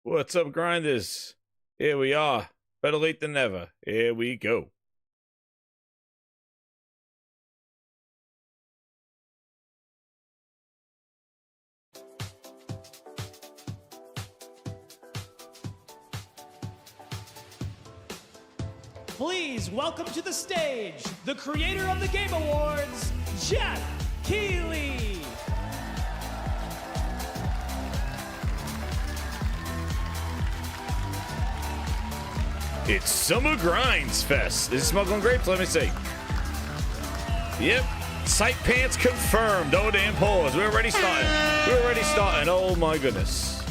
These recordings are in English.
What's up, grinders? Here we are. Better late than never. Here we go. Please welcome to the stage the creator of the Game Awards, Jeff Keighley. It's Summer Grinds Fest. Is it smuggling grapes? Let me see. Yep. Sight pants confirmed. Oh, damn pause. We're already starting. We're already starting. Oh, my goodness.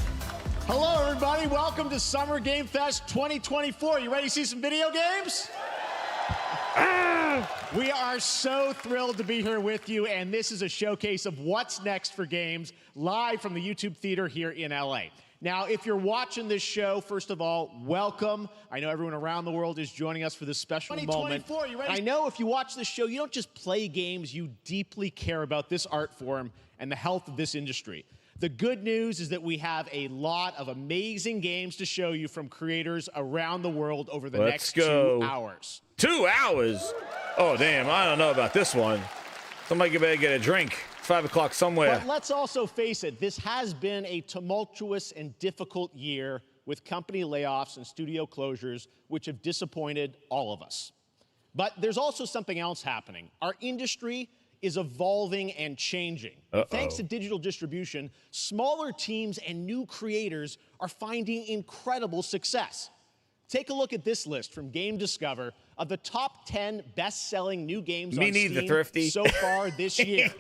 Hello, everybody. Welcome to Summer Game Fest 2024. You ready to see some video games? We are so thrilled to be here with you, and this is a showcase of what's next for games live from the YouTube Theater here in LA. Now, if you're watching this show, first of all, welcome. I know everyone around the world is joining us for this special moment. You ready? I know if you watch this show, you don't just play games, you deeply care about this art form and the health of this industry. The good news is that we have a lot of amazing games to show you from creators around the world over the next 2 hours. 2 hours? Oh, damn. I don't know about this one. Somebody better get a drink. 5 o'clock somewhere. But let's also face it, this has been a tumultuous and difficult year with company layoffs and studio closures, which have disappointed all of us. But there's also something else happening. Our industry is evolving and changing. Thanks to digital distribution, smaller teams and new creators are finding incredible success. Take a look at this list from Game Discover of the top 10 best-selling new games on Steam so far this year.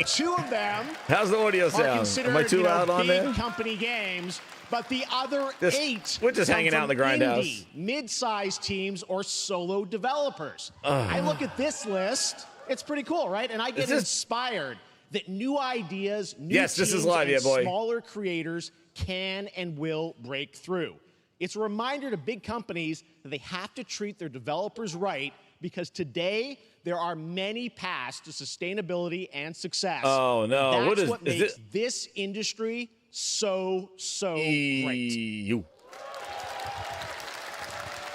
2 of them How's the audio sound? are considered Am I too loud on big there? company games, but the other 8 we're just hanging out in the grindhouse. Indie, mid-sized teams or solo developers. I look at this list, it's pretty cool, right? And I get inspired that new ideas, new teams, this is live, and boy. smaller creators can and will break through. It's a reminder to big companies that they have to treat their developers right, because today there are many paths to sustainability and success. Oh, no. That's what makes this industry so great.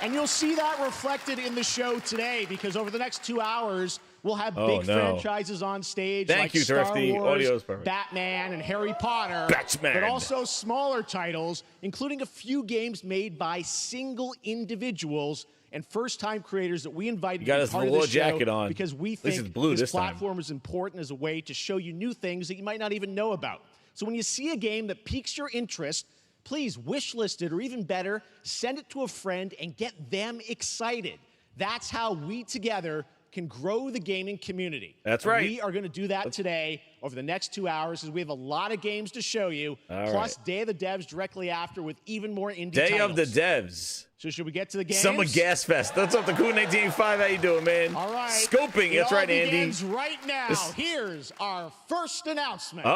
And you'll see that reflected in the show today, because over the next 2 hours, we'll have big franchises on stage like Star Wars, Batman, and Harry Potter. But also smaller titles, including a few games made by single individuals and first-time creators that we invited to be part of the show because we think this platform is important as a way to show you new things that you might not even know about. So when you see a game that piques your interest, please wish list it, or even better, send it to a friend and get them excited. That's how we together can grow the gaming community. That's right. We are going to do that today over the next 2 hours, as we have a lot of games to show you, plus Day of the Devs directly after with even more indie titles. Day of the Devs. So should we get to the games? Summer Gas Fest. That's up to Cool 1985. How you doing, man? All right. Scoping. That's right, Andy. Begins right now. Here's our first announcement.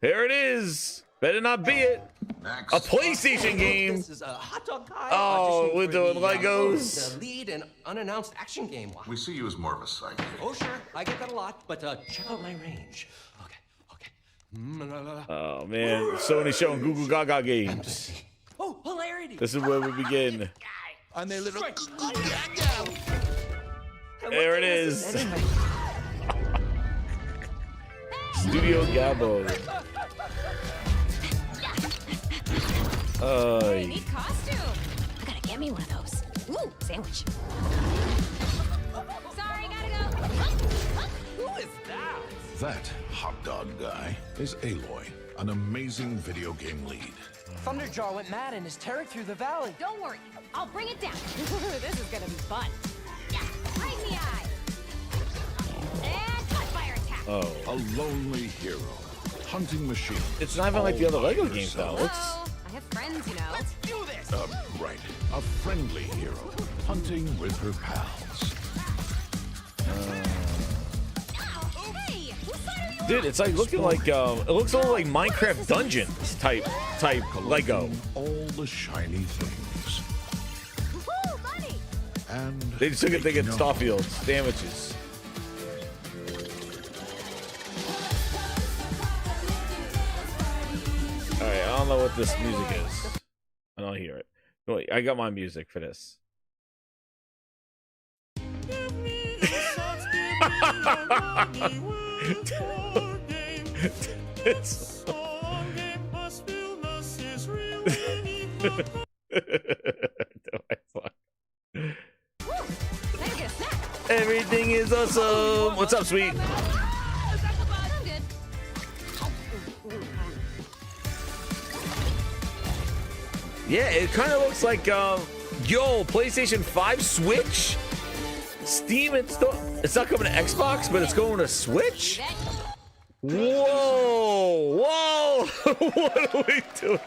Here it is. Better not be it. A PlayStation game. This is a hot dog guy. Oh, we're doing Legos. The lead and unannounced action game. We see you as more of a psychic. Oh, sure. I get that a lot, but check out my range. Okay. Oh, man. Sony showing Google Gaga games. Oh, hilarity. This is where we begin. On their little... There it is. Studio Gabo. Hey, neat costume. I gotta get me one of those. Ooh, sandwich. Sorry, gotta go. Who is that? That hot dog guy is Aloy, an amazing video game lead. Thunderjaw went mad and is tearing through the valley. Don't worry, I'll bring it down. This is gonna be fun. Yeah, right in the eye. And cut fire attack. A lonely hero, hunting machine. It's not even like the other Lego games, though. I have friends, you know. Let's do this. Right. A friendly hero, hunting with her pals. Hey, whose side are you Dude, it's like looking like it looks a little like Minecraft Dungeons type Lego. All the shiny things. Woo, money. And They just took it thinking Starfield's damages. Alright, I don't know what this music is. and I'll hear it. Wait, I got my music for this. Everything is awesome. What's up, sweet? Yeah, it kind of looks like, yo, PlayStation 5 Switch? Steam, it's not coming to Xbox, but it's going to Switch? Whoa! Whoa! What are we doing?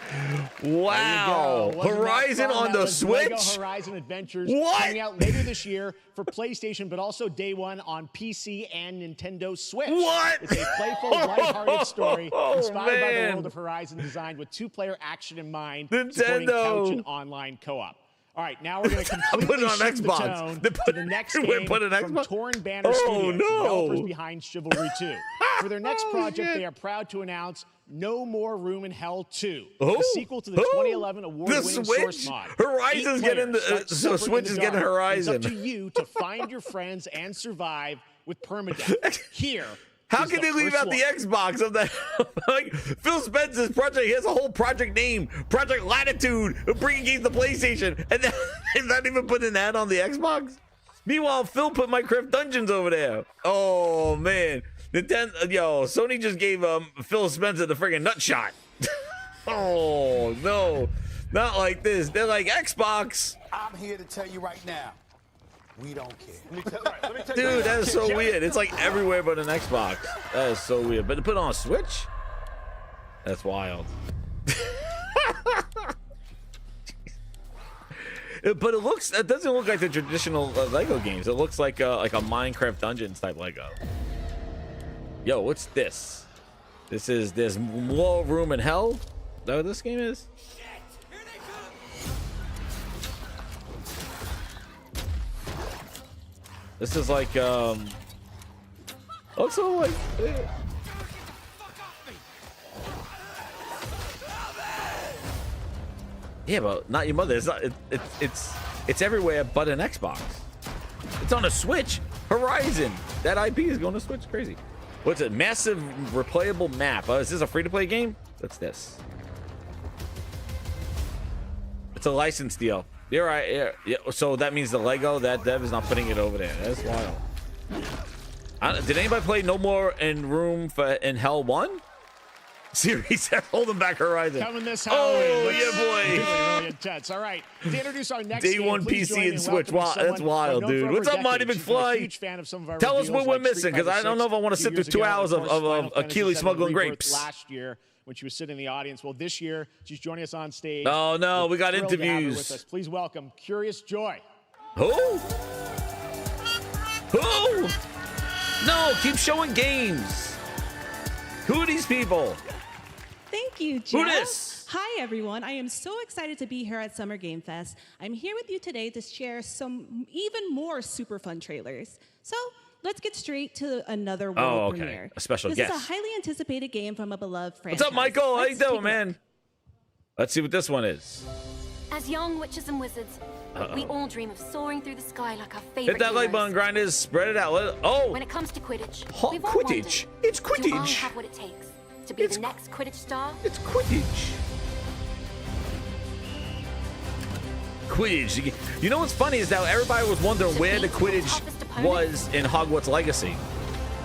Wow! Horizon on the Switch? Lego Horizon Adventures what? Coming out later this year for PlayStation, but also day one on PC and Nintendo Switch. What? It's a playful, lighthearted story inspired by the world of Horizon, designed with two-player action in mind, supporting couch and online co-op. All right, now we're going to completely shift the tone to the next game from Torn Banner Studios, developers behind Chivalry 2. For their next project, they are proud to announce No More Room in Hell 2, the sequel to the 2011 award-winning Source mod. Horizon's getting the Switch is getting Horizon. It's up to you to find your friends and survive with permadeath. Here. How can they leave out the Xbox of that? Like Phil Spencer's project, he has a whole project name, Project Latitude, bringing games to PlayStation, and then they're not even putting that on the Xbox. Meanwhile, Phil put Minecraft Dungeons over there. Oh man, Sony just gave Phil Spencer the friggin' nut shot. Oh no, not like this. They're like Xbox. I'm here to tell you right now. We don't care. Dude, that is so weird. It's like everywhere but an Xbox. That is so weird. But to put on a Switch? That's wild. But it doesn't look like the traditional Lego games. It looks like a Minecraft Dungeons type Lego. Yo, what's this? There's more room in hell? Is that what this game is? This is like, also like, yeah, but not your mother. It's not. It's everywhere but an Xbox. It's on a Switch. Horizon. That IP is going to Switch. Crazy. What's it? Massive replayable map. Is this a free-to-play game? What's this? It's a license deal. You're right. Yeah. So that means the Lego, that dev is not putting it over there. That's wild. Did anybody play No More in Room in Hell 1? Series, holding back Horizon. Coming this Halloween. Oh, yeah, boy. Really intense. All right. To introduce our next Day one PC and Switch. Wow, that's wild, dude. What's up, Mighty McFly? Tell us what we're missing, because I don't know if I want to sit through 2 hours of Achilles smuggling grapes. Last year, when she was sitting in the audience. Well, this year, she's joining us on stage. Oh, no, we got interviews. With us. Please welcome Curious Joy. Who? Who? No, keep showing games. Who are these people? Thank you, Jeff. Who this? Hi, everyone. I am so excited to be here at Summer Game Fest. I'm here with you today to share some even more super fun trailers. So let's get straight to another world premiere. A special guest. This is a highly anticipated game from a beloved franchise. What's up, Michael? How you doing, man? Let's see what this one is. As young witches and wizards, we all dream of soaring through the sky like our favorite Hit that like button, grinders. Spread it out. When it comes to Quidditch, we've all Quidditch. It's Quidditch. Do I have what it takes to be the next Quidditch star? It's Quidditch. Quidditch. You know what's funny is that everybody was wondering where the Quidditch was in Hogwarts Legacy.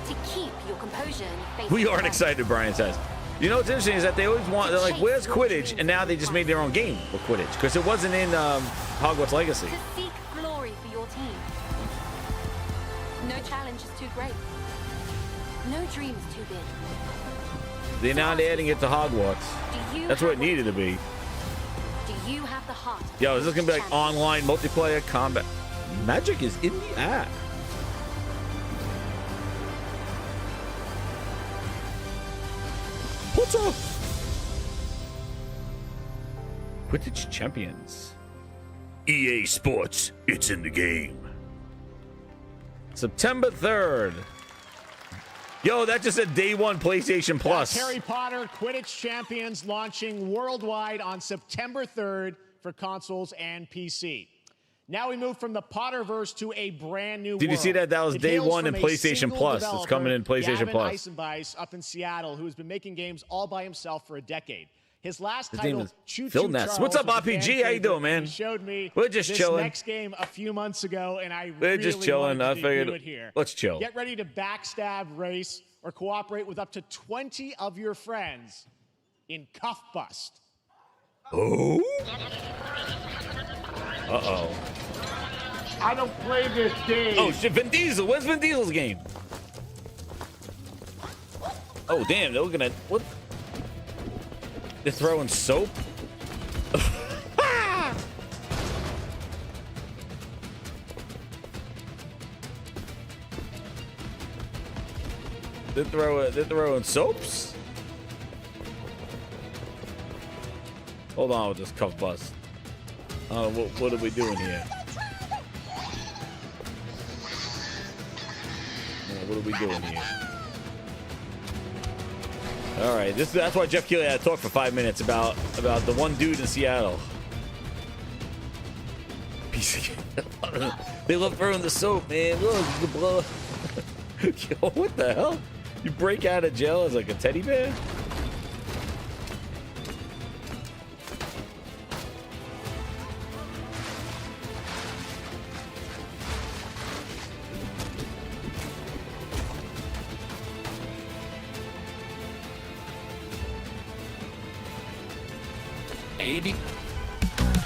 To keep your composure and face we aren't excited, Brian says. You know what's interesting is that they always want, they're like, where's Quidditch? And now they just made their own game for Quidditch because it wasn't in Hogwarts Legacy. To seek glory for your team. No challenge is too great. No dream is too big. They're now adding it to Hogwarts. That's what it needed to be. Do you have the heart? Yo, is this gonna be like online multiplayer combat? Magic is in the act. Potter. Quidditch Champions. EA Sports, it's in the game. September 3rd. Yo, that just said day one PlayStation Plus. That's Harry Potter Quidditch Champions launching worldwide on September 3rd for consoles and PC. Now we move from the Potterverse to a brand new world. Did you see that? That was day one in PlayStation Plus. It's coming in PlayStation Plus. Gavin Eisenbeis up in Seattle, who has been making games all by himself for a decade. His last title, Choo Choo Charles. What's up, RPG? How you doing, man? He showed me We're just this chilling. next game a few months ago, and I We're really just chilling. wanted to I figured, do it here. let's chill. Get ready to backstab, race, or cooperate with up to 20 of your friends in Cuffbust. Oh? Uh-oh. I don't play this game. Oh, shit, Vin Diesel. Where's Vin Diesel's game? Oh, damn. They're gonna... What? They're throwing soap? They're throwing soaps? Hold on with this Cuffbust. What are we doing here? What are we doing here? All right, that's why Jeff Keighley had to talk for 5 minutes about the one dude in Seattle. Piece of they love throwing the soap, man. Look, the blood. Yo, what the hell? You break out of jail as like a teddy bear?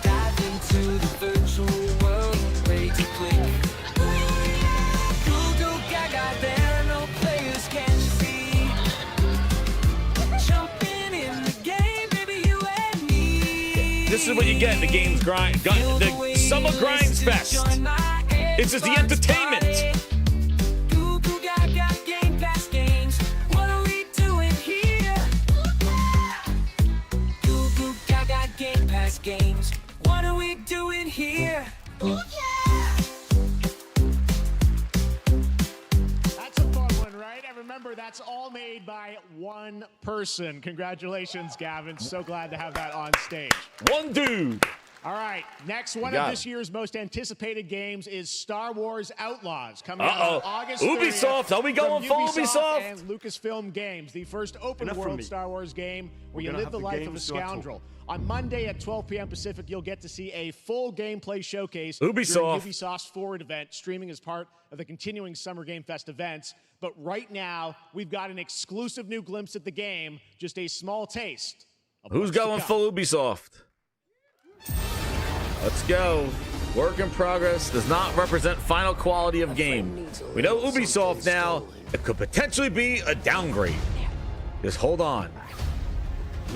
Dive into the virtual world, ready to click. Go gaga, there are no players, can't you see? Jumping in the game, baby, you and me. This is what you get in the games grind, the Summer Grinds Fest. It's just the entertainment. Games. What are we doing here? That's a fun one, right? And remember, that's all made by one person. Congratulations, Gavin. So glad to have that on stage. One dude. All right, next one of this year's most anticipated games is Star Wars Outlaws, coming out on August 30th. Ubisoft, are we going full Ubisoft? And Lucasfilm Games, the first open-world Star Wars game where you live the life of a scoundrel. On Monday at 12 p.m. Pacific, you'll get to see a full gameplay showcase during Ubisoft's Forward event, streaming as part of the continuing Summer Game Fest events. But right now, we've got an exclusive new glimpse at the game, just a small taste. Who's going full Ubisoft? Let's go. Work in progress does not represent final quality of game. We know Ubisoft now. It could potentially be a downgrade. Just hold on.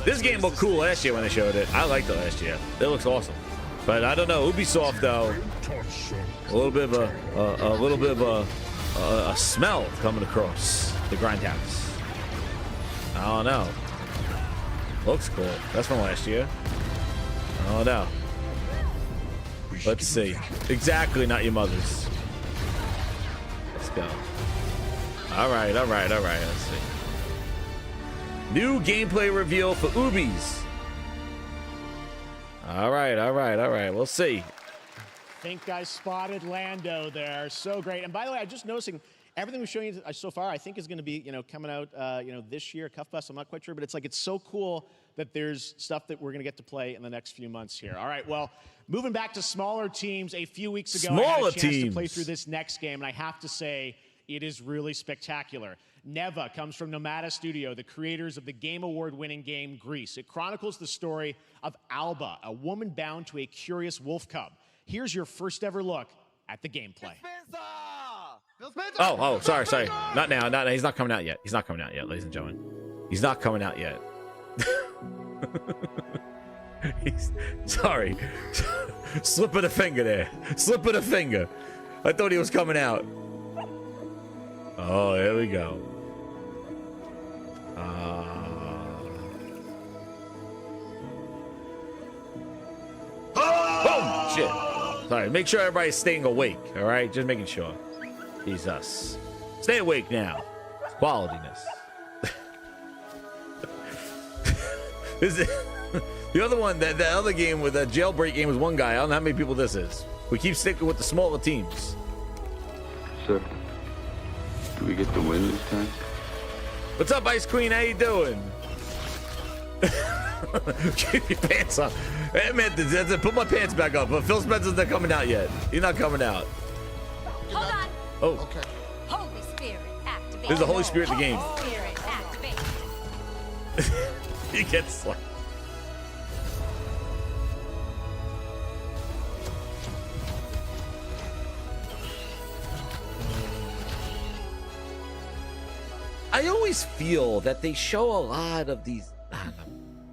This game looked cool last year when they showed it. I liked it last year. It looks awesome. But I don't know. Ubisoft though, a little bit of a smell coming across the grindhouse. I don't know. Looks cool. That's from last year. I don't know. Let's see. Exactly, not your mother's. Let's go. All right. Let's see. New gameplay reveal for Ubi's. All right. We'll see. I think I spotted Lando there. So great. And by the way, I'm just noticing everything we're showing you so far, I think is going to be, coming out, this year, Cuffbust. I'm not quite sure, but it's so cool that there's stuff that we're going to get to play in the next few months here. All right, well, moving back to smaller teams, a few weeks ago, I had a chance to play through this next game, and I have to say, it is really spectacular. Neva comes from Nomada Studio, the creators of the Game Award-winning game Grease. It chronicles the story of Alba, a woman bound to a curious wolf cub. Here's your first ever look at the gameplay. Oh, sorry. Not now. He's not coming out yet. Ladies and gentlemen. He's not coming out yet. Sorry. Slip of the finger there. Slip of the finger. I thought he was coming out. Oh, there we go. Oh, shit. Sorry, make sure everybody's staying awake, all right? Just making sure. Jesus. Stay awake now. It's qualityness. The other one, the other game with a jailbreak game was one guy. I don't know how many people this is. We keep sticking with the smaller teams. Sir, do we get the win this time? What's up, Ice Queen? How you doing? Keep your pants on. Hey, man, put my pants back up. But Phil Spencer's not coming out yet. He's not coming out. Hold on. Oh. Okay. Holy Spirit, activate. There's the Holy Spirit in the game. Holy Spirit, activate. He gets slapped. I always feel that they show a lot of these.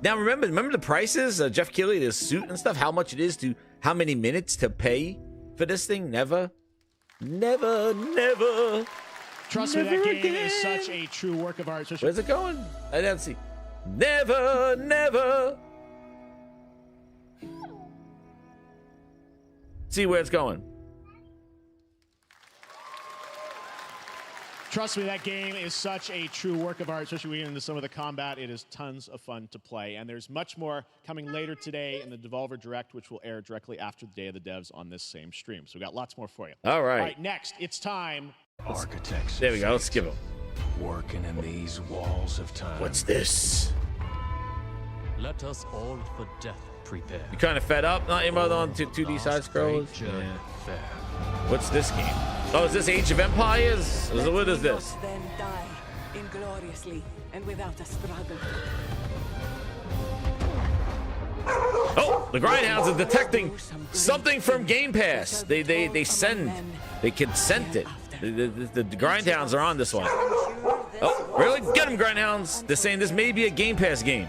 Now remember the prices? Jeff Keighley, his suit and stuff. How much it is to how many minutes to pay for this thing? Never. Trust me, that game is such a true work of art. Where's it going? I didn't see. Never. See where it's going. Trust me, that game is such a true work of art, especially when we get into some of the combat. It is tons of fun to play. And there's much more coming later today in the Devolver Direct, which will air directly after the Day of the Devs on this same stream. So we got lots more for you. All right. All right, next, it's time. Architects. There we go. Let's skip them. Working in these walls of time. What's this? Let us all for death prepare. You kind of fed up? Not anymore on 2D side scrollers? Yeah. What's this game? Oh, is this Age of Empires? What is this? Then die ingloriously and without a struggle. Oh, the Grindhounds are detecting something from Game Pass. They consent it. The Grindhounds are on this one. Oh, really? Get them, Grindhounds. They're saying this may be a Game Pass game.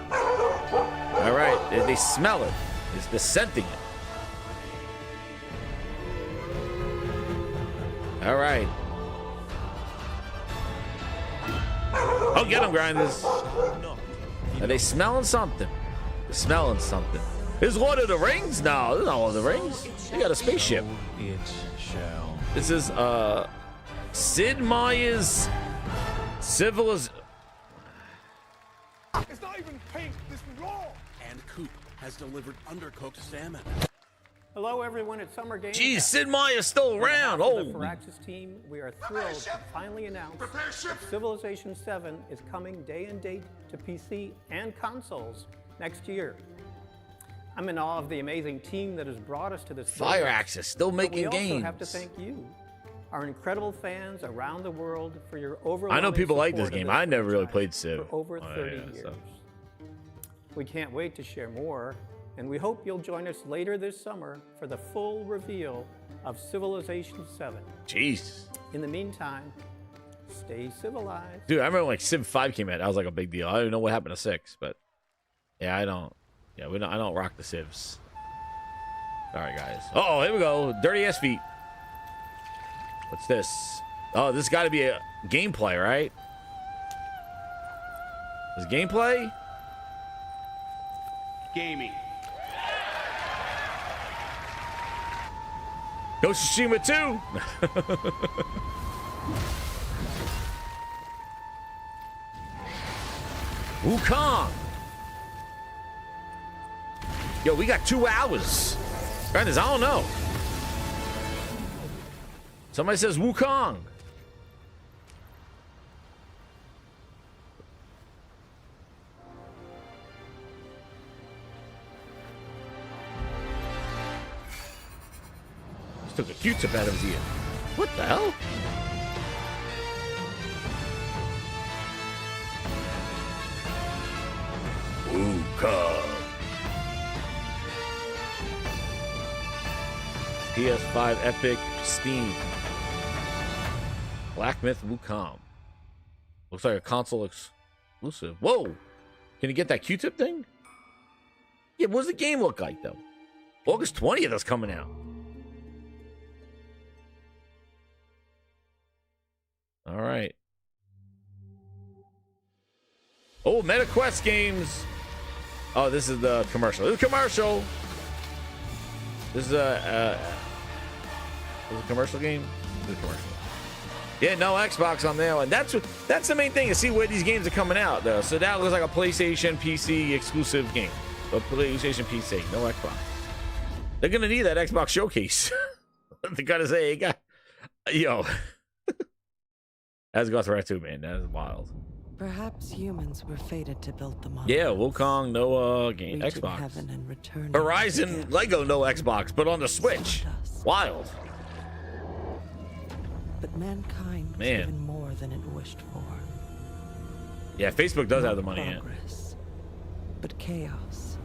All right, they smell it. They're scenting it. All right. Oh, get them, Grinders. Are they smelling something? They're smelling something. Is Lord of the Rings? No, this is not Lord of the Rings. They got a spaceship. It shall. This is Sid Meier's Civilization. It's not even pink, this raw. And Coop has delivered undercooked salmon. Hello, everyone. It's Summer Games. Geez, Sid Meier's still around. Oh. The Firaxis team, we are thrilled to finally announce that Civilization 7 is coming day and date to PC and consoles next year. I'm in awe of the amazing team that has brought us to this. Firaxis still making games. We also have to thank you, our incredible fans around the world, for your overwhelming I know people like this support game. of I never really played for Civ. over 30 years. So. We can't wait to share more, and we hope you'll join us later this summer for the full reveal of Civilization 7. Jeez. In the meantime, stay civilized. Dude, I remember like Civ 5 came out. That was like a big deal. I don't even know what happened to 6, but yeah, I don't rock the Civs. All right, guys. Oh, here we go. Dirty ass feet. What's this? Oh, this got to be a gameplay, right? Is gameplay? Gaming. Ghost of Tsushima 2. Wukong. Yo, we got 2 hours. Guys, I don't know. Somebody says Wukong. Just took a Q-tip out of his ear. What the hell? Wukong. PS5 Epic Steam. Black Myth Wukong. Looks like a console exclusive. Whoa! Can you get that Q-tip thing? Yeah, what does the game look like though? August 20th is coming out. All right. Oh, MetaQuest games. Oh, this is the commercial. This is a commercial. This is a commercial game. This is a commercial. Yeah, no Xbox on there, and that's the main thing to see where these games are coming out though. So that looks like a PlayStation PC exclusive game, a PlayStation PC, no Xbox. They're gonna need that Xbox showcase. They gotta say, hey, yo, that's got threat too, man. That is wild. Perhaps humans were fated to build the monolith. Yeah, Wukong, no game, Xbox. Heaven and return Horizon, Lego, no Xbox, but on the Switch. Wild. But mankind was given more than it wished for. Yeah, Facebook does have the money in. But chaos.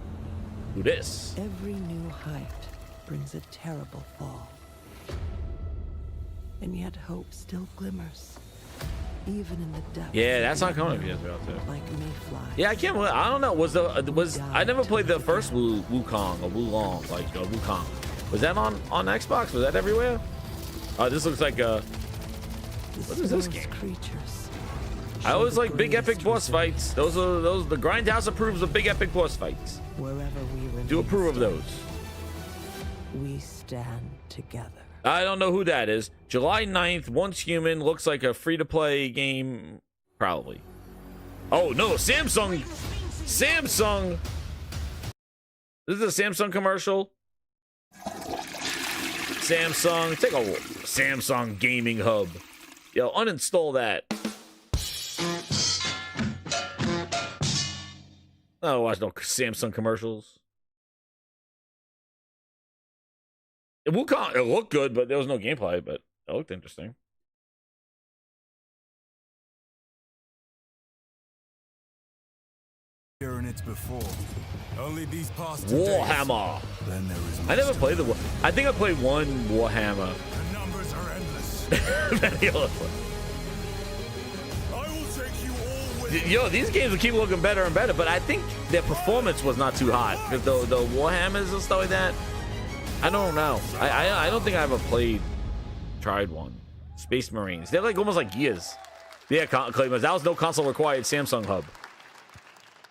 Who this? Every new height brings a terrible fall. And yet hope still glimmers. Even in the depths. Yeah, that's not coming to PS4 too. Like mayflies. Yeah, I can't. I don't know. I never played the first Wukong or Wulong, like Wukong. Was that on Xbox? Was that everywhere? Oh, this looks like a. What is this game? I always like big epic boss fights. Those the Grindhouse approves of big epic boss fights. Wherever we do approve of those. We stand together. I don't know who that is. July 9th, Once Human looks like a free-to-play game, probably. Oh no, Samsung. This is a Samsung commercial. Samsung, take a Samsung gaming hub. Yo, uninstall that. I don't watch no Samsung commercials. Wukong, it looked good, but there was no gameplay, but it looked interesting. Before. Only these past Warhammer. Then there is I never played the. I think I played one Warhammer. The numbers are endless. I will take you all with Yo, these games will keep looking better and better, but I think their performance was not too hot. The Warhammers and stuff like that. I don't know. I don't think I ever tried one. Space Marines. They're like almost like Gears. Yeah, Claymers. That was no console required Samsung hub.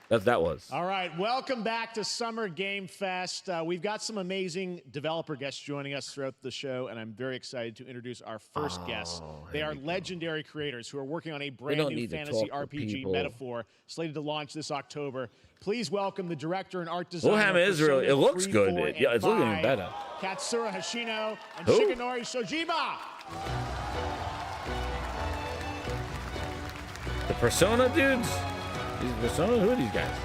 That was. All right, welcome back to Summer Game Fest. We've got some amazing developer guests joining us throughout the show, and I'm very excited to introduce our first guests. They are legendary creators who are working on a brand new fantasy RPG Metaphor, slated to launch this October. Please welcome the director and art designer. Warhammer Israel. It looks good. Yeah, it's looking even better. Katsura Hashino and Shigenori Sojima. The Persona dudes. These Persona? Who are these guys?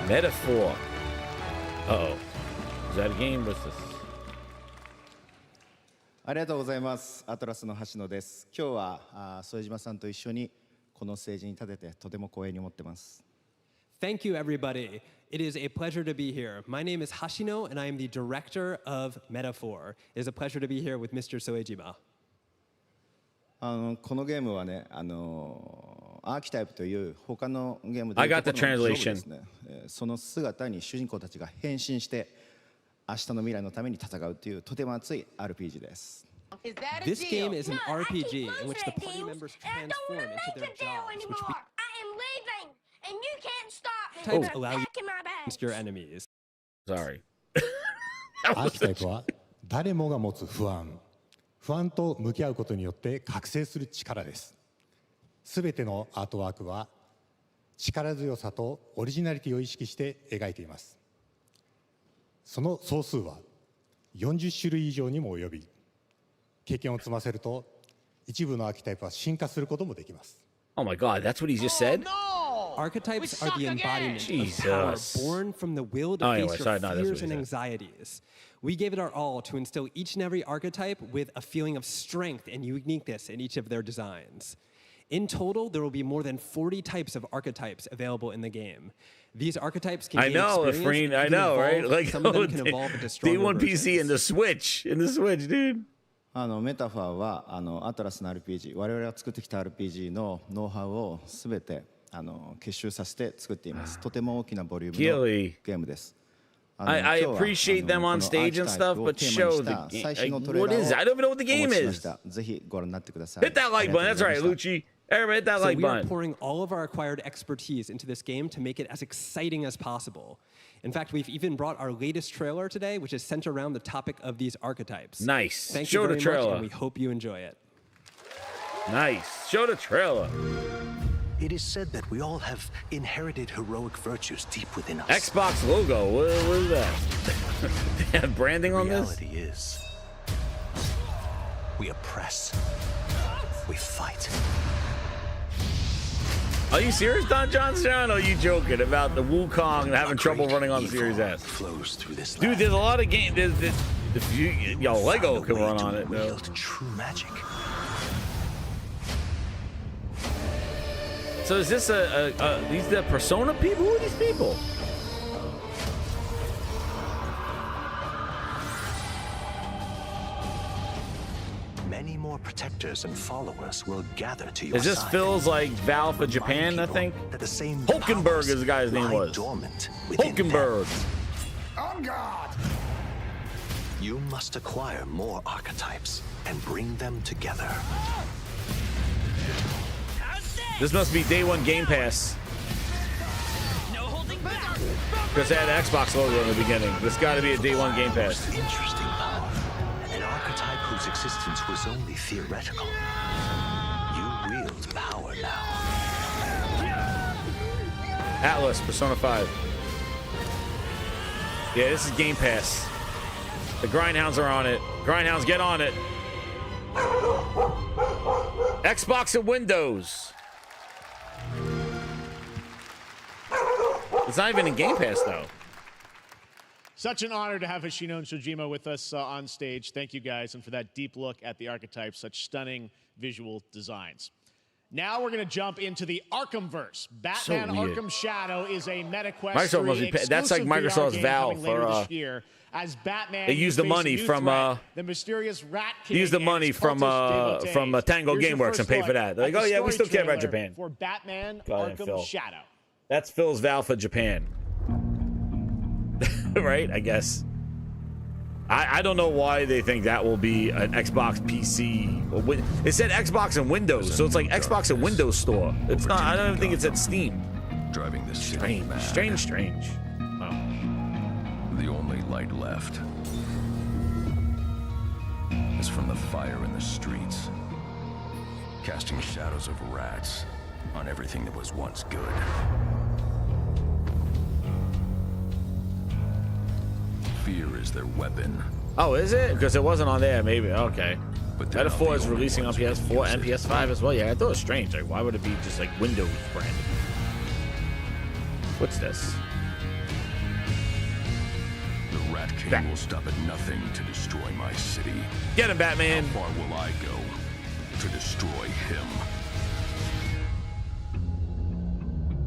Metaphor. Uh-oh. Is that a game? What's this? ありがとうございます。アトラスの橋野です。今日は副島さんと一緒にこのステージに立ててとても光栄に思ってます。Thank you, everybody. It is a pleasure to be here. My name is Hashino, and I am the director of Metaphor. It is a pleasure to be here with Mr. Soejima. このゲームはね、アーキタイプという他のゲームで I got the translation. その姿に主人公たちが変身して明日の未来のために戦うというとても熱い RPG です。This game is an RPG in which the party members transform into their jobs, which And you can't stop me. types allow you to against your enemies. Sorry. アーキタイプは誰もが持つ不安と向き合うことによって覚醒する力です。すべてのアートワークは力強さとオリジナリティを意識して描いています。その総数は40種類以上にも及び、経験を積ませると一部のアーキタイプは進化することもできます。Oh my God, that's what he just said? Archetypes are the embodiment of power born from the will to face your fears and anxieties. We gave it our all to instill each and every archetype with a feeling of strength and uniqueness in each of their designs. In total, there will be more than 40 types of archetypes available in the game. These archetypes can gain experience, I know, right? Like, some of them can evolve into stronger Day1 PC and the Switch, dude. メタファーはアトラスの RPG、我々が作ってきた RPG のノウハウをすべて結集させて作っています。とても大きなボリュームのゲームです。I appreciate them on stage and stuff, but show the game. What is it? I don't even know what the game is. ぜひご覧になってください。 Hit that like button. That's right, Lucci. Everybody hit that like button. We are pouring all of our acquired expertise into this game to make it as exciting as possible. In fact, we've even brought our latest trailer today, which is centered around the topic of these archetypes. Nice. Thank Show you very the trailer. much, and we hope you enjoy it. Nice. Show the trailer. It is said that we all have inherited heroic virtues deep within us. Xbox logo. What is that? They have branding on this? Reality is, we oppress. We fight. Are you serious, Don Johnson? Or are you joking about the Wukong and having trouble running on the Series S? Flows through this Dude, there's a lot of games. Yo, Lego can run on it, though. True magic. So is this these the Persona people? Who are these people? Many more protectors and followers will gather to your Is this side. feels like Val for Japan, I think? That the same Hulkenberg is the guy's name was. Hulkenberg. On guard! You must acquire more archetypes and bring them together. This must be day one Game Pass. Because they had an Xbox logo in the beginning. This got to be a day one Game Pass. Interesting power. An archetype whose existence was only theoretical. You wield power now. Atlas, Persona 5. Yeah, this is Game Pass. The Grindhounds are on it. Grindhounds, get on it. Xbox and Windows. It's not even in Game Pass, though. Such an honor to have Hoshino and Shojima with us on stage. Thank you, guys, and for that deep look at the archetypes, such stunning visual designs. Now we're going to jump into the Arkhamverse. Batman Arkham Shadow is a MetaQuest 3 exclusive that's like Microsoft's Valve for this year, as Batman they use the money from the mysterious Rat King. Use the money from Tango Gameworks and pay for that. They're like, oh yeah, we still care about Japan. For Batman Arkham Shadow. That's Phil's Valve for Japan. Right, I guess. I don't know why they think that will be an Xbox PC. It said Xbox and Windows, so it's like Xbox and Windows Store. It's not. I don't even think it's at Steam. Driving this strange. Oh. The only light left is from the fire in the streets, casting shadows of rats on everything that was once good. Fear is their weapon. Oh, is it? Because it wasn't on there, maybe. Okay. But Metaphor is releasing on PS4 and PS5 as well. Yeah, I thought it was strange. Like, why would it be just like Windows branded? What's this? The Rat King will stop at nothing to destroy my city. Get him, Batman. How far will I go to destroy him?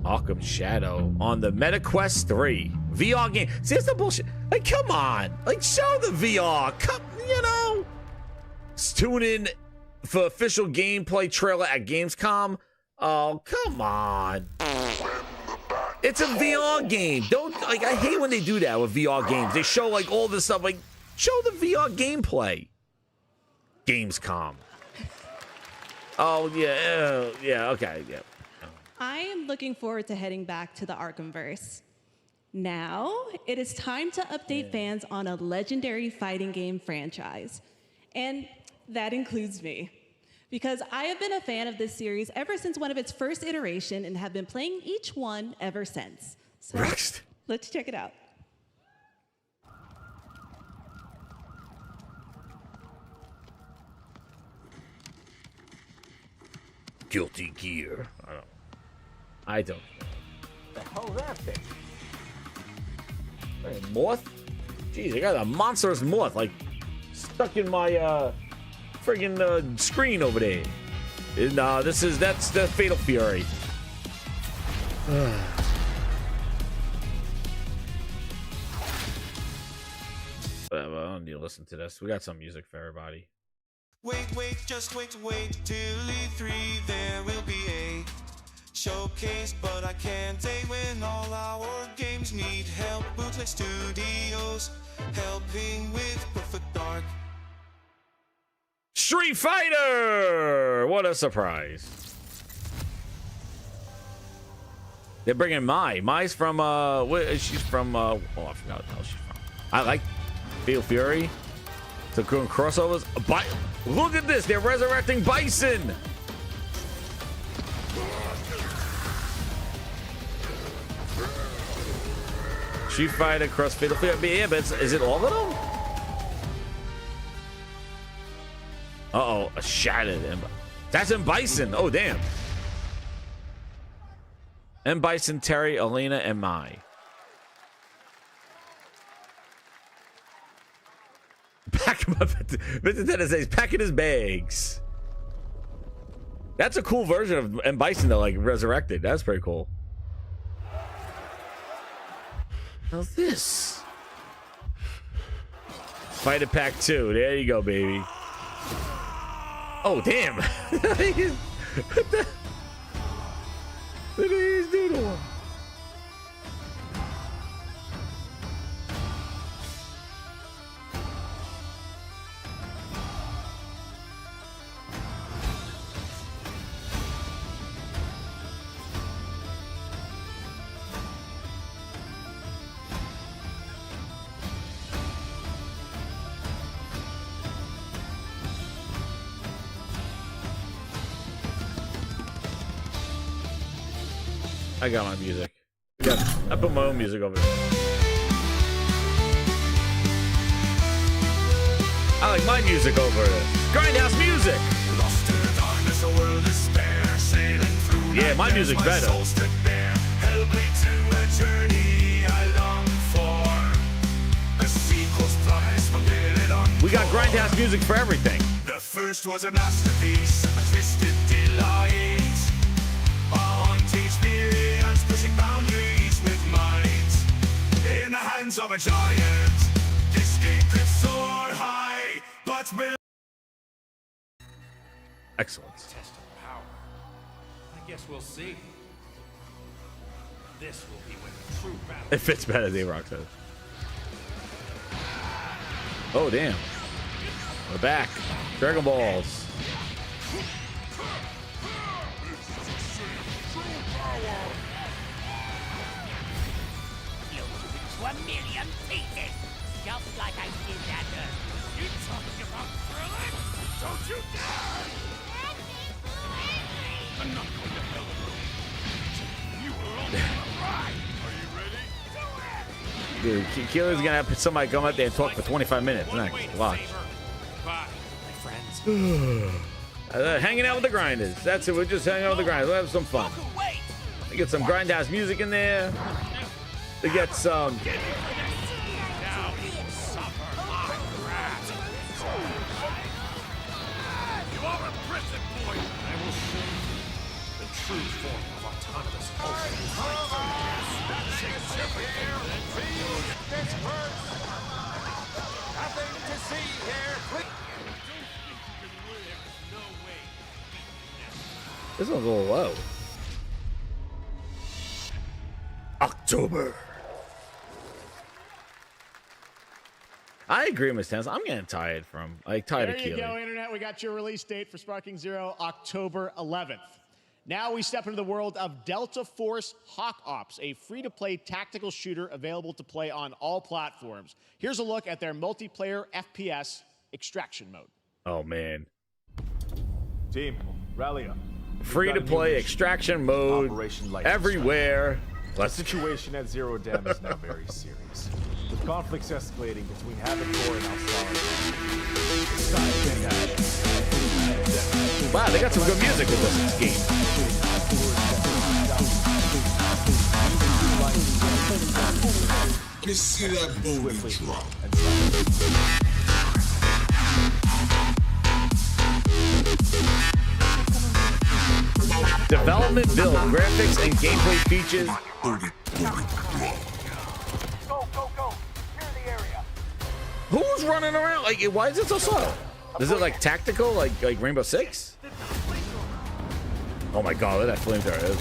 Arkham Shadow on the MetaQuest 3 VR game. See, that's the bullshit. Like, come on. Like, show the VR. Come, you know. Tune in for official gameplay trailer at Gamescom. Oh, come on. It's a VR game. Don't, like, I hate when they do that with VR games. They show, like, all this stuff. Like, show the VR gameplay. Gamescom. Oh, yeah, okay, yeah. I am looking forward to heading back to the Arkhamverse. Now, it is time to update fans on a legendary fighting game franchise. And that includes me. Because I have been a fan of this series ever since one of its first iteration and have been playing each one ever since. So, let's check it out. Guilty Gear. I don't know. The hell is that thing? A moth? Jeez, I got a monstrous moth, like, stuck in my, friggin' screen over there. And, that's the Fatal Fury. Whatever, I don't need to listen to this. We got some music for everybody. Wait, just wait till E3 there will be a showcase, but I can't say when all our games need help. Bootleg Studios helping with Perfect Dark. Street Fighter! What a surprise. They're bringing Mai. Mai's from, she's from, oh, I forgot what the hell she's from. I like Fatal Fury. So going crossovers. Look at this. They're resurrecting Bison. Street Fighter, Cross Fatal Fury. Yeah, but is it all of them? Uh-oh, a shattered Ember. That's M. Bison. Oh, damn. M. Bison, Terry, Elena, and Mai. Pack him up. Vincent Dennis says, packing his bags. That's a cool version of M. Bison, though, like resurrected. That's pretty cool. How's this? Fighter Pack 2. There you go, baby. Oh, damn. What did he do to him? I got my music. Yeah, I put my own music over there. I like my music over there. Grindhouse music. Yeah, my music's better. We got Grindhouse music for everything. The first was a masterpiece, a twisted delight. Experience pushing boundaries with might. In the hands of a giant, this game could soar high, but will. Excellent. Test of power. I guess we'll see. This will be when the true battle. It fits better, D-Rock says. Oh, damn. We're back. Dragon Balls. 1,000,000 pieces, just like I did that earth. You talking about thrilling? Don't you dare! I'm not going to hell alone. You were only on the ride. Are you ready? Dude, Keeler's gonna have somebody come out there and talk for 25 minutes next. Watch. Bye, my friends. Hanging out with the grinders. That's it. We're just hanging out with the grinders. We'll have some fun. We get some grindhouse music in there. To get some. Now you suffer my wrath. You are a prison boy. I will show you the true form of autonomous ocean. That changes everything. This hurts. Nothing to see here. This one's a little low. October. I agree, Miss Tennis. I'm getting tired of There Keely. you go, Internet. We got your release date for Sparking Zero, October 11th. Now we step into the world of Delta Force Hawk Ops, a free-to-play tactical shooter available to play on all platforms. Here's a look at their multiplayer FPS extraction mode. Oh, man. Team, rally up. Free-to-play extraction mode everywhere. The situation at Zero Dam is now very serious. With conflicts escalating between Havoc Corps and Outlaws. It's time to take action. Wow, they got some good music with this game. Let's see that booty drop. Development, build, graphics, and gameplay features. Go, go, go. Clear the area. Who's running around? Like, why is it so slow? Is it like tactical, like Rainbow Six? Oh my God, look at that flamethrower.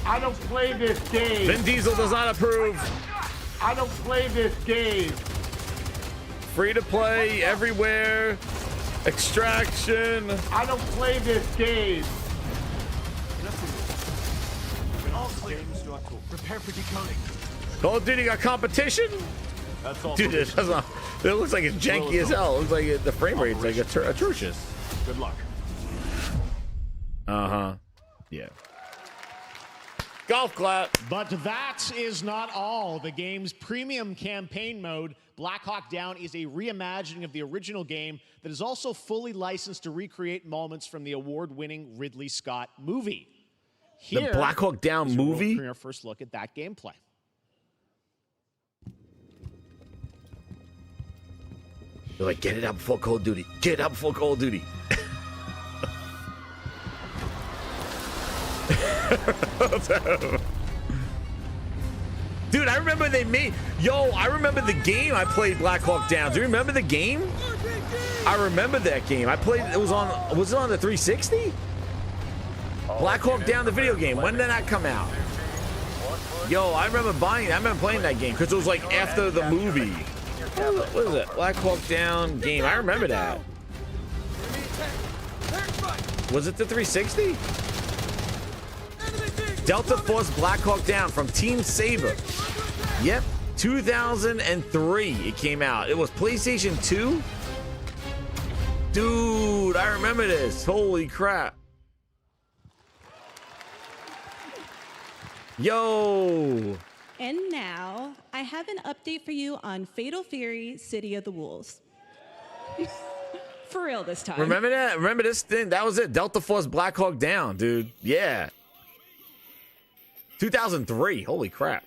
I don't play this game. Vin Diesel does not approve. I don't play this game. Free to play everywhere. Extraction. I don't play this game. All clear. Prepare for decoding. Call of Duty got competition? That's all. Dude, it looks like it's janky as hell. It looks like the frame rate's like atrocious. Good luck. Uh-huh. Yeah. Golf clap. But that is not all. The game's premium campaign mode, Black Hawk Down, is a reimagining of the original game that is also fully licensed to recreate moments from the award-winning Ridley Scott movie. Here, the Black Hawk Down movie? Our first look at that gameplay. They're like, get it out before Call of Duty. Get it out before Call of Duty. Dude, I remember they made... Yo, I remember the game I played Black Hawk Down. Do you remember the game? I remember that game. I played... It was on... Was it on the 360? Black Hawk Down, the video game. When did that come out? Yo, I remember buying it. I remember playing that game because it was like after the movie. What is it? Black Hawk Down game. I remember that. Was it the 360? Delta Force Black Hawk Down from Team Saber. Yep, 2003 it came out. It was PlayStation 2. Dude, I remember this. Holy crap. Yo. And now, I have an update for you on Fatal Fury, City of the Wolves. For real this time. Remember that? Remember this thing? That was it. Delta Force Black Hawk Down, dude. Yeah. 2003. Holy crap.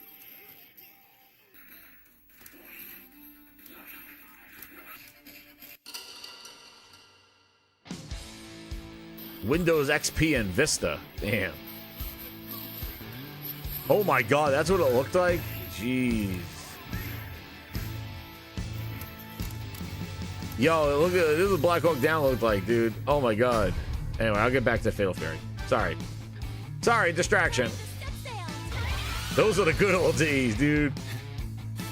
Windows XP and Vista. Damn. Oh my god, that's what it looked like? Jeez. Yo, look at this is what Black Hawk Down looked like, dude. Oh my god. Anyway, I'll get back to Fatal Fury. Sorry, distraction. Those are the good old days, dude.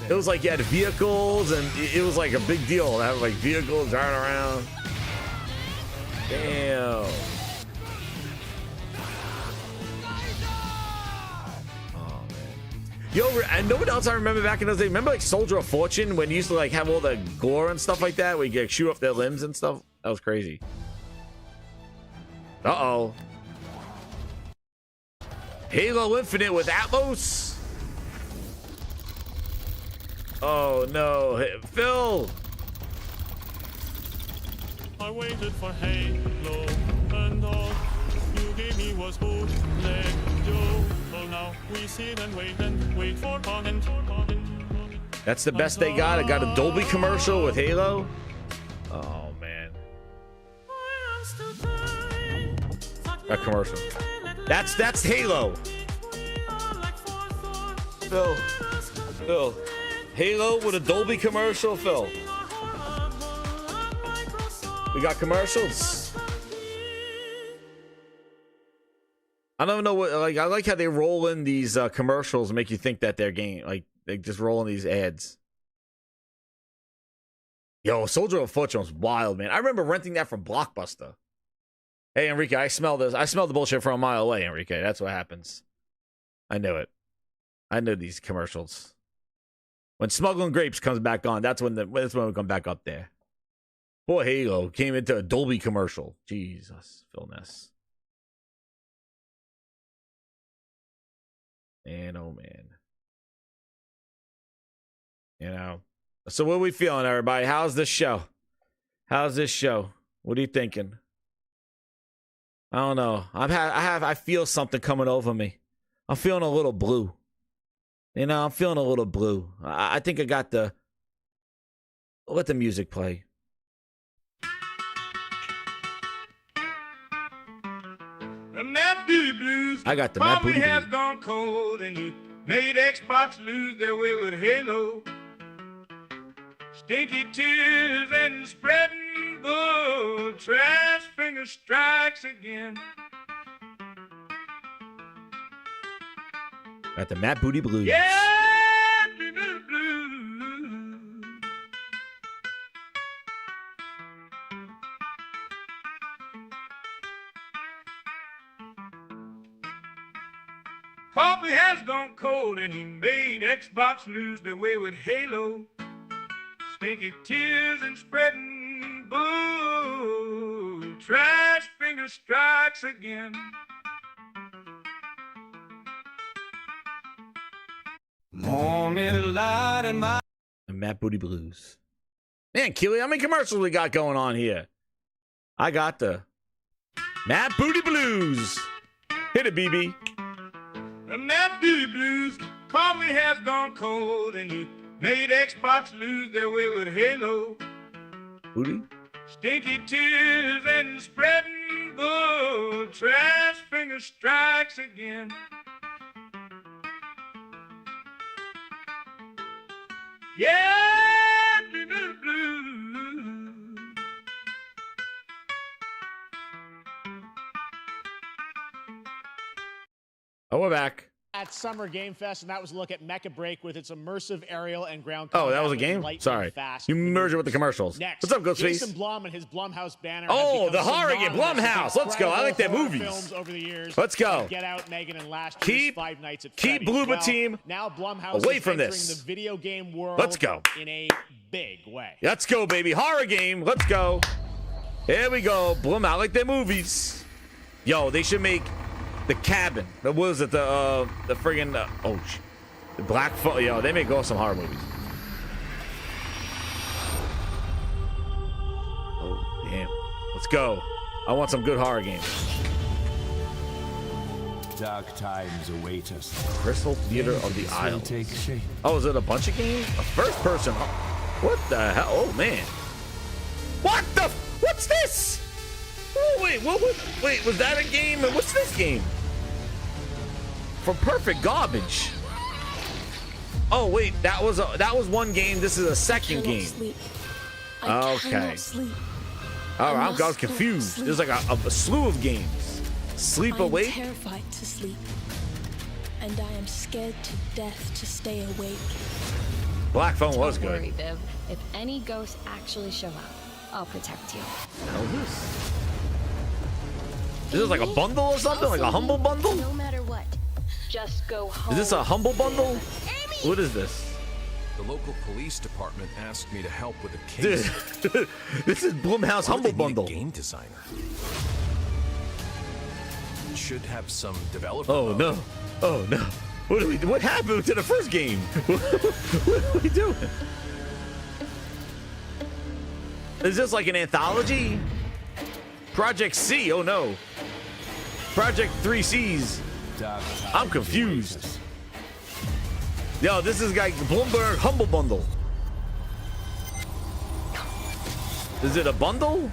It was like you had vehicles, and it was like a big deal to have like vehicles driving around. Damn. Yo, and know what else I remember back in those days? Remember like Soldier of Fortune when you used to like have all the gore and stuff like that, where you like, shoot off their limbs and stuff? That was crazy. Uh-oh. Halo Infinite with Atmos? Oh no, Phil! I waited for Halo, and all you gave me was bootleg Joe. So now we sit and wait for content. That's the best they got. I got a Dolby commercial with Halo. Oh man. A commercial. That's Halo. Phil. Halo with a Dolby commercial, Phil. We got commercials. I don't know what, like, I like how they roll in these commercials and make you think that they're game. Like, they just roll in these ads. Yo, Soldier of Fortune was wild, man. I remember renting that from Blockbuster. Hey, Enrique, I smell this. I smell the bullshit from a mile away, Enrique. That's what happens. I knew it. I knew these commercials. When Smuggling Grapes comes back on, that's when we come back up there. Poor Halo came into a Dolby commercial. Jesus, Phil Ness. Man, oh man. You know. So what are we feeling, everybody? How's this show? What are you thinking? I don't know. I feel something coming over me. I'm feeling a little blue. You know, I'm feeling a little blue. I think I got the... Let the music play. The Mad Beauty Blues. I got the Mad Beauty Blues. Has gone cold and you made Xbox lose their way with Halo. Stinky tears and spreading blood. Trash finger strikes again. Got the Matt Booty Blues. Yeah, blues. Coffee has gone cold and he made Xbox lose their way with Halo. Stinky tears and spreading boo. Trash finger strikes again. And Matt Booty Blues. Man, Keely, how many commercials we got going on here? I got the Matt Booty Blues. Hit it, BB. The Matt Booty Blues. Coffee has gone cold, and you made Xbox lose their way with Halo. Booty? Stinky tears and spreading bull. Trash finger strikes again. Yeah, blue. Oh, we're back. At Summer Game Fest, and that was a look at Mecha Break with its immersive aerial and ground Oh, combat that was a with game? lightning Sorry. fast You merged it with the commercials. Next, What's up, Ghostface? Jason Blum and his Blumhouse banner. Oh, has the become horror game, synonymous Blumhouse. with Let's go. I like their incredible movies. films over the years. Let's go. Like Get Out, Megan, and last Keep- year's Five Nights at keep Freddy's. Bloober team Now Blumhouse away is from entering this. the video game world. Let's go. In a big way. Let's go, baby. Horror game. Let's go. Here we go. Blum, I like their movies. Yo, they should make The Cabin. What was it? The friggin' the Black Phone. Yo, they make awesome horror movies. Oh, damn. Let's go. I want some good horror games. Dark times await us. Crystal Theater of the Isles. Oh, is it a bunch of games? A first person. What the hell? Oh, man. What the? What's this? Oh, wait, wait, was that a game? And what's this game? For Perfect Garbage. Oh, wait, that was one game. This is a second game. Okay. All right, I was confused. There's like a slew of games. Sleep awake? I'm terrified to sleep, and I am scared to death to stay awake. Black Phone was Don't good. worry, Viv. If any ghosts actually show up, I'll protect you. Hell, this is like a bundle or something? Like a humble bundle? No matter what, just go home. Is this a humble bundle? What is this? The local police department asked me to help with a case. This is Blumhouse Humble Bundle. Game designer. Should have some developer. Oh no! Oh no! What happened to the first game? What are we doing? Is this like an anthology? Project C? Oh no! Project 3Cs. I'm confused. Yo, this is like Bloomberg Humble Bundle. Is it a bundle?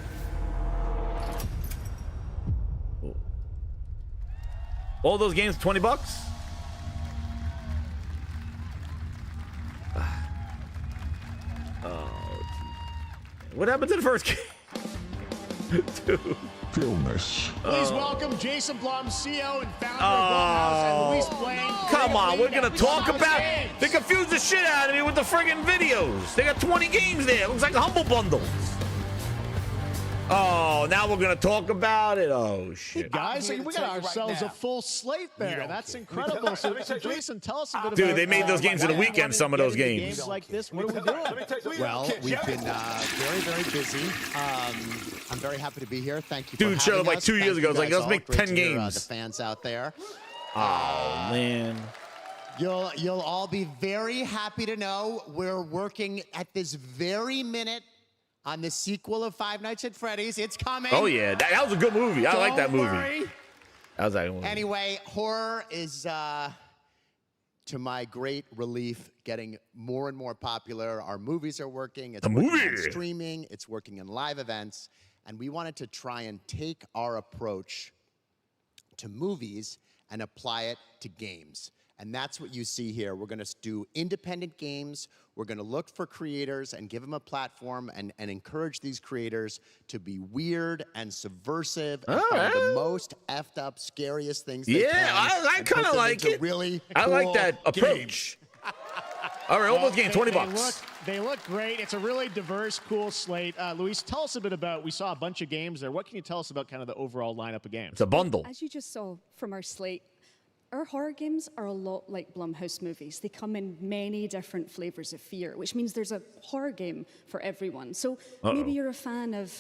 All those games, $20? Oh, what happened to the first game? Dude. Please welcome Jason Blum, CEO and founder of Blumhouse, and Luis Blaine. Come on, we're gonna talk about. They confused the shit out of me with the friggin' videos. They got 20 games there. It looks like a humble bundle. Oh, now we're gonna talk about it. Oh shit, Hey guys, we got ourselves a full slate there. That's incredible. So, Jason, tell us a bit about. Dude, they made those games in a weekend. Some of those games. Games like this. What are we doing? Well, we've been very, very busy. I'm very happy to be here. Thank you. Dude for showed having up like us. 2 years Thank ago. you It's like, guys let's all. make Great 10 to hear, games. the fans out there. Oh man. You'll all be very happy to know we're working at this very minute on the sequel of Five Nights at Freddy's. It's coming. Oh yeah, that was a good movie. I like that movie. Worry. That was like. Anyway, horror is, to my great relief, getting more and more popular. Our movies are working. It's working on streaming. It's working in live events. And we wanted to try and take our approach to movies and apply it to games. And that's what you see here. We're going to do independent games. We're going to look for creators and give them a platform and encourage these creators to be weird and subversive and find the most effed up, scariest things they can. Yeah, I kind of like it. Really I like cool that approach. All right, all those games, $20. They look great. It's a really diverse, cool slate. Luis, tell us a bit about. We saw a bunch of games there. What can you tell us about kind of the overall lineup of games? It's a bundle. As you just saw from our slate, Our horror games are a lot like Blumhouse movies. They come in many different flavors of fear, which means there's a horror game for everyone. So maybe you're a fan of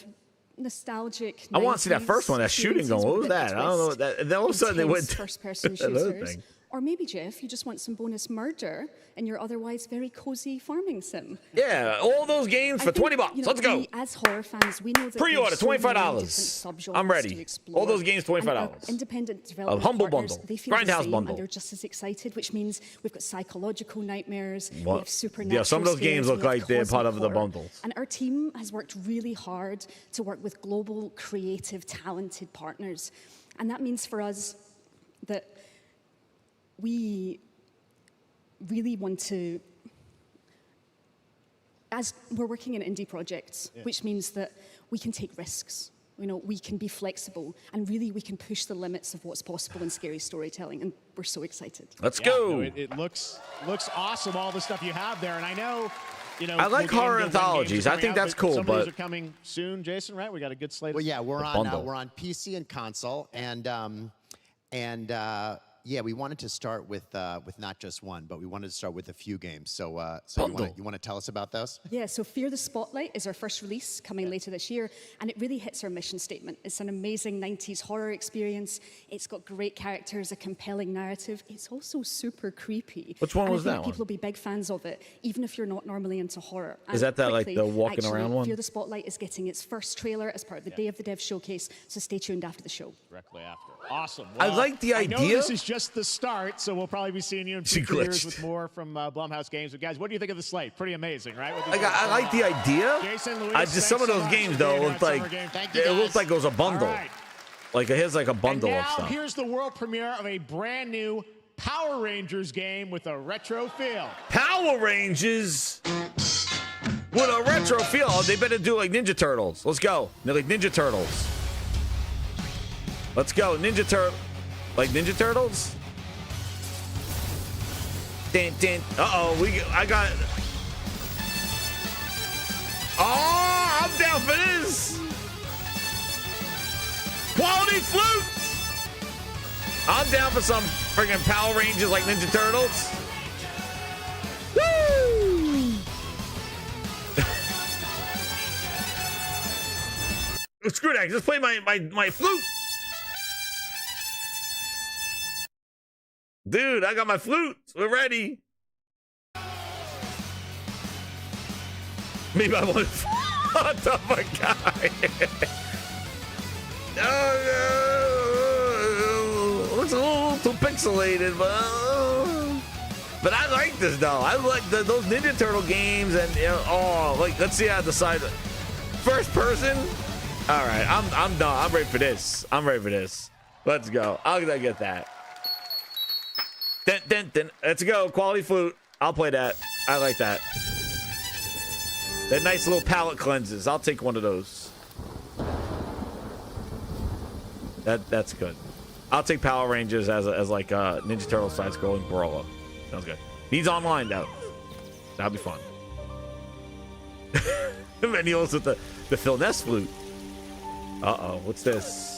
nostalgic. I want to see that first one, that shooting going. What was that? I don't know. Then all of a sudden they went first-person shooters. Or maybe, Jeff, you just want some bonus murder in your otherwise very cozy farming sim. Yeah, all those games for $20. Let's go. As horror fans, we know that pre-order $25. I'm ready. All those games $25. Independent development humble partners, bundle. They feel the Grindhouse same, bundle. and they're just as excited, which means we've got psychological nightmares. What? We have supernatural. Yeah, some of those games scares, look like they're part of the bundles. And our team has worked really hard to work with global, creative, talented partners, and that means for us that we really want to, as we're working in indie projects, which means that we can take risks. You know, we can be flexible, and really we can push the limits of what's possible in scary storytelling, and we're so excited. Let's go. No, it looks awesome, all the stuff you have there, and I know, you know, I like horror anthologies. I think that's cool, some of these but are coming soon, Jason. Right? We got a good slate. Well, yeah, we're on PC and console, and yeah, we wanted to start with not just one, but we wanted to start with a few games. So, you want to tell us about those? Yeah, so Fear the Spotlight is our first release coming later this year, and it really hits our mission statement. It's an amazing 90s horror experience. It's got great characters, a compelling narrative. It's also super creepy. Which one was I think that one? people will be big fans of it, even if you're not normally into horror. Is that like the walking around one? Fear the Spotlight is getting its first trailer as part of the Day of the Dev showcase, so stay tuned after the show. Directly after. Awesome. I Well, like the idea. I know this is just the start, so we'll probably be seeing you in future years with more from Blumhouse Games. But guys, what do you think of the slate? Pretty amazing, right? I like the idea. Jason, Luis, I just some of those games though looked like it looked like it was a bundle. Right. Like here's like a bundle and now, of stuff. Here's the world premiere of a brand new Power Rangers game with a retro feel. Power Rangers with a retro feel. Oh, they better do like Ninja Turtles. Let's go. They're like Ninja Turtles. Let's go, like Ninja Turtles. I got. Oh, I'm down for this. Quality flute. I'm down for some friggin' Power Rangers like Ninja Turtles. Woo! Screw that. Just play my flute. Dude, I got my flute. We're ready. Maybe I want to top my guy. Oh, no. Looks a little too pixelated, but I like this though. I like those Ninja Turtle games, and let's see how I decide. First person. All right, I'm done. I'm ready for this. Let's go. I'll get that. Let's go. Quality flute. I'll play that. I like that. That nice little palate cleanses. I'll take one of those. That's good. I'll take Power Rangers as like a Ninja Turtle side-scrolling brawler. Sounds good. Needs online though. That'll be fun. And then he also the Phil Ness flute. What's this?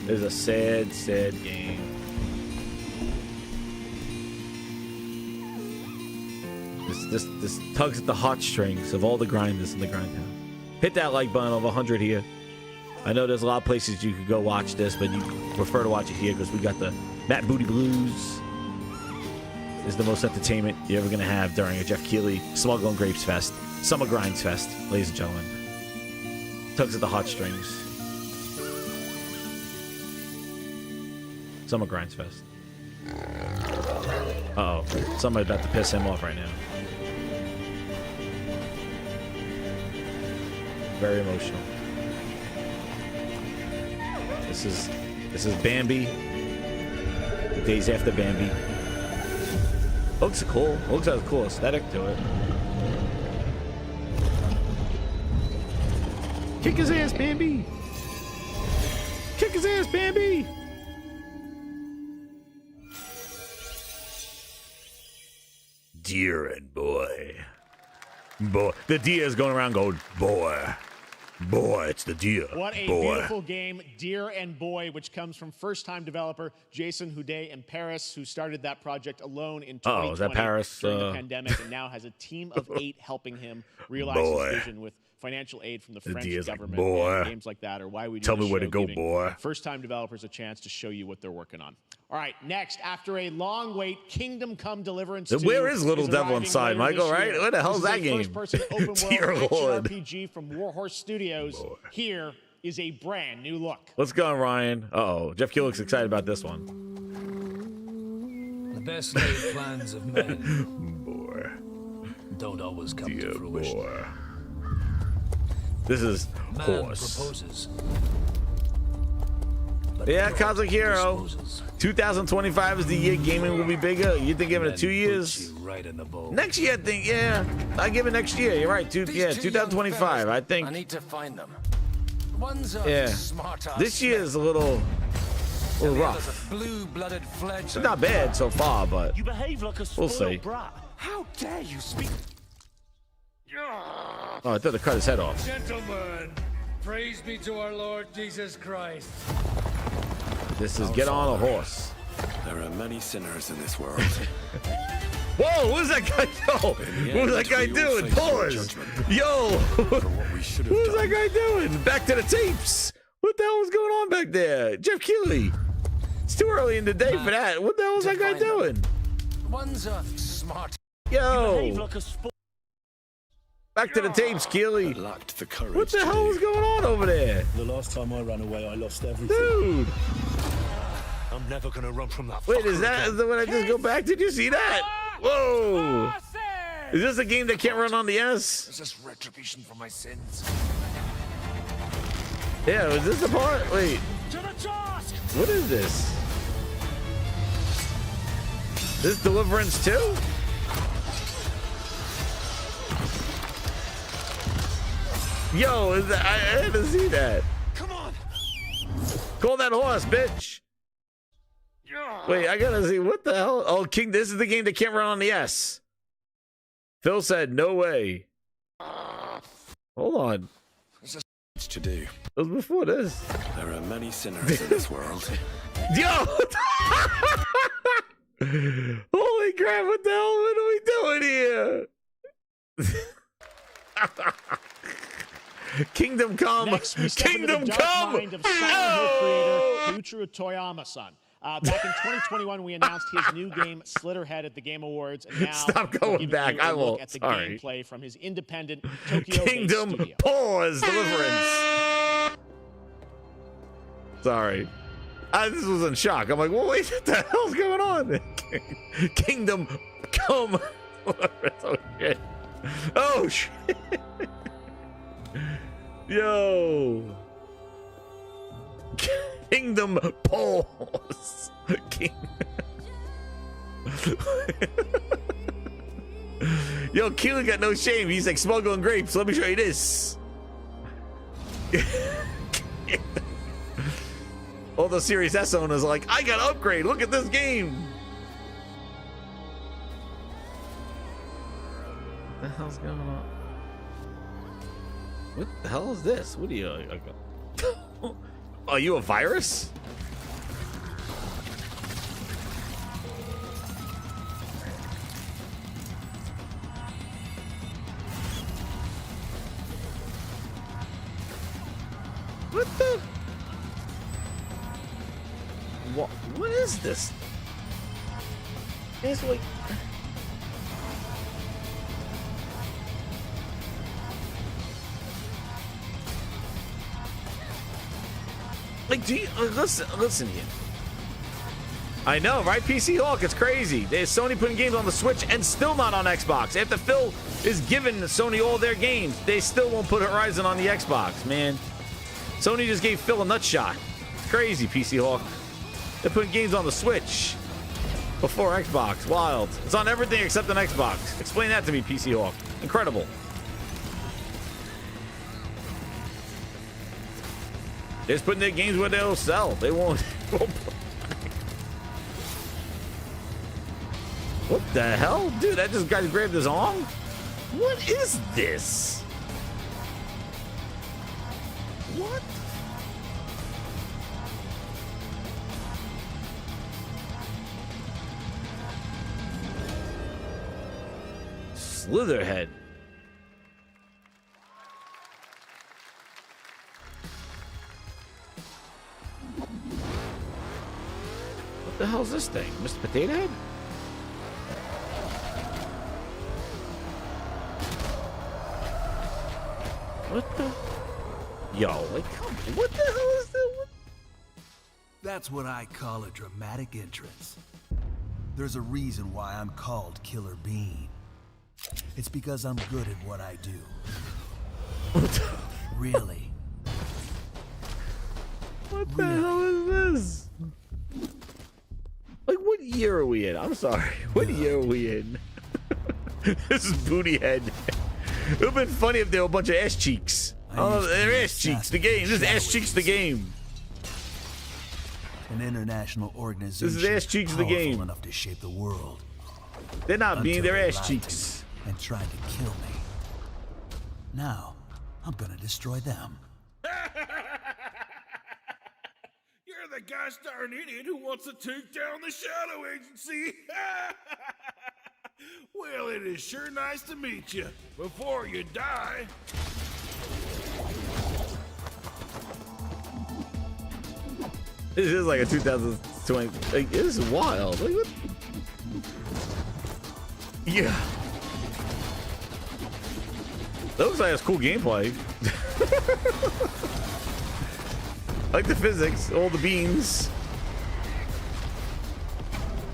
There's a sad game. This tugs at the heartstrings of all the grinders in the grindhouse. Hit that like button of 100 here. I know there's a lot of places you could go watch this, but you prefer to watch it here because we got the Matt Booty Blues. This is the most entertainment you're ever gonna have during a Jeff Keighley Smuggling Grapes Fest, Summer Grinds Fest, ladies and gentlemen. Tugs at the heartstrings. Summer Grinds Fest. Uh-oh. Somebody's about to piss him off right now. Very emotional. This is Bambi. The days after Bambi. Looks cool. Looks like a cool aesthetic to it. Kick his ass, Bambi! Kick his ass, Bambi! Deer and boy. The deer is going around going, boy. Boy, it's the deer. What a beautiful game, Deer and Boy, which comes from first-time developer Jason Houdet in Paris, who started that project alone in 2020 is that Paris? during the pandemic, and now has a team of 8 helping him realize his vision with financial aid from the French government. And games like that, or why we do Tell me where to go, boy. First-time developers a chance to show you what they're working on. All right, next, after a long wait, Kingdom Come Deliverance 2. Where is Little Devil Inside, Michael, right? Where the hell's that game? First-person open world Dear Lord. RPG from Warhorse Studios. Here is a brand new look. Let's go, Ryan. Uh-oh, Jeff Kulik's excited about this one. The best laid plans of men don't always come to fruition. This is Man Horse. proposes. Yeah, Cosmic Hero. 2025 is the year gaming will be bigger. You think giving it 2 years? Right in the bowl. Next year, I think. Yeah, I give it next year. You're right. 2025. I think. I need to find them. One's smart ass. This year is a little rough. Blue-blooded It's not bad so far, but you behave like a we'll see. brat. How dare you speak? Oh, I thought they cut his head off. Gentlemen, praise be to our Lord Jesus Christ. This is Get on a Horse. There are many sinners in this world. Whoa, what's that guy doing? What was that guy doing? Pause. Yo, what's that guy doing? Back to the tapes. What the hell was going on back there? Jeff Keighley. It's too early in the day for that. What the hell was that guy doing? One's smart. Yo. Back to the tapes, Keighley. What the hell was going on over there? The last time I ran away, I lost everything. Dude. I'm never gonna run from that. Wait, is the one I just go back? Did you see that? Whoa. Is this a game that can't run on the S? Is this retribution for my sins? Yeah, is this the part? Wait. To the task! What is this? This Deliverance 2? Yo, I had to see that. Come on. Call that horse, bitch. Wait, I gotta see what the hell. Oh, King, this is the game that can't run on the S. Phil said, no way. Hold on. There's to do. It was before this. There are many sinners in this world. Yo! Holy crap, what the hell? What are we doing here? Kingdom Come. Next, we step Kingdom into the dark Come. mind of Silent Hill creator Yuichiro Toyama-san. Back in 2021, we announced his new game, Slitterhead, at the Game Awards, and now Stop going back. I won't. at the Sorry. gameplay from his independent Tokyo-based Kingdom studio. Pause Deliverance. Sorry. I just was in shock. I'm like, well, wait, what the hell's going on? Kingdom Come. Oh, shit. Oh, shit. Yo. Kingdom Pause. Yo, Keelan got no shame. He's like smuggling grapes. Let me show you this. All the Series S owners are like, I got to upgrade. Look at this game. What the hell's going on? What the hell is this? What are you? Are you a virus? What the? What is this? It's like. Like, do you listen here? I know, right? PC Hawk, it's crazy. There's Sony putting games on the Switch and still not on Xbox. After Phil is giving Sony all their games, they still won't put Horizon on the Xbox, man. Sony just gave Phil a nut shot. It's crazy, PC Hawk. They're putting games on the Switch before Xbox. Wild. It's on everything except an Xbox. Explain that to me, PC Hawk. Incredible. They're just putting their games where they'll sell. They won't. What the hell? Dude, that just guy grabbed his arm? What is this? What? Slitterhead. What the hell's this thing? Mr. Potato Head? What the? Yo, like, come on. What the hell is this? That's what I call a dramatic entrance. There's a reason why I'm called Killer Bean. It's because I'm good at what I do. Really. What the hell is this? Like, what year are we in? I'm sorry. What year are we in? This is Booty Head. It would have been funny if there were a bunch of ass cheeks. Oh, they're ass cheeks. The game. This is ass cheeks. The game. An international organization. This is ass cheeks. The game. Enough to shape the world. They're not being their ass cheeks. And trying to kill me. Now, I'm gonna destroy them. You're the gosh darn idiot who wants to take down the Shadow Agency. Well, it is sure nice to meet you. Before you die. This is like a 2020. Like, this is wild. Like, what? Yeah. That looks like it's cool gameplay. I like the physics, all the beams.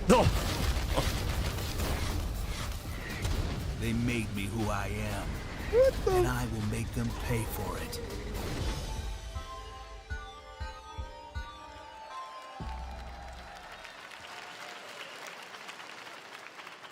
No. They made me who I am. What the? And I will make them pay for it.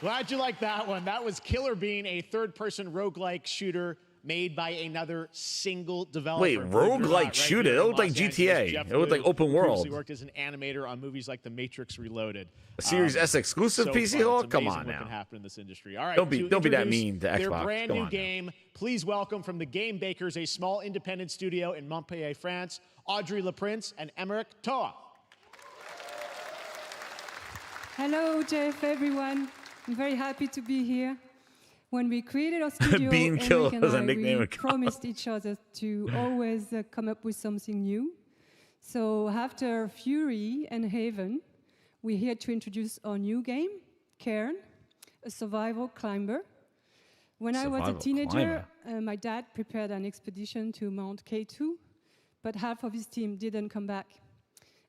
Glad you liked that one. That was Killer Bean, a third-person roguelike shooter made by another single developer. Wait, roguelike shooter? It looked like GTA. It looked like open world. He worked as an animator on movies like The Matrix Reloaded. A Series S exclusive so PC Hawk? Come on what now. Can happen in this industry. All right, don't be that mean to Xbox. Their brand new game. Please welcome from the Game Bakers, a small independent studio in Montpellier, France, Audrey Laprince and Emmerich Toa. Hello, Jeff, everyone. I'm very happy to be here. When we created our studio, Bean Killer was a nickname. We promised each other to always come up with something new. So after Fury and Haven, we're here to introduce our new game, Cairn, a survival climber. When I was a teenager, my dad prepared an expedition to Mount K2, but half of his team didn't come back.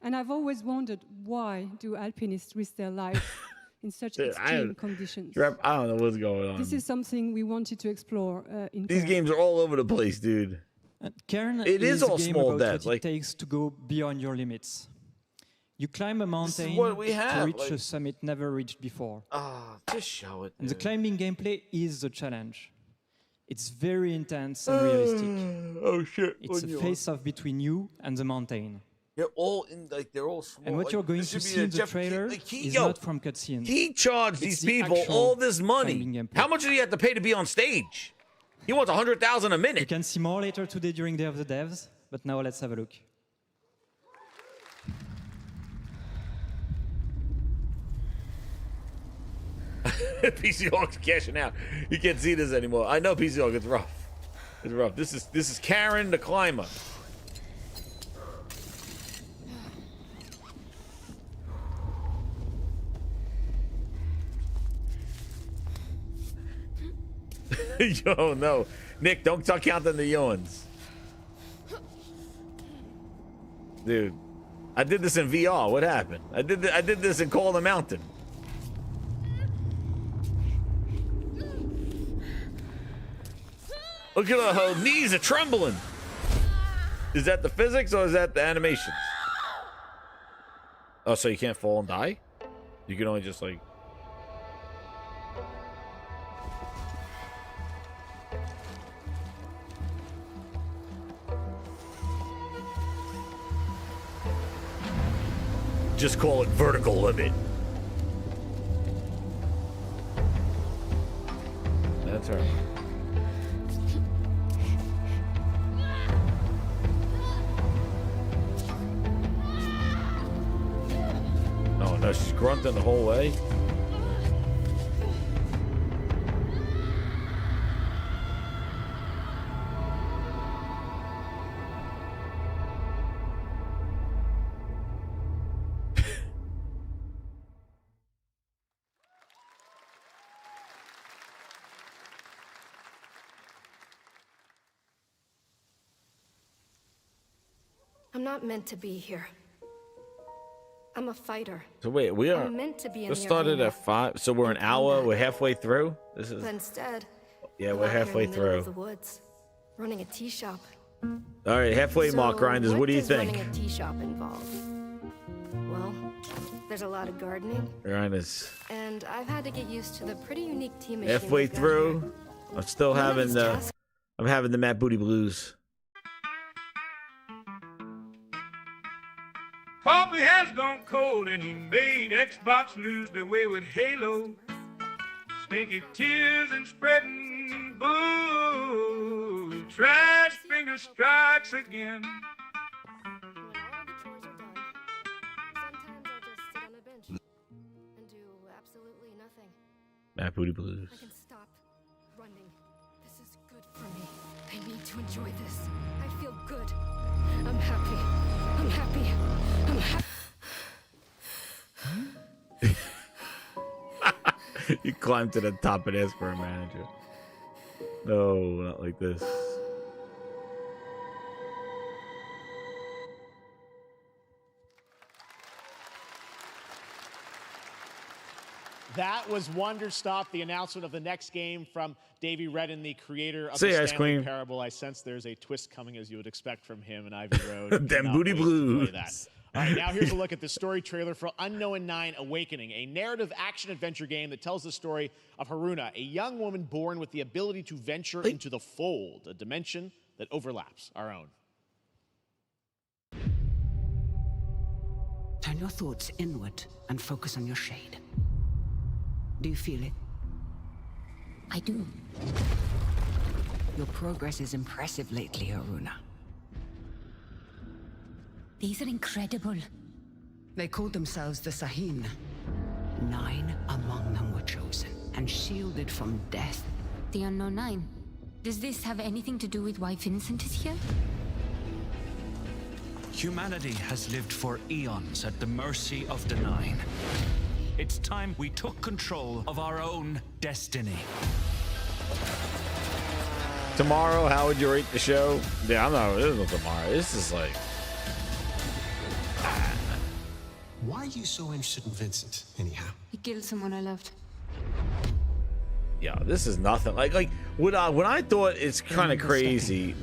And I've always wondered, why do alpinists risk their life in such extreme conditions? I don't know what's going on. This is something we wanted to explore in These games are all over the place, dude. Cairn is all small death. What it takes to go beyond your limits. You climb a mountain to reach a summit never reached before. Just show it. And the climbing gameplay is the challenge. It's very intense and realistic. Oh shit! It's a face-off between you and the mountain. They're all they're all small. And what you're going to see in the trailer is not from cutscenes. He charged these people all this money. How much did he have to pay to be on stage? He wants $100,000 a minute. You can see more later today during Day of the Devs, but now let's have a look. PC Hawk's cashing out. You can't see this anymore. I know PC Hawk. It's rough. It's rough. This is Cairn the climber. Yo, no. Nick, don't start counting the yawns. Dude, I did this in VR. What happened? I did this in Call of the Mountain. Look at her knees are trembling. Is that the physics or is that the animations? Oh, so you can't fall and die? You can only just like... Just call it vertical limit. That's right. no, she's grunting the whole way. I'm not meant to be here. I'm a fighter. So wait, we are I'm meant to be in this the started arena. at 5, so we're an hour. We're halfway through. This is But instead, yeah, I'm we're out here in halfway the middle of through. the woods, running a tea shop. All right, halfway mark, grinders. What do you does think? running a tea shop involve? Well, there's a lot of gardening, Grinders. and I've had to get used to the pretty unique tea machine. Halfway we've got through. here. I'm still One of having these the tasks- I'm having the Matt Booty Blues. Poppy has gone cold and he made Xbox lose their way with Halo. Stinky tears and spreading boo. Trash finger strikes again. And do absolutely nothing. Matt Booty Blues. I can stop running. This is good for me. I need to enjoy this. I feel good. I'm happy. I'm happy. I'm happy. You climbed to the top and asked for a manager. No, not like this. That was Wonderstop, the announcement of the next game from Davey Redden, the creator of Say the Ice Stanley Queen. Parable. I sense there's a twist coming, as you would expect from him and Ivy Road. Them Cannot Booty wait to play Blues. that. All right, now here's a look at the story trailer for Unknown 9 Awakening, a narrative action-adventure game that tells the story of Haruna, a young woman born with the ability to venture into the fold, a dimension that overlaps our own. Turn your thoughts inward and focus on your shade. Do you feel it? I do. Your progress is impressive lately, Haruna. These are incredible. They called themselves the Sahin. 9 among them were chosen and shielded from death. The Unknown 9. Does this have anything to do with why Vincent is here? Humanity has lived for eons at the mercy of the Nine. It's time we took control of our own destiny. Tomorrow, how would you rate the show? Yeah, I'm not. This is tomorrow. This is like. Why are you so interested in Vincent, anyhow? He killed someone I loved. Yeah, this is nothing. Like when I thought it's kind of crazy.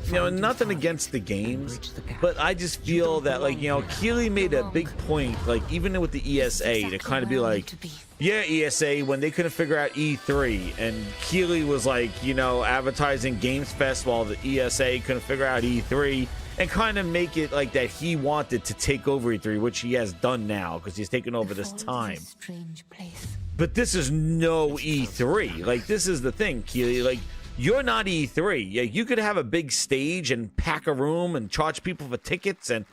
You know, nothing against the games, but I just feel that, like, you know, Keighley made a big point, like, even with the ESA, to kind of be like, yeah, ESA, when they couldn't figure out E3, and Keighley was, like, you know, advertising Games Fest while the ESA couldn't figure out E3, and kind of make it like that he wanted to take over E3, which he has done now, because he's taken over this time. Strange place. But this is no E3. Like, this is the thing, Keighley, like, you're not E3. Yeah, you could have a big stage and pack a room and charge people for tickets and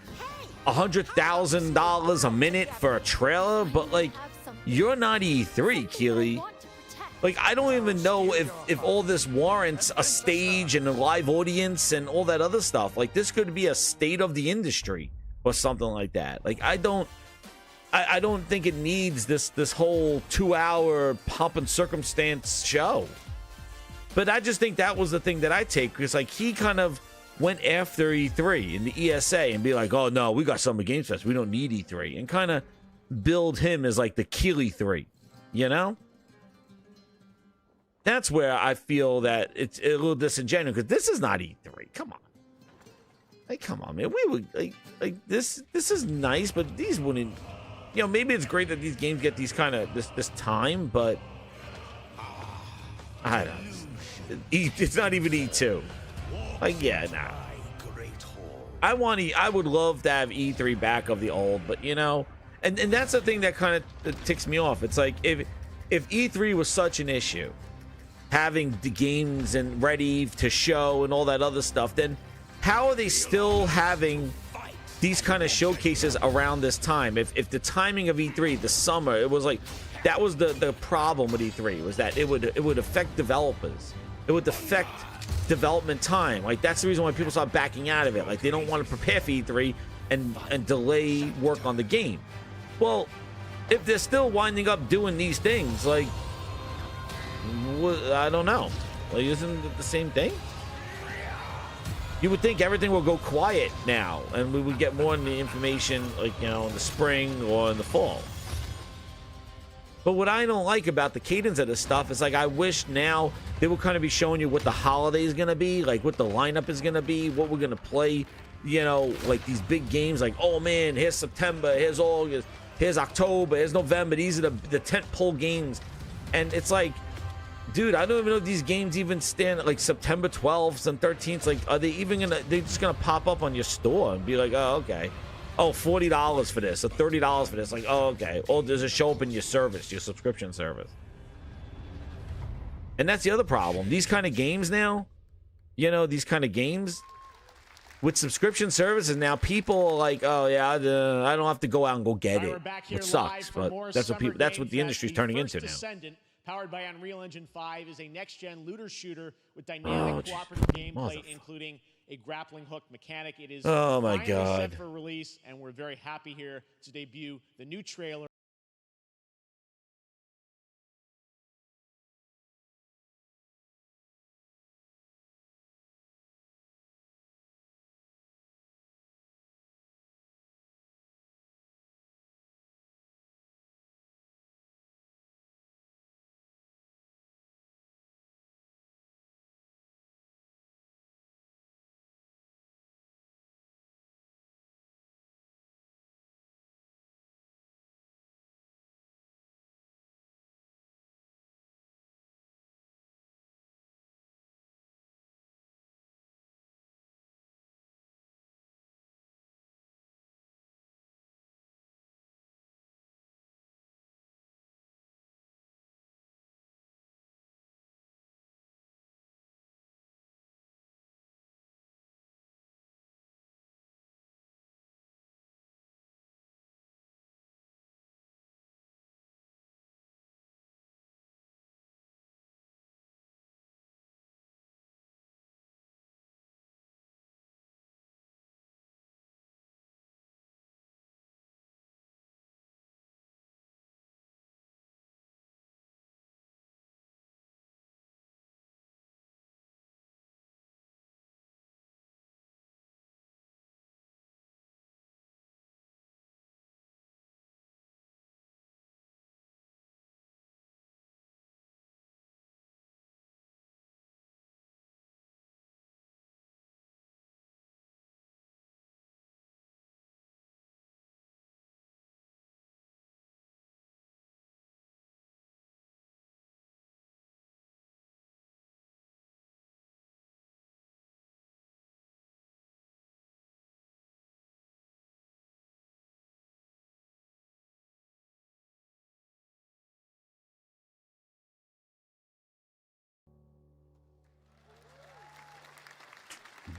$100,000 a minute for a trailer, but like, you're not E3, Keighley. Like, I don't even know if all this warrants a stage and a live audience and all that other stuff. Like, this could be a state of the industry or something like that. Like, I don't think it needs this whole 2-hour pomp and circumstance show. But I just think that was the thing that I take, because like he kind of went after E3 in the ESA and be like, oh no, we got Summer Games Fest, we don't need E3, and kind of build him as like the Keighley 3, you know? That's where I feel that it's a little disingenuous, because this is not E3. Come on, like, come on, man. We would like this is nice, but these wouldn't. You know, maybe it's great that these games get these kind of this time, but I don't know. It's not even E2. Like, yeah, nah. I would love to have E3 back of the old, but you know, and that's the thing that kind of ticks me off. It's like if E3 was such an issue, having the games and ready to show and all that other stuff, then how are they still having these kind of showcases around this time. If the timing of E3, the summer, it was like that was the problem with E3 was that it would affect developers. It would affect development time. Like that's the reason why people start backing out of it. Like they don't want to prepare for E3 and delay work on the game. Well, if they're still winding up doing these things, like I don't know. Like isn't it the same thing? You would think everything will go quiet now, and we would get more in the information, like, you know, in the spring or in the fall. But what I don't like about the cadence of this stuff is, like, I wish now they would kind of be showing you what the holiday is going to be, like, what the lineup is going to be, what we're going to play, you know, like these big games, like, oh, man, here's September, here's August, here's October, here's November. These are the tentpole games. And it's like, dude, I don't even know if these games even stand like September 12th and 13th. Like, are they even gonna? They're just gonna pop up on your store and be like, oh, okay, oh, $40 for this, or $30 for this. Like, oh, okay. Oh, does it show up in your service, your subscription service? And that's the other problem. These kind of games now, you know, these kind of games with subscription services now, people are like, oh yeah, I don't have to go out and go get it, which sucks. But that's what people. That's what the industry's turning into now. Powered by Unreal Engine 5 is a next-gen looter shooter with dynamic cooperative gameplay, including a grappling hook mechanic. It is finally set for release, and we're very happy here to debut the new trailer.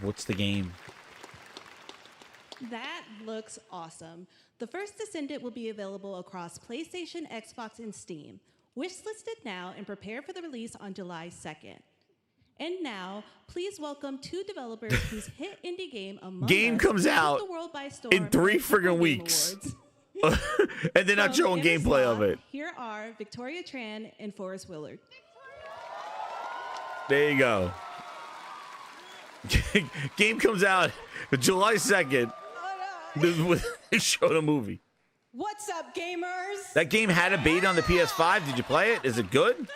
What's the game? That looks awesome. The First Descendant will be available across PlayStation, Xbox, and Steam. Wishlisted now and prepare for the release on July 2nd. And now, please welcome two developers whose hit indie game Among Us comes out the world by storm in 3 friggin' weeks. And they're not showing gameplay of it. Here are Victoria Tran and Forrest Willard. There you go. Game comes out July 2nd. Show the movie. What's up, gamers? That game had a beta on the PS5. Did you play it? Is it good?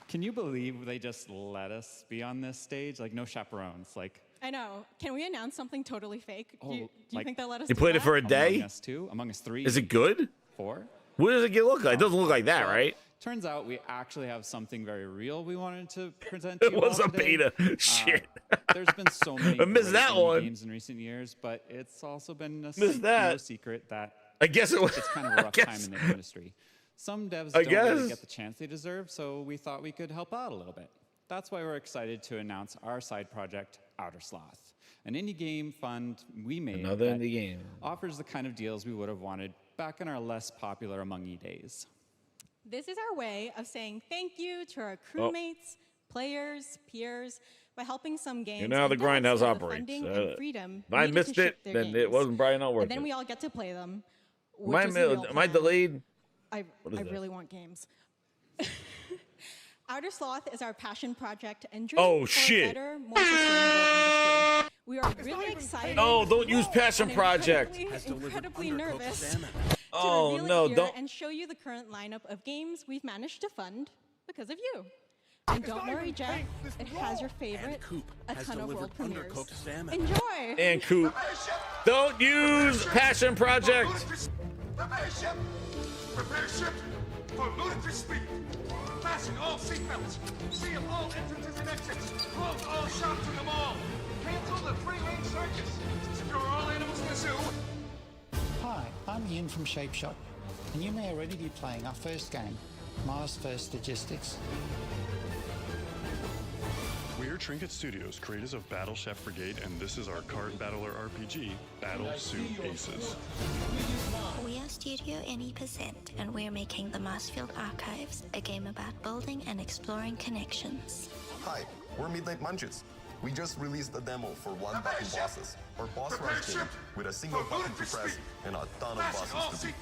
Can you believe they just let us be on this stage? Like, no chaperones. Like, I know. Can we announce something totally fake? Do you think they'll let us You do played that? it for a day? Among Us 2, Among Us 3. Is it good? 4. What does it look like? It doesn't look like that, right? Turns out we actually have something very real we wanted to present to you It was all a today. beta. Shit. There's been so many I missed great that indie one. games in recent years, but it's also been no secret that I guess it's kind of a rough time in the industry. Some devs don't really get the chance they deserve, so we thought we could help out a little bit. That's why we're excited to announce our side project, Outer Sloth. An indie game fund we made Another that indie game. offers the kind of deals we would have wanted back in our less popular Among Ye days. This is our way of saying thank you to our crewmates, players, peers, by helping some games. You know how the Grindhouse operates. Freedom If I missed it, then it wasn't probably not worth and then it. we all get to play them. Am I delayed? I really want games. Outer Sloth is our passion project and dream for a better, more sustainable industry. We are really excited. Oh, don't use passion project. Incredibly nervous. Oh to reveal no, it here don't. And show you the current lineup of games we've managed to fund because of you. And don't worry, Jeff, it has your favorite, a ton of world premieres. Enjoy! And Coop. Don't use passion project. Prepare ship! Prepare ship for ludicrous speed! Fasten all seatbelts! Seal all entrances and exits! Close all shops in the mall! Cancel the free-range circus! Secure all animals in the zoo! Hi, I'm Ian from Shape Shop, and you may already be playing our first game, Mars First Logistics. We're Trinket Studios, creators of Battle Chef Brigade, and this is our card battler RPG, Battle Suit Aces. We are Studio NE%, and we're making the Marsfield Archives, a game about building and exploring connections. Hi, we're Midnight Munches. We just released a demo for one-button bosses, or boss rush game, with a single button to press and a ton of bosses to beat.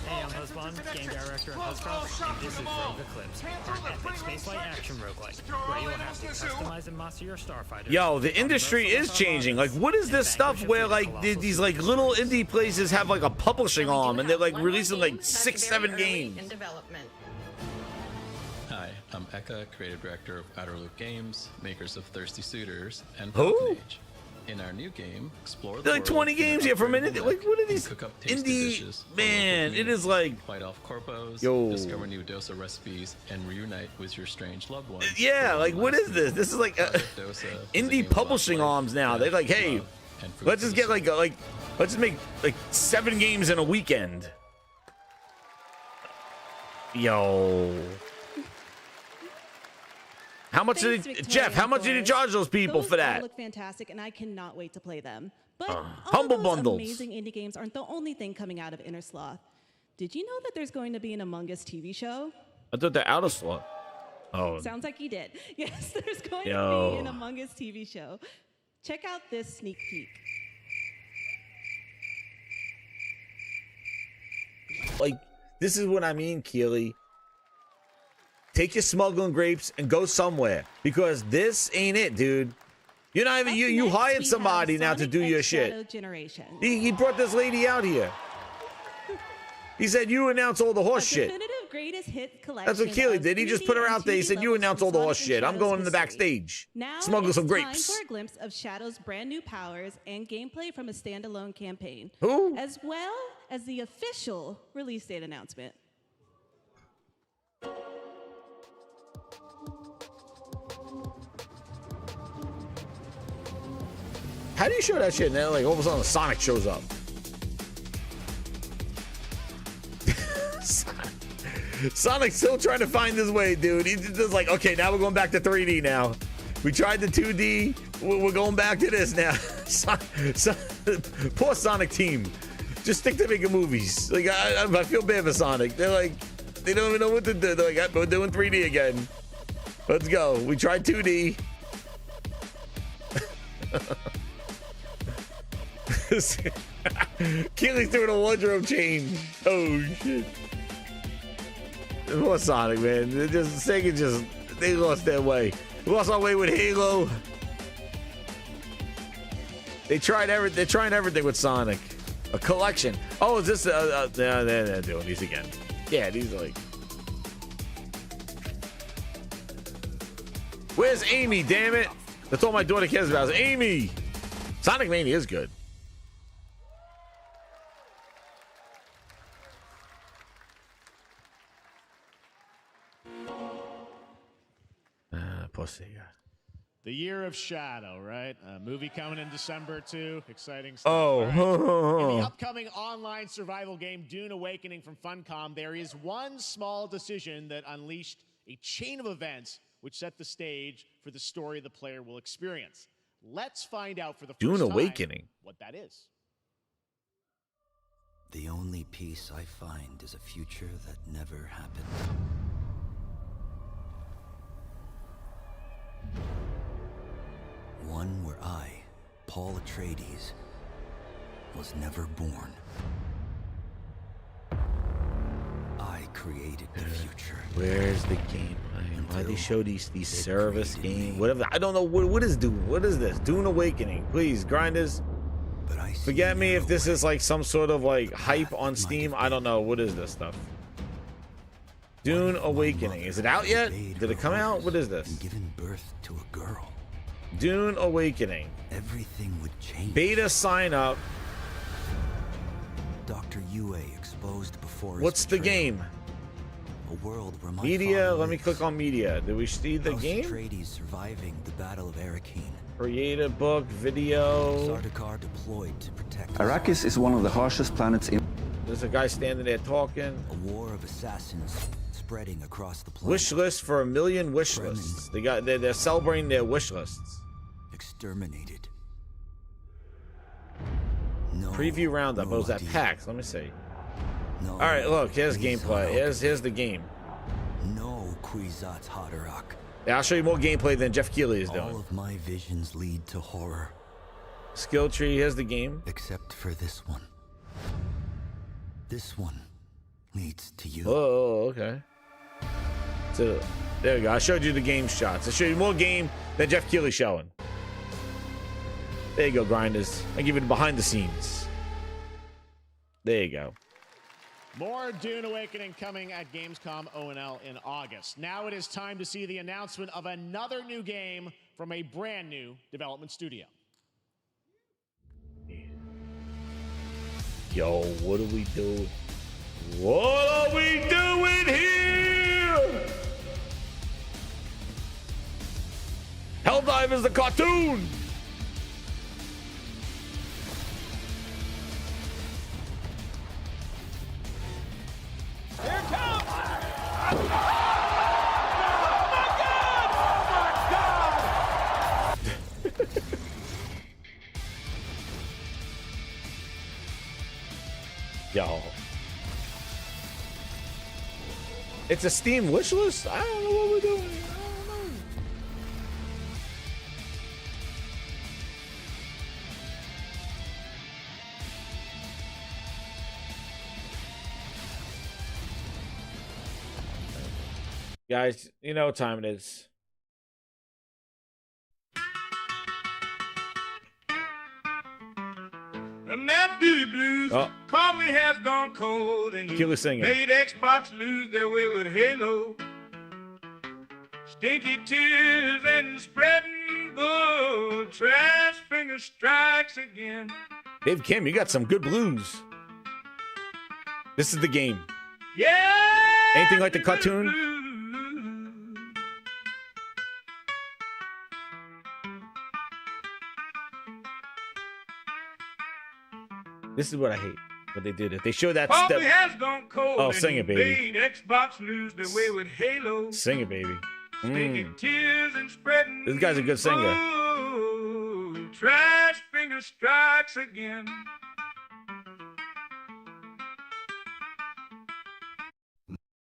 Hey, I'm Husband, game director of Husband, and this is Rogue Eclipse, our epic spaceflight action roguelike, where you'll have to customize and master your starfighter. Yo, the industry is changing. Like, what is this stuff where like these like little indie places have like a publishing arm and they're like releasing like 6-7 games? Hi, I'm Eka, creative director of Outer Loop Games, makers of Thirsty Suitors and Who? Falcon Age. In our new game, explore the There are like 20 games here for a minute. Like, what are these cook up tasty indie? dishes Man, it is like fight off corpos, Yo. discover new dosa recipes, and reunite with your strange loved ones. Yeah, like what is this? This is like indie publishing arms now. They're like, hey, let's just get let's just make like 7 games in a weekend. Yo. How much did Jeff? How much did you charge those people for that? All look fantastic, and I cannot wait to play them. But humble those bundles. Amazing indie games aren't the only thing coming out of Inner Sloth. Did you know that there's going to be an Among Us TV show? I thought they're out of slot. Oh. Sounds like you did. Yes, there's going to Yo. be an Among Us TV show. Check out this sneak peek. Like, this is what I mean, Keely. Take your smuggling grapes and go somewhere, because this ain't it, dude. You're not even you hired somebody now to do your shit. He brought this lady out here. He said you announce all the horse shit. Greatest hit collection. That's what Keely did. He just put her out there. He said you announce all the horse shit. I'm going in the backstage. Now smuggle some it's grapes. time for a glimpse of Shadow's brand new powers and gameplay from a standalone campaign. Who? As well as the official release date announcement. How do you show that shit? And then, like, all of a sudden, Sonic shows up. Sonic's still trying to find his way, dude. He's just like, okay, now we're going back to 3D now. We tried the 2D. We're going back to this now. Poor Sonic team. Just stick to making movies. Like, I feel bad for Sonic. They're like, they don't even know what to do. They're like, we're doing 3D again. Let's go. We tried 2D. Keely's doing a wardrobe change. Oh shit! Poor Sonic, man. They lost their way. We lost our way with Halo. They're trying everything with Sonic. A collection. Oh, is this? They're doing these again. Yeah, these are like. Where's Amy? Damn it! That's all my daughter cares about is Amy. Sonic Mania is good. Pussy. The Year of Shadow, right? A movie coming in December too. Exciting stuff. Oh. Right. In the upcoming online survival game Dune Awakening from Funcom, there is one small decision that unleashed a chain of events which set the stage for the story the player will experience. Let's find out for the Dune first time Awakening. what that is. The only peace I find is a future that never happened. One where I, Paul Atreides, was never born. I created the future. Where's the game? Why they show these service game? Whatever. I don't know. What is Dune? What is this? Dune Awakening. Please, grinders. Forget me if this is like some sort of like hype on Steam. I don't know. What is this stuff? Dune Awakening. Is it out yet? Did it come out? What is this? Given birth to a girl. Dune Awakening. Everything would change. Beta sign up. Dr. Yue exposed before his What's the betrayal. game? A world where my Media. father Let me lives. click on media. Did we see the House game? Atreides surviving the Battle of Arrakeen. Create a book, video. Sardaukar deployed to protect Arrakis is one of the harshest planets in. There's a guy standing there talking. a war of assassins spreading across the planet. Wish list for 1 million wish lists. They're celebrating their wish lists. Exterminated. No Preview roundup. no What was that? idea. PAX. Let me see. No, All right, look. Here's please, gameplay. no. Here's the game. No Kwisatz Haderach. Yeah, I'll show you more gameplay than Jeff Keighley is doing. All of my visions lead to horror. Skill tree. Here's the game. Except for this one. This one leads to you. Oh, okay. So there you go. I showed you the game shots. I showed you more game than Jeff Keighley showing. There you go, grinders. I give you the behind the scenes. There you go. More Dune Awakening coming at Gamescom O&L in August. Now it is time to see the announcement of another new game from a brand new development studio. Yo, what are we doing? What are we doing here? Helldivers the cartoon. Here it comes! Yo. It's a Steam wish list? I don't know what we're doing. I don't know. Guys, you know what time it is. And that beauty blues probably has gone cold and Keighley singing. made Xbox lose their way with Halo. Stinky tears and spreading gold. Trash finger strikes again. Dave Kim, you got some good blues. This is the game. Yeah. Anything like the cartoon? This is what I hate. What they did. If they show that Probably step. has gone cold. Oh, and sing it, baby. made Xbox lose their way with Halo. Sing it, baby. Stinky tears and spreading. This guy's a good singer. gold. Trash finger strikes again.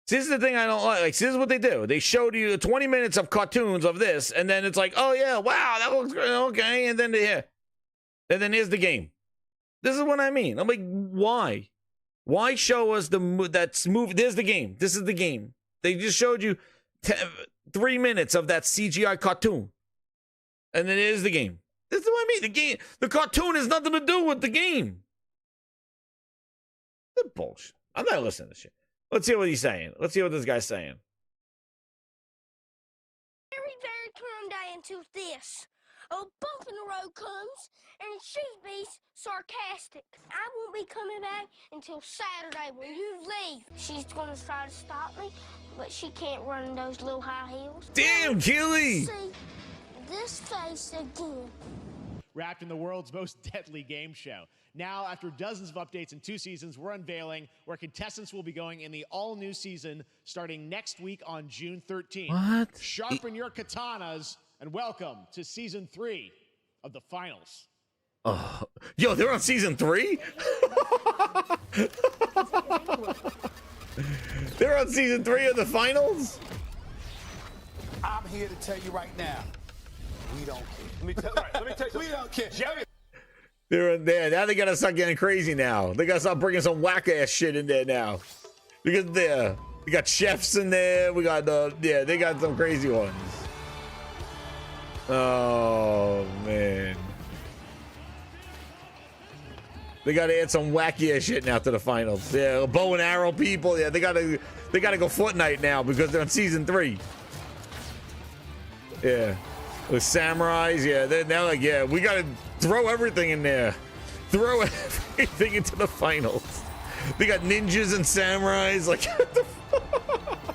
See, this is the thing I don't like. Like, see, this is what they do. They showed you 20 minutes of cartoons of this, and then it's like, oh yeah, wow, that looks great. Okay, and then here's the game. This is what I mean. I'm like, why? Why show us that movie? There's the game. This is the game. They just showed you 3 minutes of that CGI cartoon, and then here's the game. This is what I mean. The game, the cartoon has nothing to do with the game. The bullshit. I'm not listening to this shit. Let's hear what he's saying. Let's hear what this guy's saying. Very turned I into this. A bump in the road comes, and she be sarcastic. I won't be coming back until Saturday when you leave. She's gonna try to stop me, but she can't run in those little high heels. Damn, Keighley! See this face again. Wrapped in the world's most deadly game show. Now, after dozens of updates in 2 seasons, we're unveiling where contestants will be going in the all-new season starting next week on June 13th. What? Sharpen your katanas and welcome to Season 3 of the finals. Yo, they're on season 3? They're on season 3 of the finals? I'm here to tell you right now, we don't care. Let me tell you, we don't care. They're in there. Now they gotta start getting crazy now. They gotta start bringing some whack-ass shit in there now. Because we got chefs in there. We got, they got some crazy ones. Oh, man. They gotta add some wacky ass shit now to the finals. Yeah, bow and arrow people. Yeah, they gotta go Fortnite now because they're on season 3. Yeah, with samurais. Yeah, they're like, yeah, we gotta throw everything in there. Throw everything into the finals. They got ninjas and samurais. Like, what the fuck?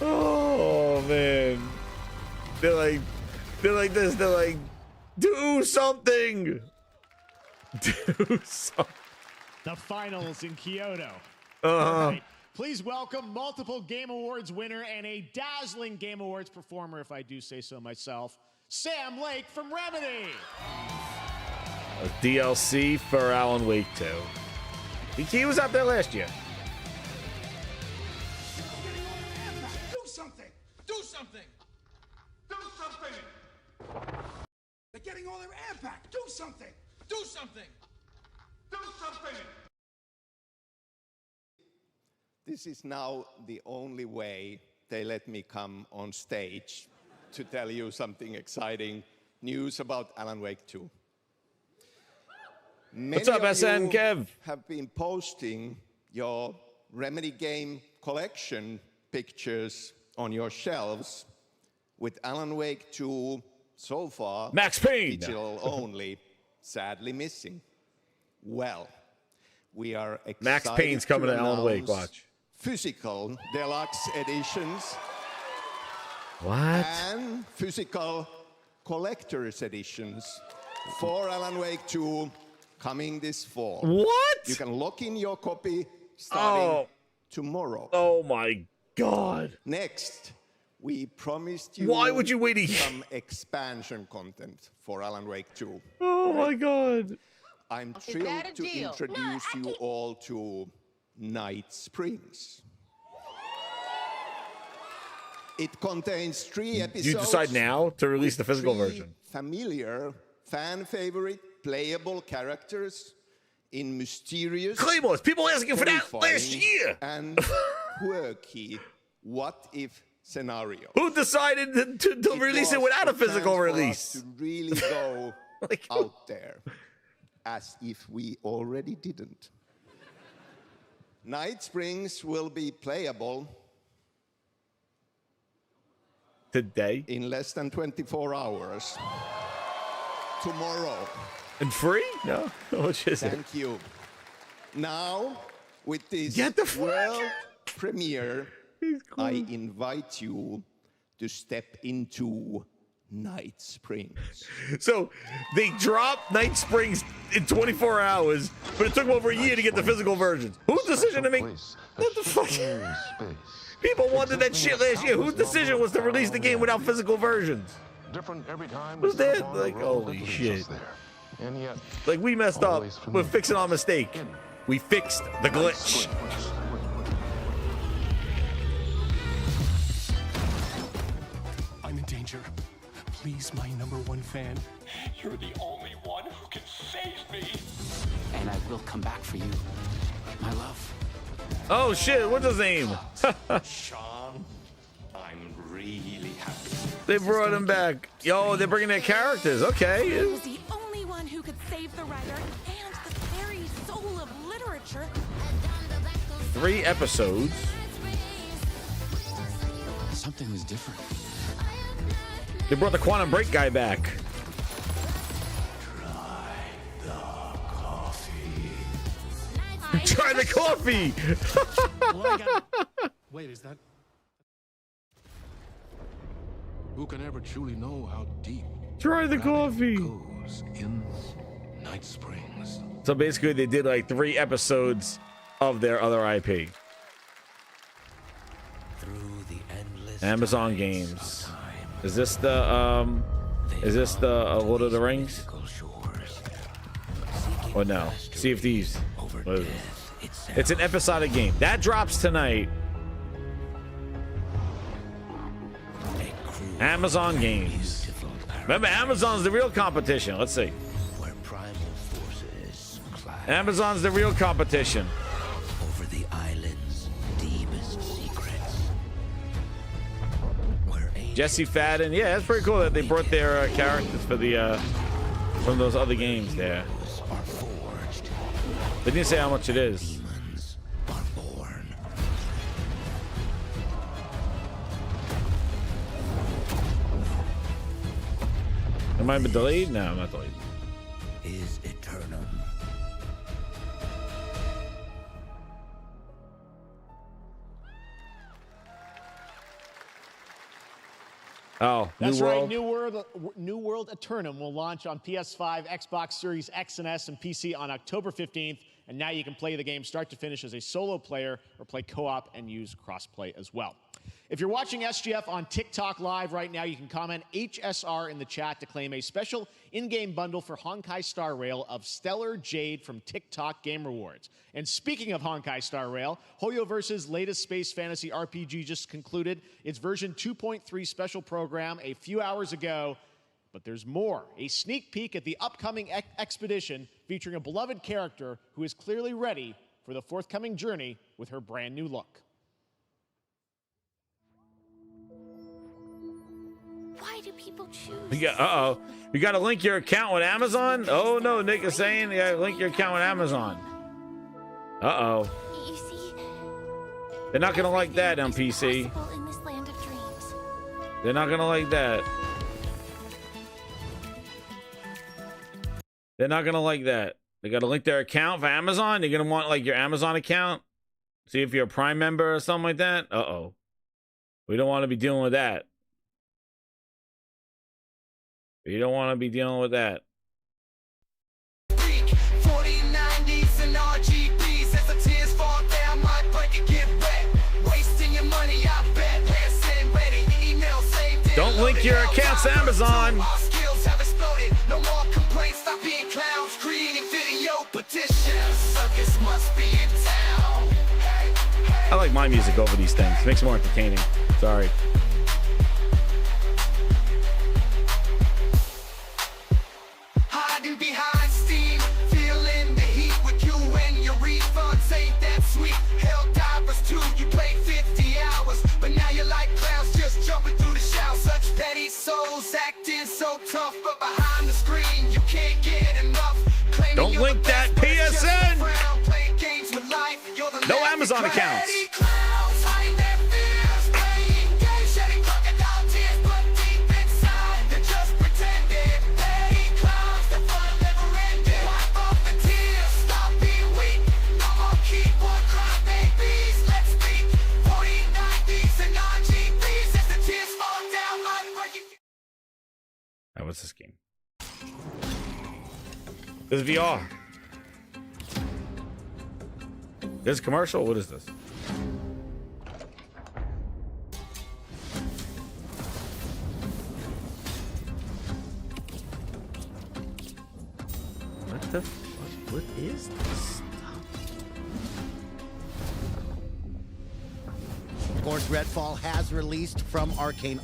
Oh man, they're like this. They're like, do something. Do something. The finals in Kyoto. Right. Please welcome multiple Game Awards winner and a dazzling Game Awards performer, if I do say so myself, Sam Lake from Remedy. A DLC for Alan Wake 2. He was out there last year. Do something! Do something! Do something! They're getting all their air back! Do something! Do something! Do something! This is now the only way they let me come on stage to tell you something exciting news about Alan Wake 2. What's up, SN Kev? Have been posting your Remedy game collection pictures on your shelves with Alan Wake 2 so far Max Payne digital only, sadly missing. Well, we are excited Max Payne's coming to Alan Wake. Watch. Physical deluxe editions. What? And physical collector's editions for Alan Wake 2 coming this fall. What? You can lock in your copy starting tomorrow. Oh my God. Next, we promised you Why would you wait some expansion content for Alan Wake 2. Oh my God. I'm thrilled to introduce you all to Night Springs. It contains 3 episodes. You decide now to release the physical version. Familiar, fan-favorite, playable characters in mysterious, Claymores, people asking for that last year. And quirky what-if scenario. Who decided to release it without a physical release? To really go out there, as if we already didn't. Night Springs will be playable today in less than 24 hours. Tomorrow. And free? No. Which is it? Thank you. Now, with this world premiere, I invite you to step into Night Springs. So they dropped Night Springs in 24 hours, but it took them over a year to get the physical versions. Whose decision to make? What the fuck? People wanted that shit last year. Whose decision was to release the game without physical versions? Different every time. Was that like, holy shit? And yet, like we messed up with fixing our mistake. We fixed the glitch. I'm in danger. Please, my #1 fan. You're the only one who can save me. And I will come back for you, my love. Oh shit, what's his name? Sean, I'm really happy. They brought him back. Yo, they're bringing their characters. Okay. He was the only one who could save the writer and the very soul of literature. 3 episodes. Something was different. They brought the Quantum Break guy back. Try the coffee. Wait, is that? Who can ever truly know how deep? Try the coffee. Goes in Night Springs. So basically, they did like 3 episodes of their other IP. Through the endless Amazon Games. Is this the Is this the Lord of the Rings? Or no? Sea of Thieves. What is it? It's an episodic game. That drops tonight. Amazon Games. Remember, Amazon's the real competition. Let's see. Amazon's the real competition. Over the island's deepest secrets. Jesse Fadden. Yeah, that's pretty cool that they brought their characters for the from those other games there. They didn't say how much it is. Am I delayed? No, I'm not delayed. Is Aeternum. Oh, that's right. New World Aeternum will launch on PS5, Xbox Series X and S, and PC on October 15th. And now you can play the game start to finish as a solo player or play co-op and use crossplay as well. If you're watching SGF on TikTok Live right now, you can comment HSR in the chat to claim a special in-game bundle for Honkai Star Rail of Stellar Jade from TikTok Game Rewards. And speaking of Honkai Star Rail, Hoyoverse's latest space fantasy RPG just concluded its version 2.3 special program a few hours ago. But there's more. A sneak peek at the upcoming expedition featuring a beloved character who is clearly ready for the forthcoming journey with her brand new look. Why do people choose? You got to link your account with Amazon? Oh no, Nick is saying you got to link your account with Amazon. You see, they're not gonna like that on PC. in this land of dreams. They're not gonna like that. They're not gonna like that. They gotta link their account for Amazon. They're gonna want like your Amazon account. See if you're a Prime member or something like that. We don't want to be dealing with that. You don't want to be dealing with that. 4090s and RGBs as the tears fall down my butt, you get wet. Wasting your money, I bet. Send ready, email saved. Don't link your accounts to Amazon. Our skills have exploded. No more complaints, stop being clowns. Creating video petitions. Suckers must be in town. I like my music over these things. It makes it more entertaining. Sorry. Hiding behind steam, feeling the heat with you and your refunds ain't that sweet. Hell divers too, you played 50 hours, but now you're like clowns just jumping through the shower. Such petty souls acting so tough, but behind the screen you can't get enough. Claiming don't link that PSN. No Amazon accounts. What's this game? This is VR. This is commercial? What is this? What the fuck? What is this stuff? Of course, Redfall has released from Arcane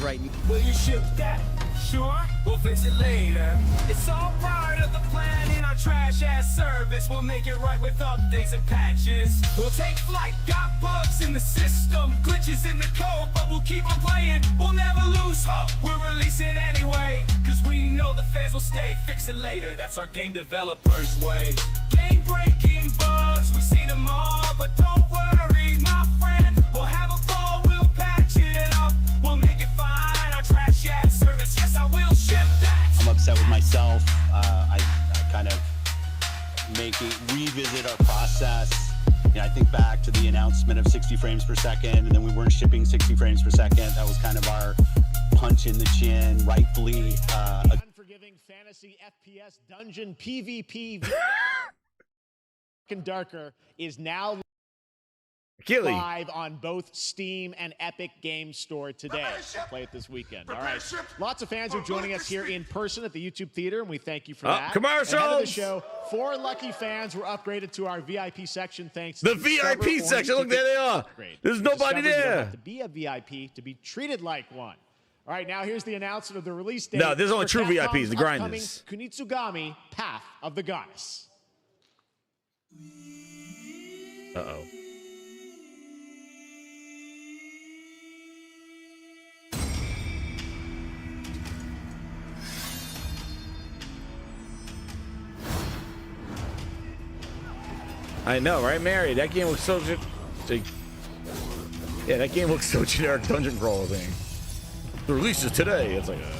right now. Will you ship that? Sure, we'll fix it later. It's all part of the plan in our trash-ass service. We'll make it right with updates and patches. We'll take flight, got bugs in the system, glitches in the code, but we'll keep on playing. We'll never lose hope. We'll release it anyway, cause we know the fans will stay. Fix it later, that's our game developers' way. Game-breaking bugs, we see them all, but don't worry, my friend. We'll have a ball, we'll patch it up. We'll make it fine, our trash-ass service. Yes, I will ship that. I'm upset with myself. I kind of revisit our process. You know, I think back to the announcement of 60 frames per second, and then we weren't shipping 60 frames per second. That was kind of our punch in the chin, rightfully. Unforgiving fantasy FPS dungeon PvP and darker is now. live on both Steam and Epic Games Store today. Play it this weekend. All right. Lots of fans are joining us here in person at the YouTube Theater, and we thank you for that. Commercials! Ahead of the show, 4 lucky fans were upgraded to our VIP section thanks to the VIP section. Look, there they are. There's nobody there. You don't have to be a VIP to be treated like one. All right, now here's the announcement of the release date. No, there's only true VIPs, the grinders. Kunitsu-Gami, Path of the Goddess. Uh-oh. I know, right, Mary? That game looks so... Yeah, that game looks so generic dungeon crawler thing. The release is today. It's like a...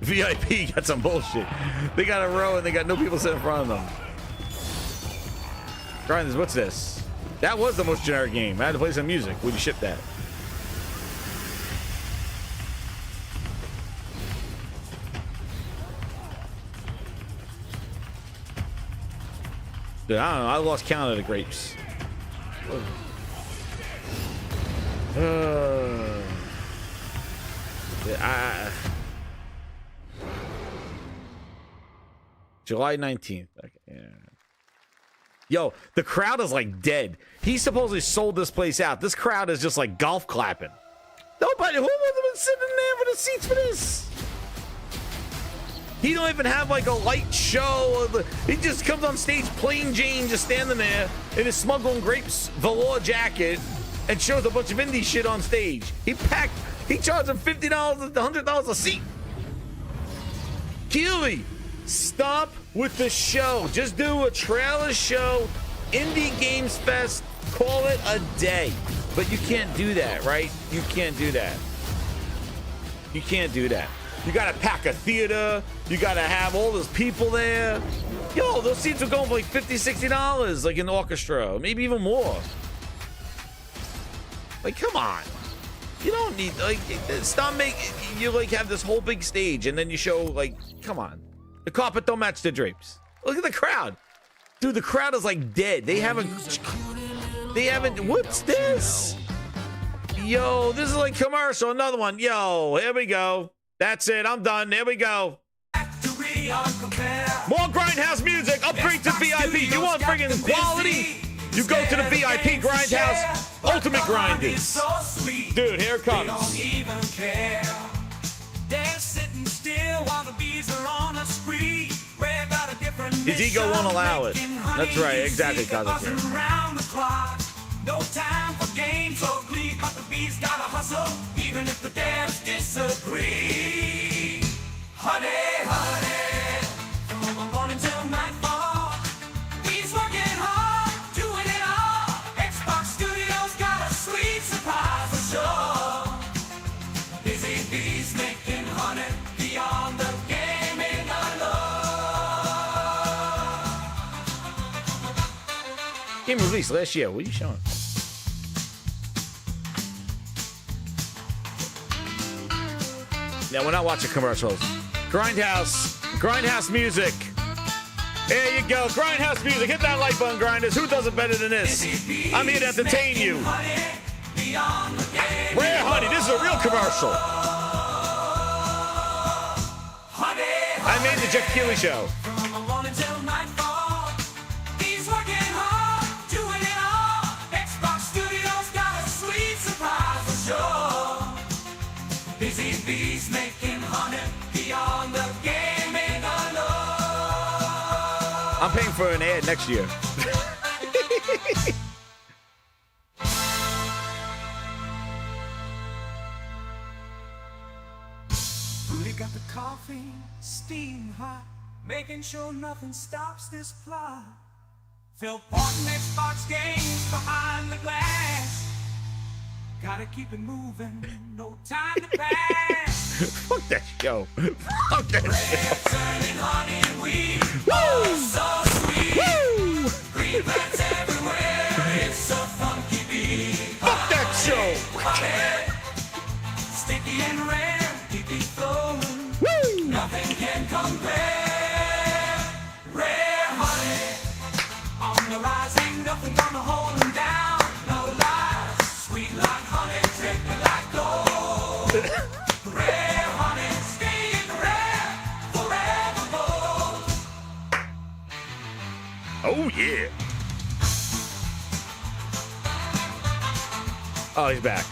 VIP got some bullshit. They got a row and they got no people sitting in front of them. Grinders, what's this? That was the most generic game. I had to play some music. Would you ship that? Dude, I don't know. I lost count of the grapes. July 19th. Okay, yeah. Yo, the crowd is like dead. He supposedly sold this place out. This crowd is just like golf clapping. Nobody, who would have been sitting there for the seats for this? He don't even have like a light show. He just comes on stage, plain Jane, just standing there in his Smuggling Grapes velour jacket and shows a bunch of indie shit on stage. He charged him $50, $100 a seat. Keely, stop with the show. Just do a trailer show, Indie Games Fest, call it a day. But you can't do that, right? You can't do that. You can't do that. You gotta pack a theater. You gotta have all those people there. Yo, those seats are going for like $50, $60, like in the orchestra, maybe even more. Like, come on. You don't need, like, stop making, you like have this whole big stage and then you show, like, come on. The carpet don't match the drapes. Look at the crowd. Dude, the crowd is like dead. They haven't, what's this? Yo, this is like commercial, another one. Yo, here we go. That's it, I'm done. There we go. More Grindhouse music. Upgrade to VIP. You want friggin' quality? You go to the VIP Grindhouse Ultimate Grinders. Dude, here it comes. His ego won't allow it. That's right, exactly, Kazuki. No time for games or glee, but the bees gotta hustle, even if the devs disagree. Honey, honey, from morning till nightfall, he's working hard, doing it all. Xbox Studios got a sweet surprise for sure. Busy bees making honey beyond the gaming alone. Game released last year. What are you showing? Now we're not watching commercials. Grindhouse music. There you go, Grindhouse music. Hit that like button, Grinders. Who does it better than this? I'm here to entertain you. Rare Honey, this is a real commercial. I made the Jeff Keighley show. Busy bees making honey beyond the gaming alone. I'm paying for an ad next year. We got the coffee steam hot, making sure nothing stops this plot. Phil Parton Xbox games behind the glass. Gotta keep it moving, no time to pass. Fuck that show. Fuck that show. Turning honey and weed. Woo! So sweet. Woo! Green plants everywhere. It's a funky beat. Fuck that show. Honey, sticky and rare. Keep it flowing. Woo! Nothing can compare. Rare honey. On the rise, ain't nothing gonna hold them down. no lies. Sweet like honey, tender like gold. Rare honey, skin rare, forever bold. Oh yeah. Oh, he's back.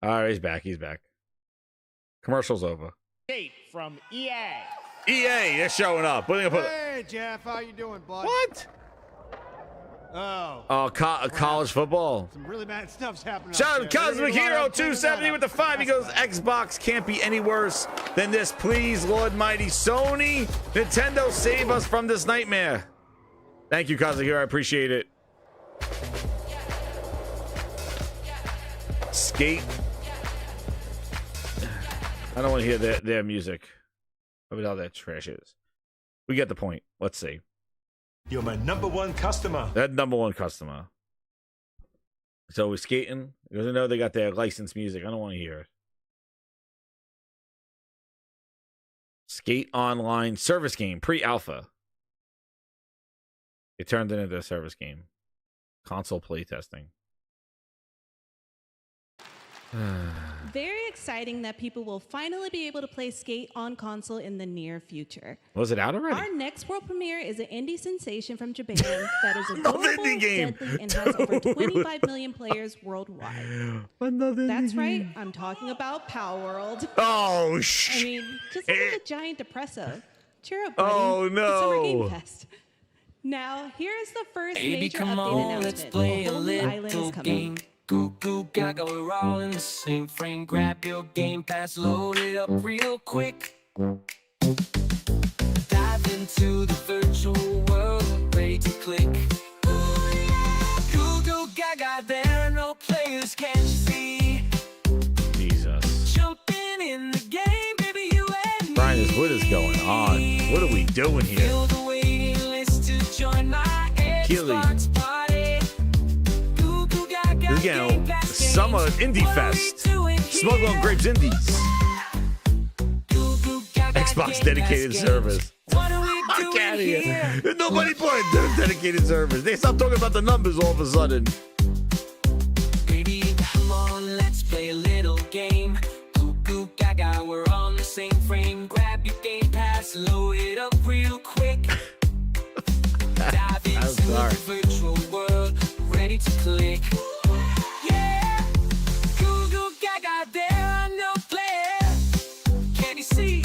All right, he's back. He's back. Commercial's over. Skate from EA. EA, they're showing up. What are they gonna put? Hey, Jeff, how you doing, bud? What? Oh. College football. Some really bad stuff's happening. Shout out to Cosmic Hero 270 with the 5. He goes, Xbox can't be any worse than this. Please, Lord Mighty. Sony, Nintendo, save us from this nightmare. Thank you, Cosmic Hero. I appreciate it. Skate. I don't want to hear their music. I mean, all that trash is. We get the point. Let's see. You're my #1 customer. That #1 customer. So we're skating. Because I know they got their licensed music. I don't want to hear it. Skate Online service game. Pre-alpha. It turned into a service game. Console playtesting. Very exciting that people will finally be able to play Skate on console in the near future. Was it out already? Our next world premiere is an indie sensation from Japan that is adorable, deadly, and has over 25 million players worldwide. That's right, I'm talking about Palworld. Oh, I mean, just look at the giant depresso. Cheer up, buddy. Oh, It's no. Summer Game Fest. Now, here's the first major update announcement. Whole new island is coming. Goo goo gaga, we're all in the same frame. Grab your Game Pass, load it up real quick. Dive into the virtual world, ready to click. Ooh, yeah. Goo goo gaga, there are no players, can't you see? Jesus. Jumping in the game, baby, you and me. Brian, what is going on? What are we doing here? Feel the waiting list to join my Xbox party. Again, Summer Indie Fest. Smuggle on Grapes Indies. Xbox dedicated servers. Fuck out of here. There's nobody playing dedicated servers. They stopped talking about the numbers all of a sudden. Baby, come on, let's play a little game. Goo goo gaga, we're on the same frame. Grab your Game Pass, load it up real quick. Dive into the virtual world, ready to click. Yeah, goo goo gaga, there are no players. Can you see?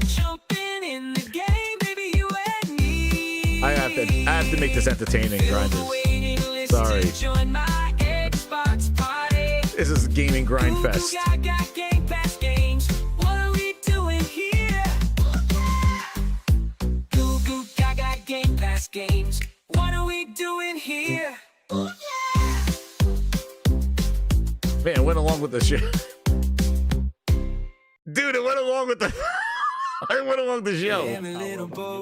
Jumping in the game, baby, you and me. I have to make this entertaining, grinders. Sorry. Join my Xbox party. This is Gaming Grind Fest. Goo goo gaga, Game Pass games. What are we doing here? Goo goo gaga, Game Pass games. What are we doing here? Man, it went along with the shit. Dude, it went along with the... I went along the show.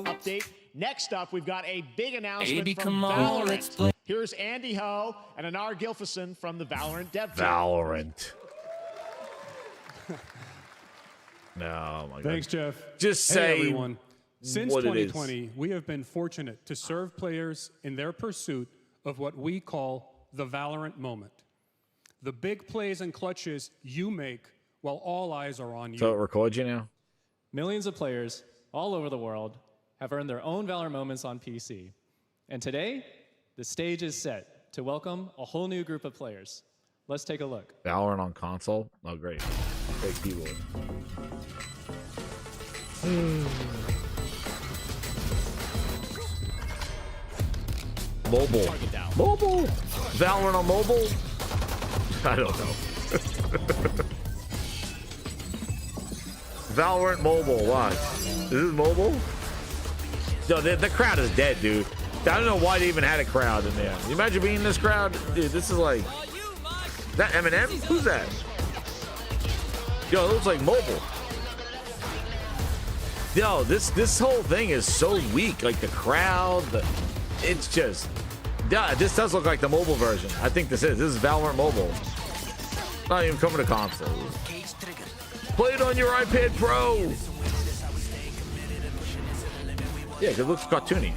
Update. Next up, we've got a big announcement Baby, from come on, let's Valorant. play. Here's Andy Ho and Anar Gilfison from the Valorant dev team. Valorant. No, my God. Thanks, Jeff. Just Hey, say everyone. Since what it is. 2020, we have been fortunate to serve players in their pursuit of what we call the Valorant moment. The big plays and clutches you make while all eyes are on you. So it records you now? Millions of players all over the world have earned their own Valorant moments on PC. And today, the stage is set to welcome a whole new group of players. Let's take a look. Valorant on console? Oh, great. Great keyboard. Mobile. Mobile. Valorant on mobile? I don't know. Valorant mobile. Watch. Is this mobile? No, the crowd is dead, dude. I don't know why they even had a crowd in there. You imagine being in this crowd? Dude, this is like... Is that Eminem? Who's that? Yo, it looks like mobile. Yo, this whole thing is so weak. Like the crowd, it's just... Yeah, this does look like the mobile version. I think this is Valorant Mobile. Not even coming to consoles. Play it on your iPad Pro. Yeah, it looks cartoony.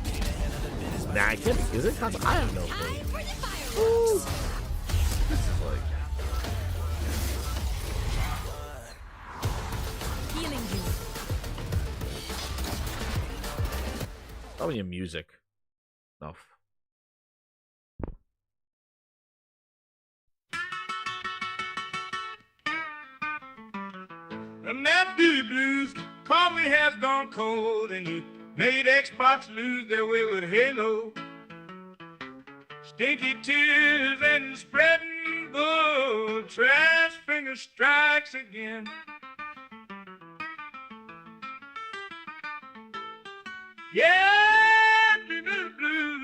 Nah, it can't be. Is it console? I have no clue. Ooh. This is like. Healing you. Probably in music. Enough. And that Dewey Blues coffee has gone cold, and you made Xbox lose their way with Halo. Stinky tears and spreading gold, trash finger strikes again. Yeah, Dewey Blues.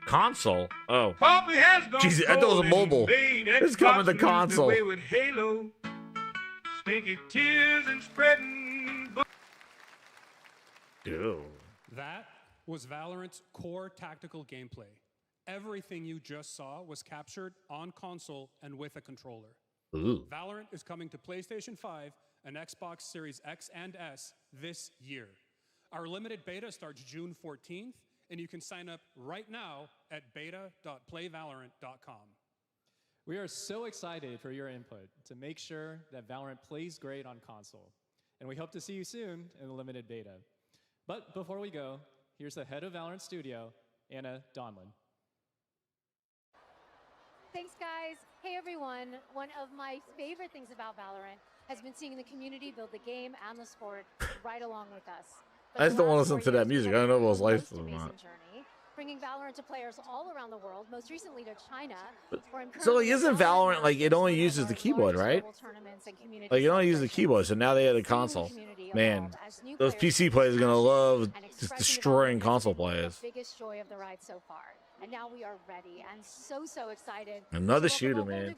Console? Oh. Coffee has gone Jesus, I thought it was a mobile. It's coming to console. Away with Halo. Stinky tears and spreading. Dude. That was Valorant's core tactical gameplay. Everything you just saw was captured on console and with a controller. Ooh. Valorant is coming to PlayStation 5 and Xbox Series X and S this year. Our limited beta starts June 14th, and you can sign up right now at beta.playvalorant.com. We are so excited for your input to make sure that Valorant plays great on console. And we hope to see you soon in the limited beta. But before we go, here's the head of Valorant Studio, Anna Donlin. Thanks, guys. Hey, everyone. One of my favorite things about Valorant has been seeing the community build the game and the sport right along with us. I just don't want to listen to that music. I don't know if it was licensed or not. Bringing Valorant to players all around the world, most recently to China. So like, isn't Valorant like it only uses the keyboard, right? Like it only uses the keyboard, so now they have the console. Man, those PC players are gonna love just destroying console players. Biggest joy of the ride so far. And now we are ready and so excited. Another shooter, man.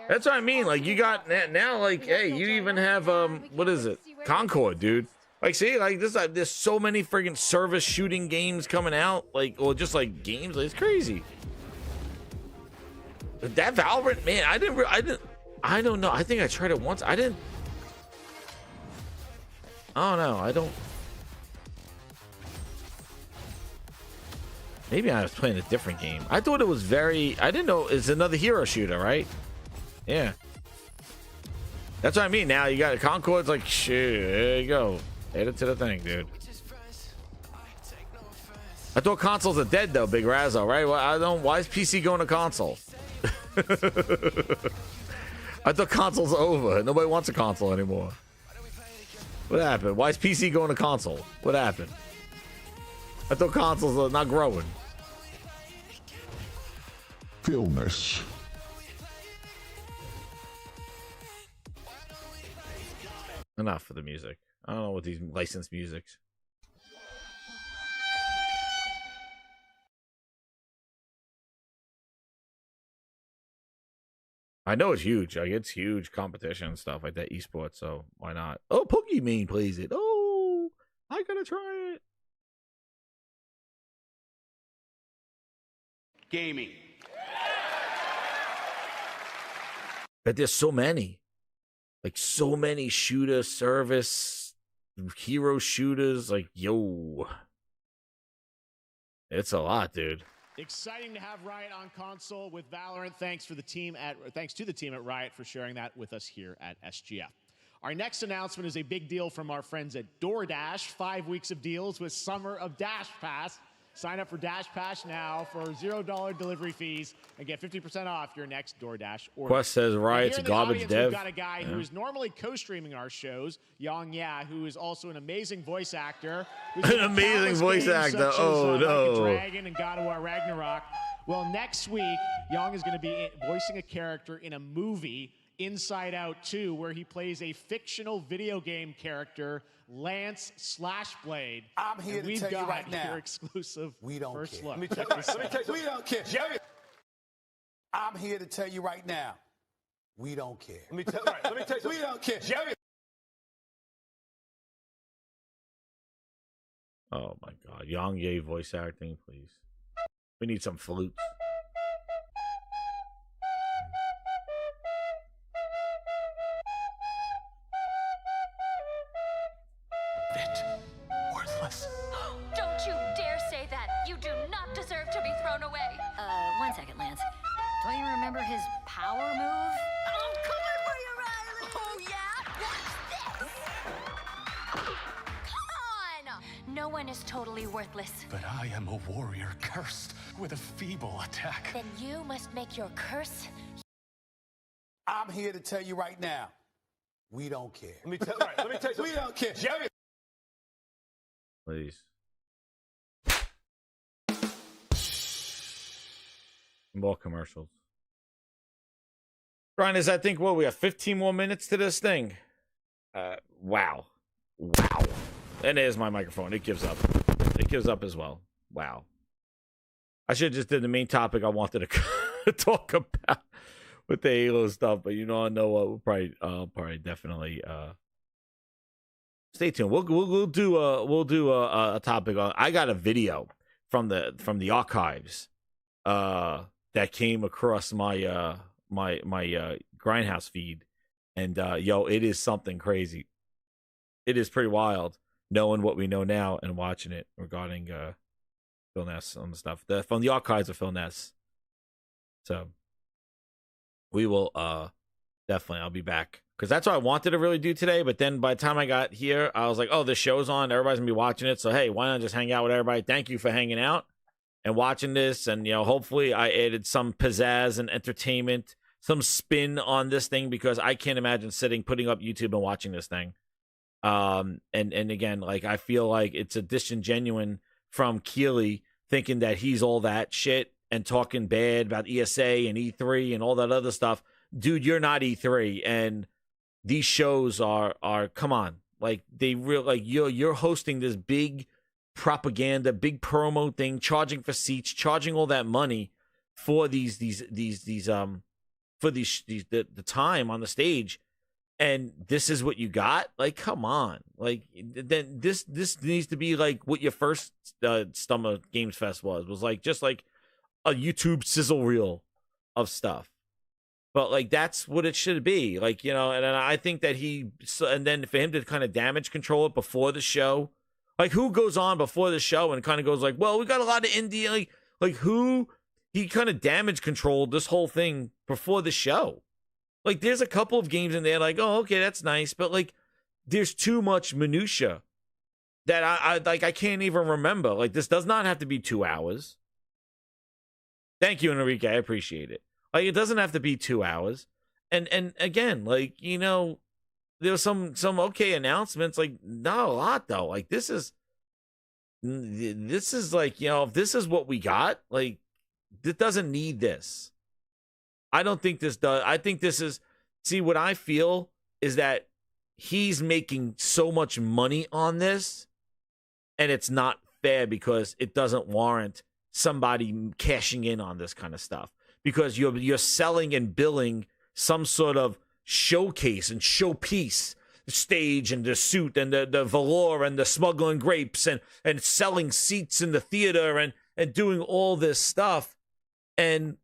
That's what I mean. Like you got now, like hey, you even have what is it? Concord, dude. Like, see, like this, there's so many friggin' service shooting games coming out, like, or just like games. Like, it's crazy. That Valorant, man, I don't know. I think I tried it once. I don't know. I don't. Maybe I was playing a different game. I thought it was very. I didn't know it's another hero shooter, right? Yeah. That's what I mean. Now you got Concord's like, shit. There you go. Add it to the thing, dude. I thought consoles are dead though, Big Razzo, right? Well, I don't. Why is PC going to console? I thought consoles are over. Nobody wants a console anymore. What happened? Why is PC going to console? What happened? I thought consoles are not growing. Illness. Enough for the music. I don't know what these licensed musics. I know it's huge. Like it's huge competition and stuff like that, esports. So why not? Oh, Pokemon plays it. Oh, I gotta try it. Gaming. But there's so many, like so many shooter service. Hero shooters, like yo, it's a lot, dude. Exciting to have Riot on console with Valorant. Thanks to the team at Riot for sharing that with us here at SGF. Our next announcement is a big deal from our friends at DoorDash. 5 weeks of deals with Summer of Dash Pass. Sign up for Dash Pass now for $0 delivery fees and get 50% off your next DoorDash order. Quest says Riot's a garbage dev. We've got a guy who is normally co-streaming our shows, Yang Ya, who is also an amazing voice actor. An amazing voice actor. Oh no! Like a Dragon and God of War Ragnarok. Well, next week, Yang is going to be voicing a character in a movie, Inside Out 2, where he plays a fictional video game character, Lance Slashblade. I'm here to tell you right now. Your exclusive we don't first care. look. Let me tell you, we don't care. Jerry, I'm here to tell you right now. We don't care. Let me tell you. We don't care. Jerry. Oh my God, Yang Ye voice acting, please. We need some flutes. fit. Worthless. Don't you dare say that. You do not deserve to be thrown away. 1 second, Lance. Don't you remember his power move? I'm coming for you, Riley. Oh, yeah? Watch this. Come on. No one is totally worthless. But I am a warrior cursed with a feeble attack. Then you must make your curse. I'm here to tell you right now, we don't care. Let me tell you something. We don't care. Jerry. Please. More commercials. Grinders, I think, we have 15 more minutes to this thing. Wow. And there's my microphone. It gives up. It gives up as well. Wow. I should have just did the main topic I wanted to talk about with the Halo stuff, but I know what we'll probably definitely stay tuned. We'll do a topic on. I got a video from the archives that came across my my Grindhouse feed, and it is something crazy. It is pretty wild knowing what we know now and watching it regarding Phil Ness on the stuff from the archives of Phil Ness. So we will definitely, I'll be back, because that's what I wanted to really do today, but then by the time I got here, I was like, oh, the show's on, everybody's gonna be watching it, so hey, why not just hang out with everybody? Thank you for hanging out and watching this, and hopefully I added some pizzazz and entertainment, some spin on this thing, because I can't imagine putting up YouTube and watching this thing. And again, like, I feel like it's a disingenuine from Keeley thinking that he's all that shit and talking bad about ESA and E3 and all that other stuff. Dude, you're not E3, and these shows are come on, like, you're hosting this big propaganda, big promo thing, charging for seats, charging all that money for the time on the stage, and this is what you got. Like, come on, like, then this needs to be like what your first Summer Games Fest was like, just like a YouTube sizzle reel of stuff. But like, that's what it should be, like, and I think that and then for him to kind of damage control it before the show, like, who goes on before the show and kind of goes like, well, we got a lot of indie, like who, he kind of damage controlled this whole thing before the show. Like, there's a couple of games in there, like, oh, okay, that's nice, but like, there's too much minutia that I can't even remember. Like, this does not have to be 2 hours. Thank you, Enrique. I appreciate it. Like, it doesn't have to be 2 hours. And again, like, there was some okay announcements, like, not a lot though. Like, this is like, if this is what we got, like, it doesn't need this. I don't think this does. I think this is, see, what I feel is that he's making so much money on this, and it's not fair because it doesn't warrant somebody cashing in on this kind of stuff, because you're selling and billing some sort of showcase and showpiece stage and the suit and the velour and the smuggling grapes and selling seats in the theater and doing all this stuff, and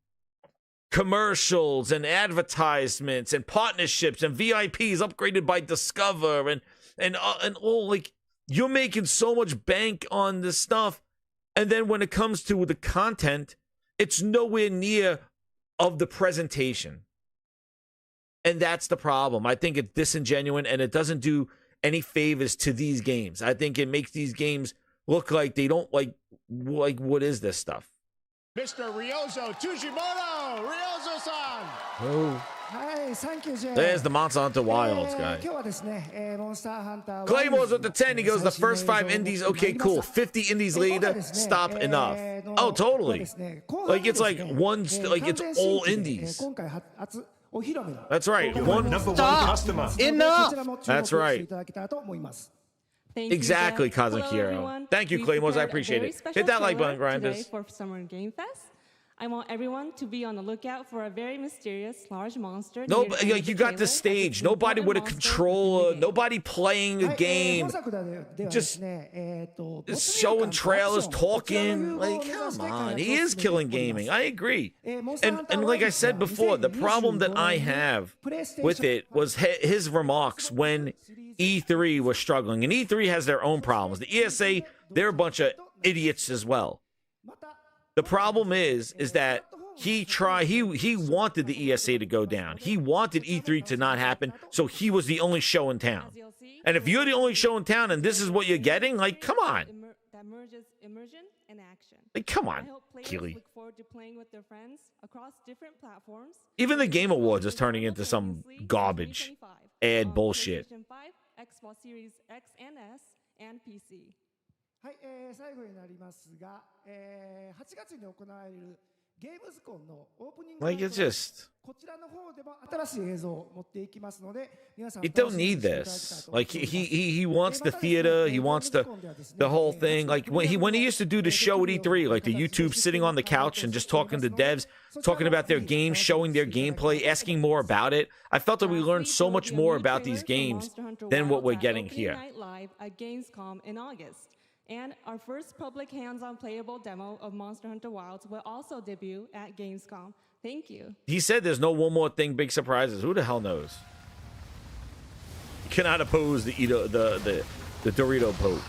commercials and advertisements and partnerships and VIPs upgraded by Discover and all, like, you're making so much bank on this stuff, and then when it comes to the content, it's nowhere near of the presentation. And that's the problem. I think it's disingenuous, and it doesn't do any favors to these games. I think it makes these games look like they don't like what is this stuff? Mr. Ryozo Tujimoto! Ryozo-san! Oh. Hi, thank you, Jay. There's the Monster Hunter Wilds guy. Claymores with the 10. He goes, the first 5 indies. Okay, cool. 50 indies later. Stop, enough. Oh, totally. Like, it's like one, like, it's all indies. That's right. One number one customer. Enough. That's right. Thank exactly, you, Kazakiro. Thank you, Claymores. I appreciate it. Hit that like button, grinders. Today for Summer Game Fest. I want everyone to be on the lookout for a very mysterious large monster. No, like you got the stage. Nobody with a controller. Nobody playing a game. Just showing trailers, talking. Like, come on. He is killing gaming. I agree. And like I said before, the problem that I have with it was his remarks when E3 was struggling. And E3 has their own problems. The ESA, they're a bunch of idiots as well. The problem is that he wanted the ESA to go down. He wanted E3 to not happen, so he was the only show in town. And if you're the only show in town and this is what you're getting, like, come on. That merges immersion and action. Like, come on, I hope players Keely. look forward to playing with their friends across different platforms. Even the Game Awards is turning into some garbage ad bullshit. PlayStation 5, Xbox Series X and S, and PC. はい、最後になりますが、8月に行われるゲームズコンのオープニング Like, it's just... こちらの方でも新しい映像を持っていきますので、皆さん You don't need this. Like he wants the theater, he wants the whole thing. Like when he used to do the show at E3, like the YouTube sitting on the couch and just talking to devs, talking about their games, showing their gameplay, asking more about it. I felt that we learned so much more about these games than what we're getting here. Live at Gamescom in August. And our first public hands-on playable demo of Monster Hunter Wilds will also debut at Gamescom. Thank you. He said there's no one more thing, big surprises. Who the hell knows? You cannot oppose the Dorito Pope.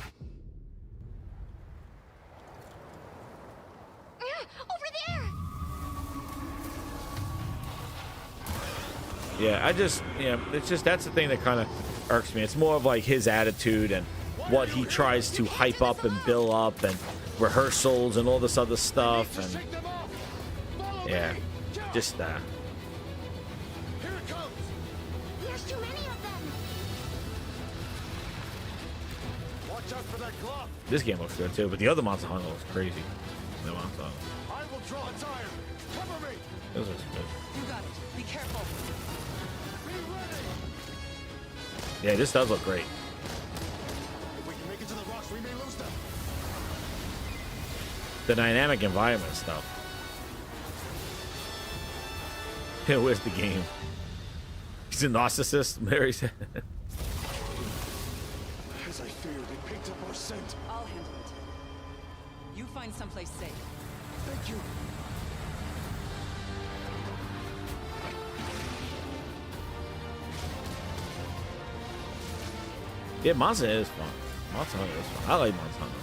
Over there! Yeah, it's just that's the thing that kind of irks me. It's more of like his attitude and what he tries to hype up and build up and rehearsals and all this other stuff, and yeah, just that. Here it comes! There's too many of them! Watch out for that glove! This game looks good too, but the other Monster Hunter looks crazy. The Monster Hunter. I will draw a tire. Cover me! This looks good. You got it. Be careful. Be ready! Yeah, this does look great. We may lose them. The dynamic environment stuff. Yeah, where's the game? He's a narcissist, Mary said. As I feared, it picked up our scent. I'll handle it. You find someplace safe. Thank you. Yeah, Monster is fun. Monster Hunter is fun. I like Monster Hunter.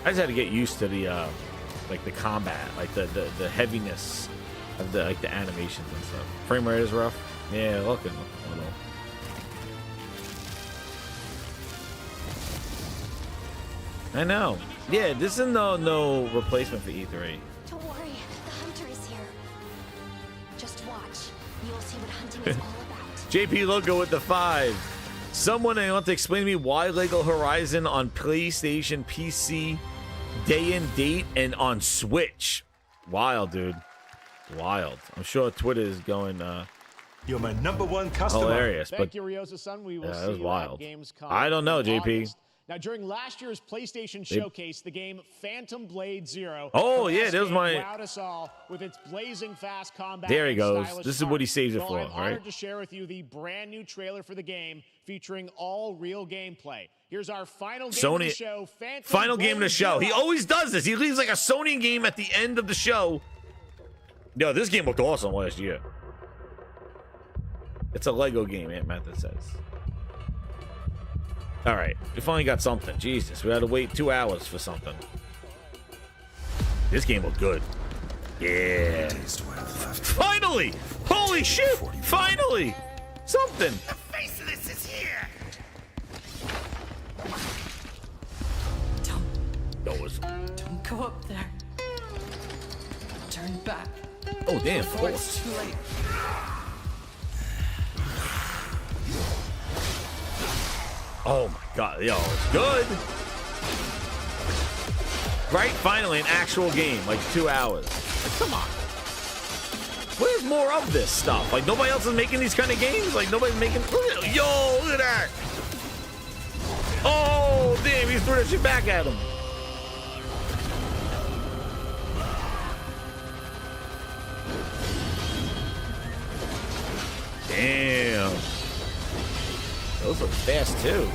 I just had to get used to the like the combat, like the heaviness of the like the animations and stuff. Frame rate is rough. Yeah, looking a little. I know. Yeah, this is no replacement for E3. Don't worry, the hunter is here. Just watch. You'll see what hunting is all about. JP Loco with the 5. Someone want to explain to me why Lego Horizon on PlayStation, PC, day and date, and on Switch. Wild, dude. Wild. I'm sure Twitter is going You're my #1 customer. Hilarious. Thank you, Ryosa-san. We will see you wild. at Gamescom. I don't know, JP. August. Now, during last year's PlayStation Showcase, the game Phantom Blade Zero. Oh, yeah, that was my... wowed us all with its blazing fast combat. There he and stylish stylish This is what he saves it art. for, Well, I'm right? honored to share with you the brand new trailer for the game featuring all real gameplay. Here's our final game of the show, Phantom Final game of the Blade show. Zero. He always does this. He leaves like a Sony game at the end of the show. Yo, this game looked awesome last year. It's a Lego game, Aunt Method says. All right, we finally got something. Jesus, we had to wait 2 hours for something. This game looked good. Yeah. Finally! Holy shit! Finally! Something! The Faceless is here! Don't go up there. Turn back. Oh, damn, Before force. it's too late. Oh my god, yo, it's good. Right? Finally, an actual game, like 2 hours. Like, come on. Where's more of this stuff? Like, nobody else is making these kind of games? Like, nobody's making... Look at, yo, look at that. Oh, damn, he threw that shit back at him. Damn. Those look fast, too.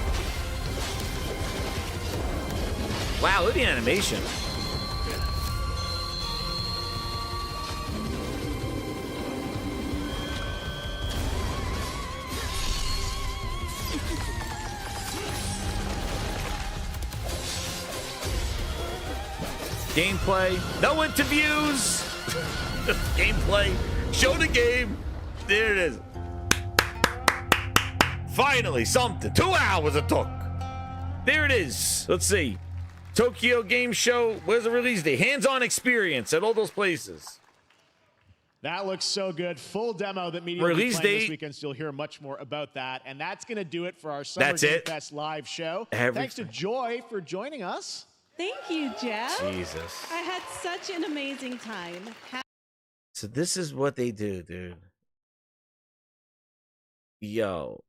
Wow, look at the animation. Gameplay. No interviews. Gameplay. Show the game. There it is. Finally, something. 2 hours it took. There it is. Let's see. Tokyo Game Show. Where's the release date? Hands-on experience at all those places. That looks so good. Full demo that media Release will be playing date. this weekend. So you'll hear much more about that. And that's going to do it for our Summer Game Fest live show. Thanks to Joy for joining us. Thank you, Jeff. Jesus. I had such an amazing time. So this is what they do, dude. Yo.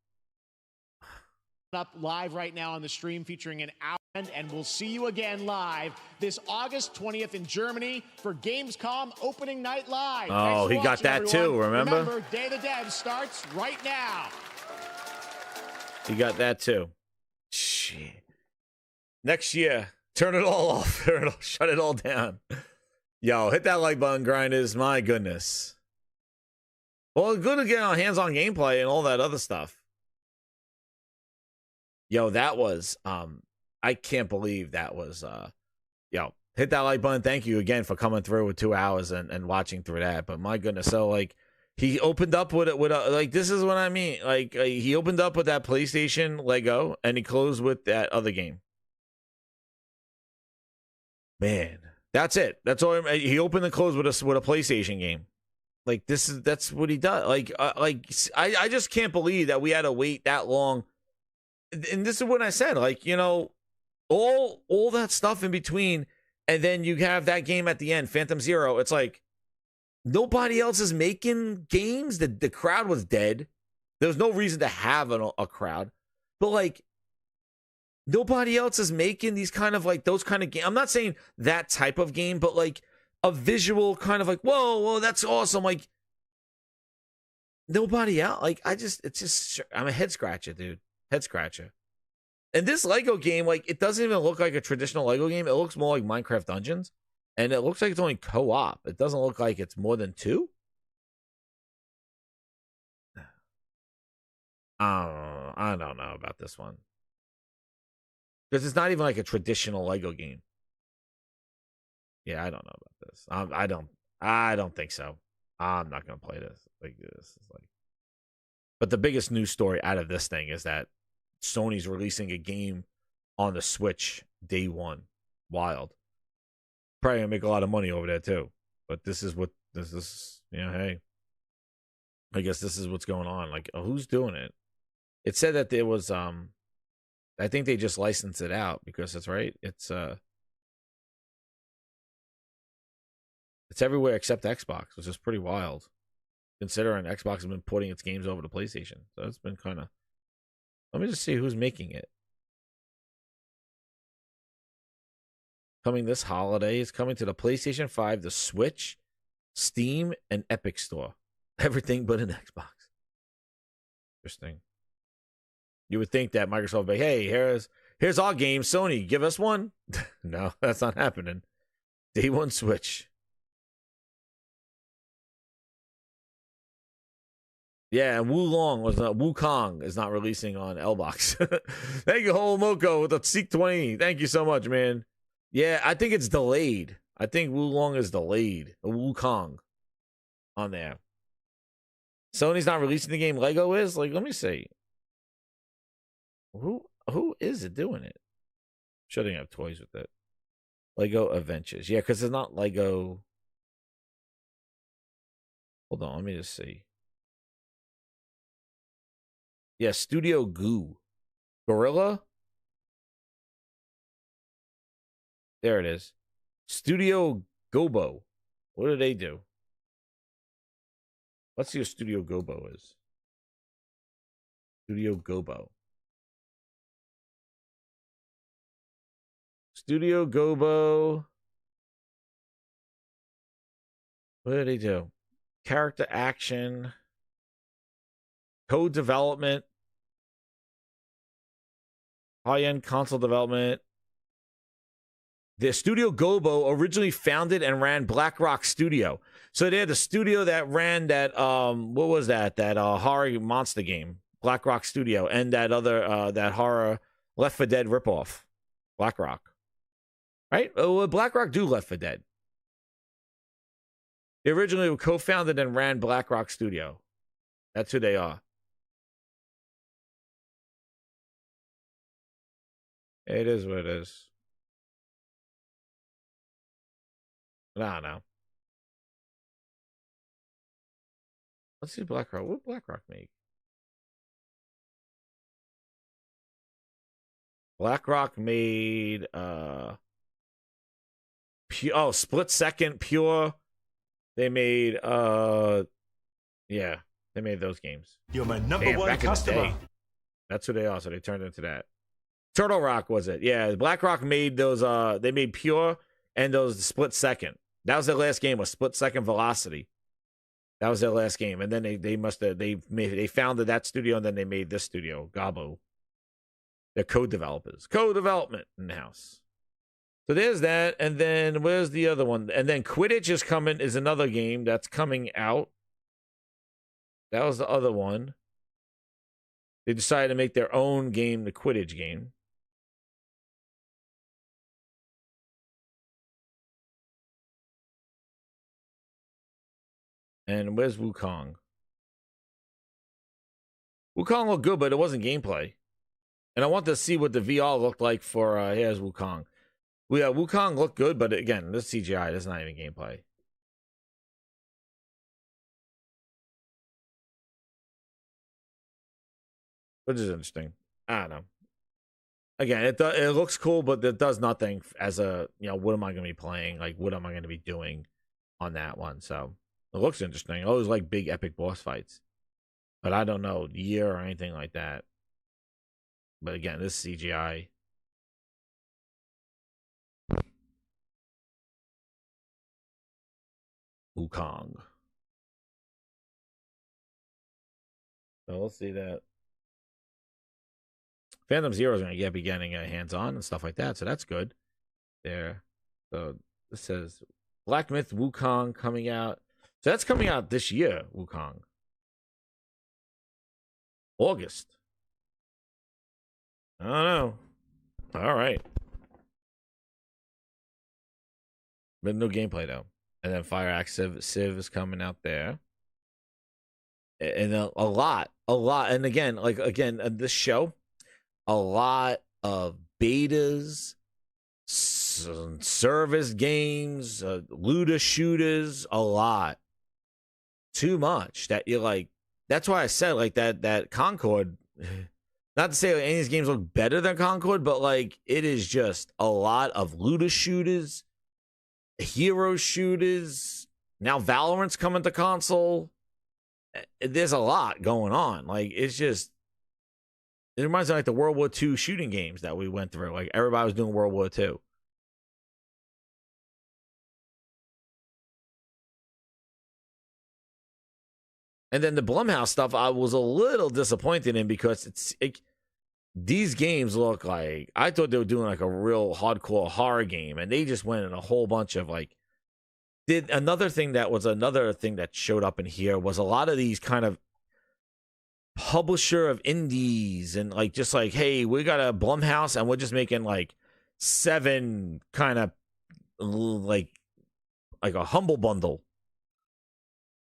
Up live right now on the stream featuring an hour, and we'll see you again live this August 20th in Germany for Gamescom opening night live. Oh, he got that too, remember? Remember, Day of the Dev starts right now. He got that too. Shit. Next year, turn it all off. Shut it all down. Yo, hit that like button, grinders. My goodness. Well, good to get on hands-on gameplay and all that other stuff. Yo, that was I can't believe that was yo, hit that like button. Thank you again for coming through with 2 hours and watching through that. But my goodness, so like he opened up with like this is what I mean. Like he opened up with that PlayStation Lego and he closed with that other game. Man, that's it. That's all. He opened and closed with a PlayStation game. Like that's what he does. Like I just can't believe that we had to wait that long. And this is what I said, like, you know, all that stuff in between, and then you have that game at the end, Phantom Zero. It's like nobody else is making games. The crowd was dead. There was no reason to have a crowd, but like nobody else is making these kind of like those kind of games. I'm not saying that type of game, but like a visual kind of like, whoa, that's awesome. Like nobody else. Like I'm a head scratcher, dude. Head scratcher. And this Lego game, like, it doesn't even look like a traditional Lego game. It looks more like Minecraft Dungeons. And it looks like it's only co-op. It doesn't look like it's more than 2. I don't know about this one. Because it's not even like a traditional Lego game. Yeah, I don't know about this. I don't think so. I'm not going to play this. Like, this is like. But the biggest news story out of this thing is that Sony's releasing a game on the Switch day one. Wild. Probably gonna make a lot of money over there too. But this is, you know, hey. I guess this is what's going on. Like, who's doing it? It said that there was, I think they just licensed it out because that's right. It's everywhere except Xbox, which is pretty wild. Considering Xbox has been porting its games over to PlayStation. So it's been kind of... Let me just see who's making it. Coming this holiday. It's coming to the PlayStation 5, the Switch, Steam, and Epic Store. Everything but an Xbox. Interesting. You would think that Microsoft would be, hey, here's our game, Sony, give us one. No, that's not happening. Day one Switch. Yeah, and Wukong is not releasing on L-Box. Thank you, Holomoko, with the Seek 20. Thank you so much, man. Yeah, I think it's delayed. I think Wulong is delayed. Wukong on there. Sony's not releasing the game. Lego is? Like, let me see. Who is it doing it? Sure they have toys with it. Lego Adventures. Yeah, because it's not Lego. Hold on, let me just see. Yeah, Studio Goo. Gorilla? There it is. Studio Gobo. What do they do? Let's see what Studio Gobo is. Studio Gobo. Studio Gobo. What do they do? Character action. co-development, high-end console development. The studio Gobo originally founded and ran BlackRock Studio. So they had the studio that ran that, what was that? That horror monster game, BlackRock Studio, and that other, that horror Left 4 Dead ripoff, BlackRock. Right? Oh, BlackRock do Left 4 Dead. They originally were co-founded and ran BlackRock Studio. That's who they are. It is what it is. I don't know. Let's see BlackRock. What BlackRock make? BlackRock made Split Second, Pure. They made yeah, they made those games. You're my number one customer. That's who they are, so they turned into that. Turtle Rock was it? Yeah, BlackRock made those they made Pure and those Split Second. That was their last game, was Split Second Velocity. That was their last game. And then they founded that studio, and then they made this studio, Gabo. They're co-developers. Co-development in the house. So there's that. And then where's the other one? And then Quidditch is another game that's coming out. That was the other one. They decided to make their own game, the Quidditch game. And where's Wukong? Wukong looked good, but it wasn't gameplay. And I want to see what the VR looked like for, here's Wukong. Wukong looked good, but again, this CGI, this is not even gameplay. Which is interesting. I don't know. Again, it looks cool, but it does nothing as a, what am I going to be playing? Like, what am I going to be doing on that one? So, it looks interesting. I always like big epic boss fights. But I don't know the year or anything like that. But again, this CGI. Wukong. So we'll see that. Phantom Zero is going to be getting hands-on and stuff like that. So that's good. There. So this says Black Myth Wukong coming out. So that's coming out this year, Wukong. August. I don't know. All right. But no gameplay, though. And then Fire Axe Civ is coming out there. And a lot. And again, this show, a lot of betas, service games, looter shooters, a lot. Too much that you're like, that's why I said like that Concord, not to say like, any of these games look better than Concord, but like it is just a lot of looter shooters, hero shooters. Now Valorant's coming to console. There's a lot going on. Like it's just, it reminds me of like the World War II shooting games that we went through. Like everybody was doing World War II. And then the Blumhouse stuff, I was a little disappointed in because these games look like, I thought they were doing like a real hardcore horror game, and they just went in a whole bunch of like, another thing that showed up in here was a lot of these kind of publisher of indies and like, just like, hey, we got a Blumhouse and we're just making like 7 kind of like a humble bundle.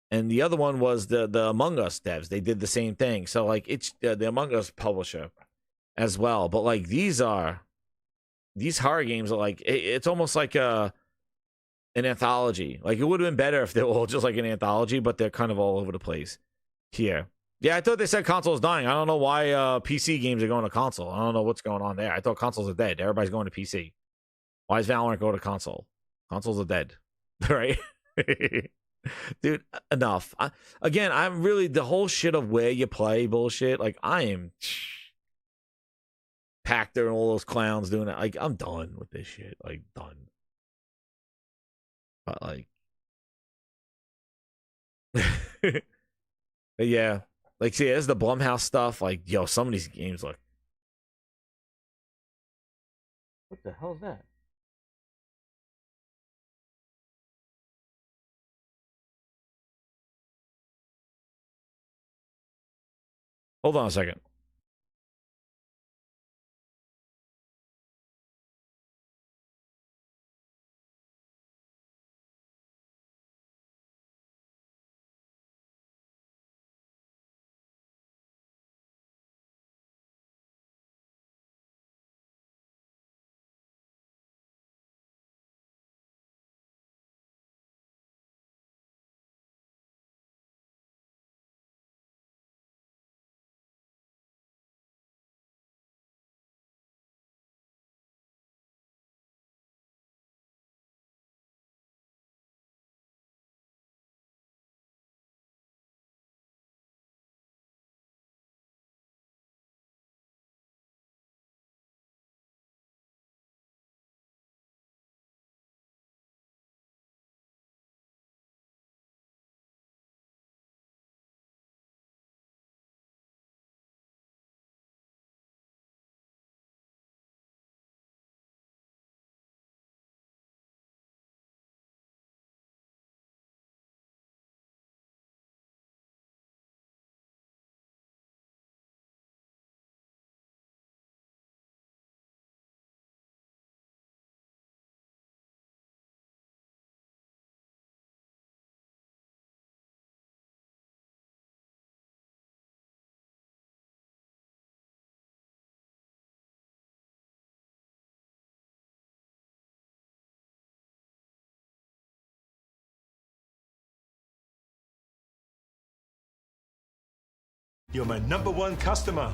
And the other one was the Among Us devs. They did the same thing. So like it's the Among Us publisher as well. But like these horror games are like, it's almost like an anthology. Like it would have been better if they were all just like an anthology, but they're kind of all over the place here. Yeah, I thought they said console's dying. I don't know why PC games are going to console. I don't know what's going on there. I thought consoles are dead. Everybody's going to PC. Why is Valorant go to console? Consoles are dead. Right? Dude, enough. I'm really, the whole shit of where you play bullshit, like I am Pactor and all those clowns doing it. Like I'm done with this shit. Like done. But like but yeah. Like, see, there's the Blumhouse stuff. Like, yo, some of these games look. What the hell is that? Hold on a second. You're my #1 customer.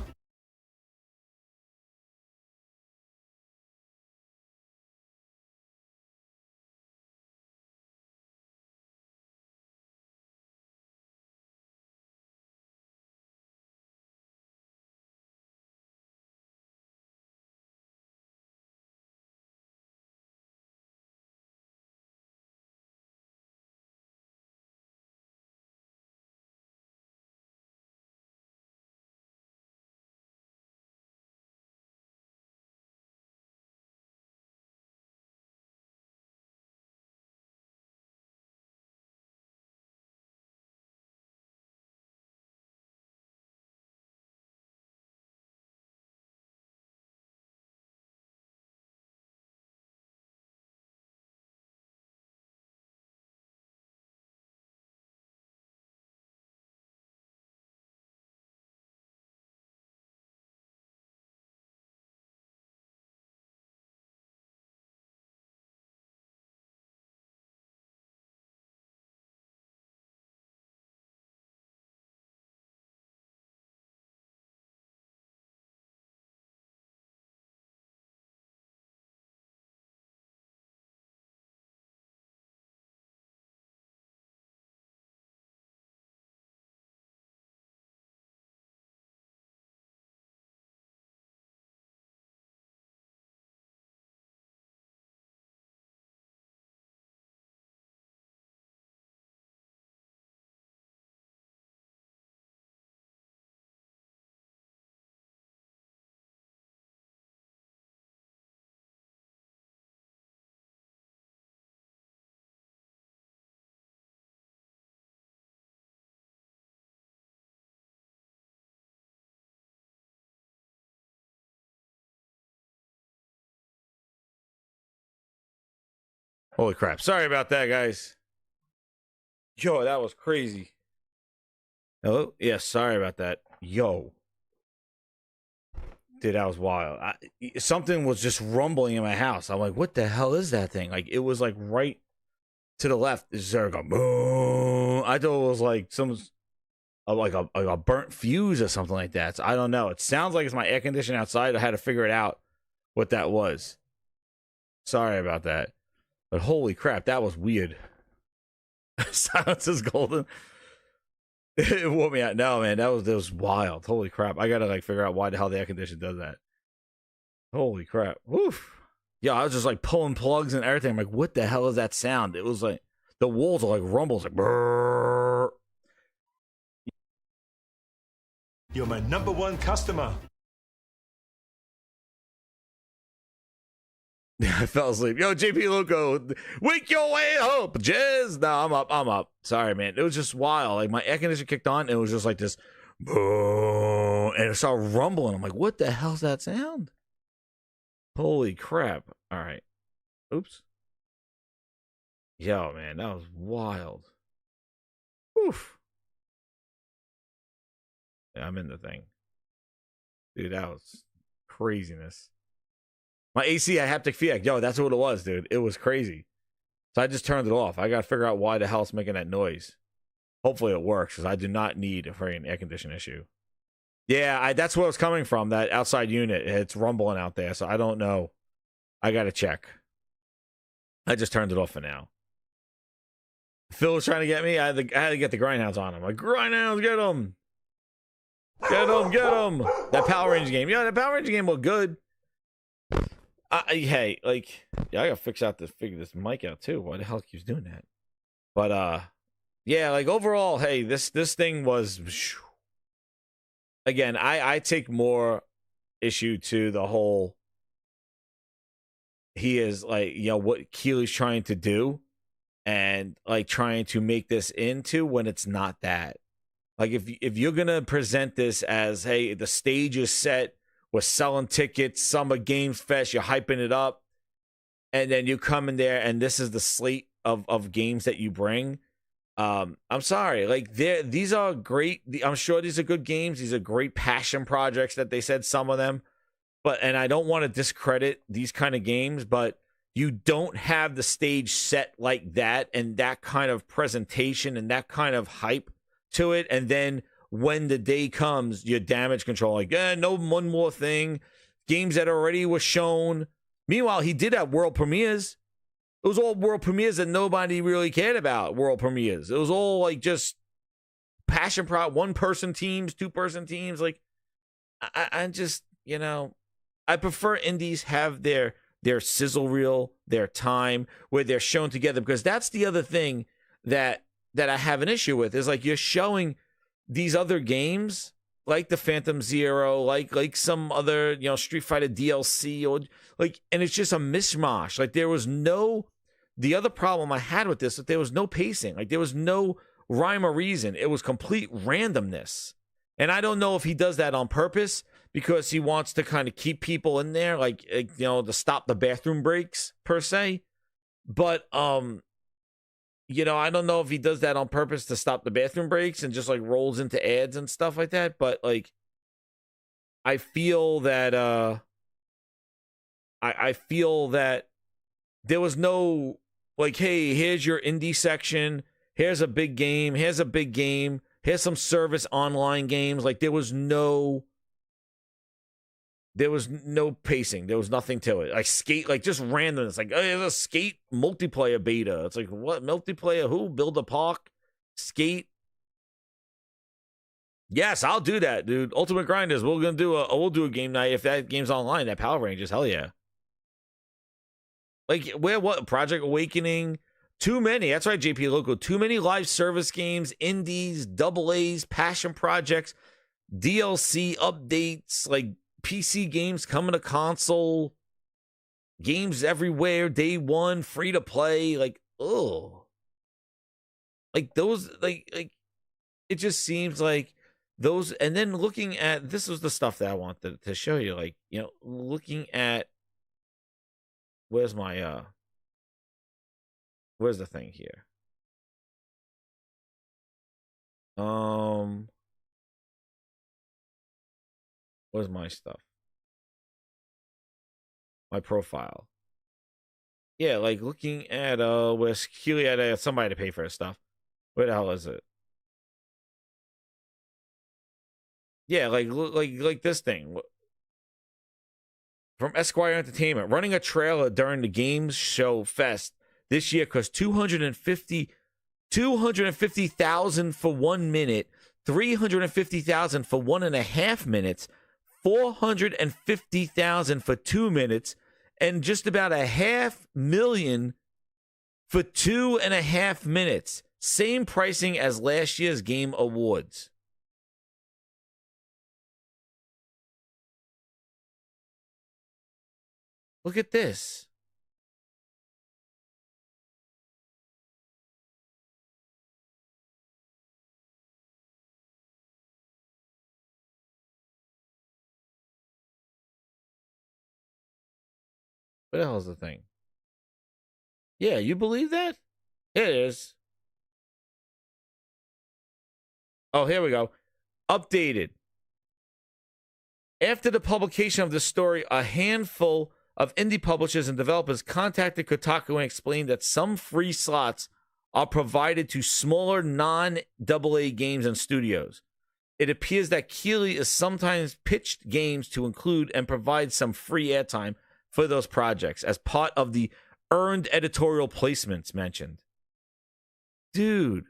Holy crap. Sorry about that, guys. Yo, that was crazy. Hello? Yeah, sorry about that. Yo. Dude, that was wild. Something was just rumbling in my house. I'm like, what the hell is that thing? Like, it was like right to the left. Is there like a boom? I thought it was like like a burnt fuse or something like that. So I don't know. It sounds like it's my air conditioner outside. I had to figure it out what that was. Sorry about that. But holy crap, that was weird. Silence is golden. It wore me out. No, man, that was wild. Holy crap. I gotta like figure out why the hell the air conditioner does that. Holy crap. Woof. Yeah, I was just like pulling plugs and everything. I'm like, what the hell is that sound? It was like the walls are like rumbles, like brrr. You're my #1 customer. I fell asleep. Yo, JP Loco, wake your way up, Jizz. No, I'm up. Sorry, man. It was just wild. Like, my air conditioner kicked on, and it was just like this, boom, and it started rumbling. I'm like, what the hell's that sound? Holy crap. All right. Oops. Yo, man, that was wild. Oof. Yeah, I'm in the thing. Dude, that was craziness. My AC had haptic feedback. Yo, that's what it was, dude. It was crazy. So I just turned it off. I got to figure out why the hell it's making that noise. Hopefully it works, because I do not need a freaking air conditioning issue. Yeah, that's where it's coming from, that outside unit. It's rumbling out there, so I don't know. I got to check. I just turned it off for now. Phil was trying to get me. I had to get the grindhounds on him. Like, grindhounds, get them. Get them. That Power Rangers game. Yeah, that Power Rangers game was good. Hey, like, yeah, I gotta figure this mic out too. Why the hell keeps doing that? But yeah, like, overall, hey, this thing was, again, I take more issue to the whole, he is like, you know, what Keely's trying to do, and like trying to make this into when it's not that. Like, if you're gonna present this as, hey, the stage is set, we're selling tickets, Summer Games Fest, you're hyping it up, and then you come in there and this is the slate of games that you bring. I'm sorry, like, these are great. I'm sure these are good games. These are great passion projects that they said, some of them. And I don't want to discredit these kind of games, but you don't have the stage set like that, and that kind of presentation and that kind of hype to it, and then when the day comes, your damage control, like, no, one more thing. Games that already were shown. Meanwhile, he did have world premieres. It was all world premieres that nobody really cared about. World premieres. It was all like just passion one-person teams, two-person teams. Like, I just, you know, I prefer indies have their sizzle reel, their time where they're shown together, because that's the other thing that I have an issue with, is like, you're showing these other games like the Phantom Zero, like some other, you know, Street Fighter DLC, or like, and it's just a mishmash. Like, there was no, the other problem I had with this, that there was no pacing. Like, there was no rhyme or reason. It was complete randomness. And I don't know if he does that on purpose, because he wants to kind of keep people in there, like, you know, to stop the bathroom breaks per se. But you know, I don't know if he does that on purpose to stop the bathroom breaks and just like rolls into ads and stuff like that. But like, I feel that I feel that there was no like, hey, here's your indie section, here's a big game, here's some service online games. Like, there was no pacing. There was nothing to it. Like, Skate, like, just random. It's like, oh, there's a Skate multiplayer beta. It's like, what multiplayer? Who? Build a park? Skate? Yes, I'll do that, dude. Ultimate Grinders. We'll do a game night if that game's online. That Power Rangers, hell yeah. Like, what? Project Awakening. Too many. That's right, JP Loco. Too many live service games, indies, AA s, passion projects, DLC updates, like PC games coming to console, games everywhere, day one, free to play. Like, oh, like those, like it just seems like those. And then looking at, this was the stuff that I wanted to show you, like, you know, looking at, where's my where's the thing here? Where's my stuff? My profile. Yeah, like looking at where Keely had somebody to pay for his stuff. Where the hell is it? Yeah, like this thing. From Esquire Entertainment, running a trailer during the Games Show Fest this year cost $250,000 for 1 minute, $350,000 for 1.5 minutes, $450,000 for 2 minutes, and just about $500,000 for 2.5 minutes. Same pricing as last year's Game Awards. Look at this. What the hell is the thing? Yeah, you believe that? It is. Oh, here we go. Updated. After the publication of this story, a handful of indie publishers and developers contacted Kotaku and explained that some free slots are provided to smaller non-AA games and studios. It appears that Keighley is sometimes pitched games to include and provide some free airtime for those projects as part of the earned editorial placements mentioned. Dude.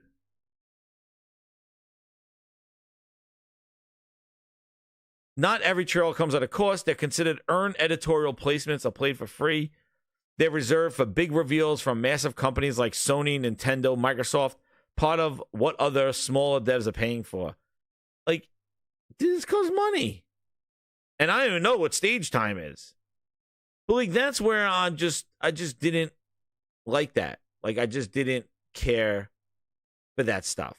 Not every trailer comes at a cost. They're considered earned editorial placements are played for free. They're reserved for big reveals from massive companies like Sony, Nintendo, Microsoft, part of what other smaller devs are paying for. Like, this costs money. And I don't even know what stage time is. But like, that's where I just didn't like that. Like, I just didn't care for that stuff.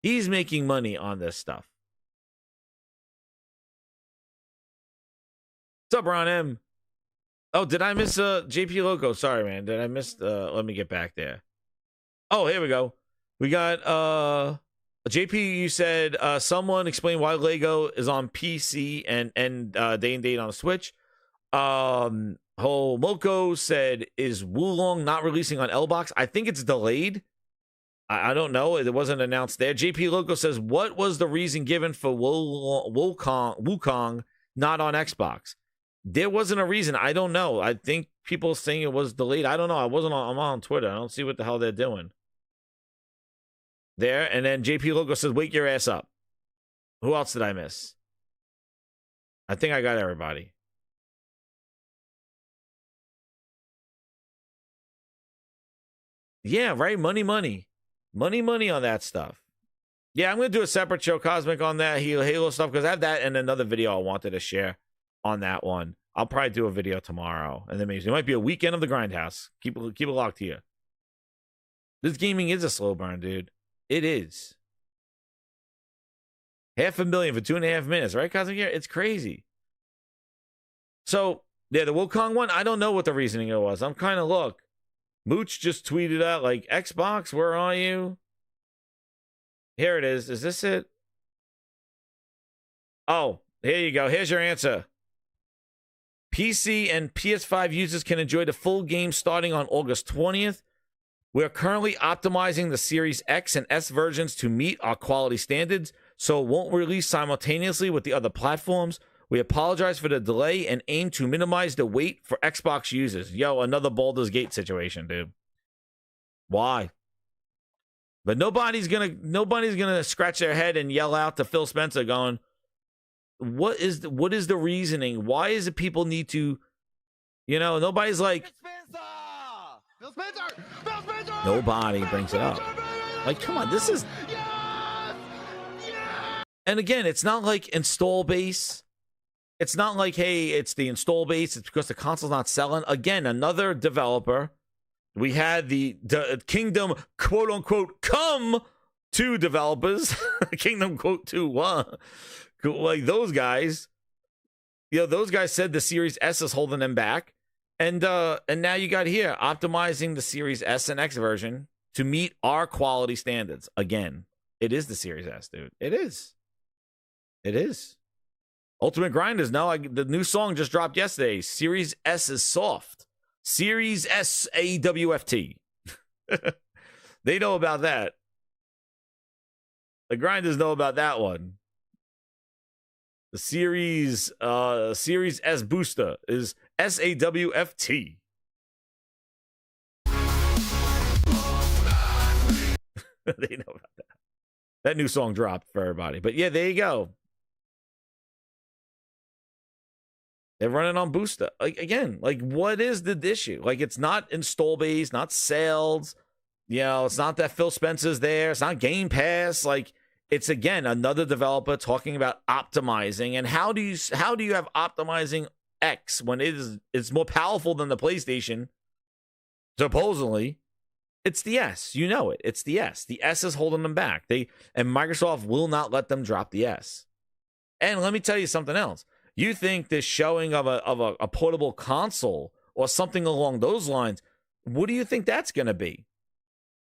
He's making money on this stuff. What's up, Ron M? Oh, did I miss JP Loco? Sorry, man. Did I miss let me get back there. Oh, here we go. We got JP, you said someone explain why Lego is on PC and day and date on Switch. Moko said, is Wulong not releasing on L-Box? I think it's delayed. I don't know. It wasn't announced there. JP Loco says, what was the reason given for Wukong not on Xbox? There wasn't a reason. I don't know. I think people saying it was delayed. I don't know. I'm on Twitter. I don't see what the hell they're doing. There. And then JP Logo says, wake your ass up. Who else did I miss? I think I got everybody. Yeah, right? Money on that stuff. Yeah, I'm going to do a separate show, Cosmic, on that Halo stuff, because I have that and another video I wanted to share on that one. I'll probably do a video tomorrow. And then maybe it might be a weekend of the Grindhouse. Keep it locked here. This gaming is a slow burn, dude. It is. 500,000 for 2.5 minutes, right, Cosmic? It's crazy. So, yeah, the Wukong one, I don't know what the reasoning it was. I'm kind of look. Mooch just tweeted out, like, Xbox, where are you? Here it is. Is this it? Oh, here you go. Here's your answer. PC and PS5 users can enjoy the full game starting on August 20th. We are currently optimizing the Series X and S versions to meet our quality standards, so it won't release simultaneously with the other platforms. We apologize for the delay and aim to minimize the wait for Xbox users. Yo, another Baldur's Gate situation, dude. Why? But nobody's gonna scratch their head and yell out to Phil Spencer going, what is the reasoning? Why is it people need to, nobody's like, Phil Spencer! Phil Spencer! Nobody brings it up. Like, come on, this is... And again, it's not like install base. It's not like, hey, it's the install base. It's because the console's not selling. Again, another developer. We had the Kingdom, quote unquote, come to developers. Kingdom, quote, to like those guys. Those guys said the Series S is holding them back. And now you got here optimizing the Series S and X version to meet our quality standards. Again, it is the Series S, dude. It is. Ultimate Grinders. No, the new song just dropped yesterday. Series S is soft. Series S AWFT. They know about that. The Grinders know about that one. The Series S Booster is SAWFT. They know about that. That new song dropped for everybody. But yeah, there you go. They're running on Booster. Like, again, like, what is the issue? Like, it's not install base, not sales. It's not that Phil Spencer's there. It's not Game Pass. Like, it's, again, another developer talking about optimizing. And how do you have optimizing X when it's more powerful than the PlayStation, supposedly. It's the S. You know it. It's the S. The S is holding them back. And Microsoft will not let them drop the S. And let me tell you something else. You think this showing of a portable console or something along those lines, what do you think that's going to be?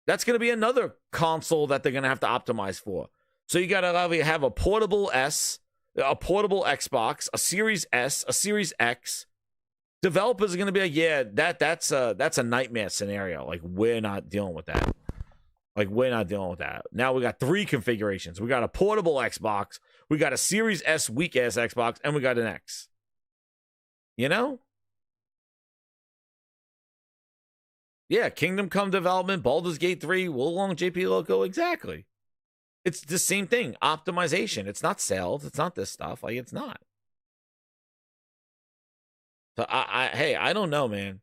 That's going to be another console that they're going to have to optimize for. So you got to have a portable S, a portable Xbox, a Series S, a Series X. Developers are going to be like, yeah, that's a nightmare scenario. Like, we're not dealing with that. Now we got 3 configurations. We got a portable Xbox, we got a Series S weak-ass Xbox, and we got an X. You know? Yeah, Kingdom Come development, Baldur's Gate 3, Wukong JP Loco, exactly. It's the same thing. Optimization. It's not sales. It's not this stuff. Like, it's not. So I don't know, man.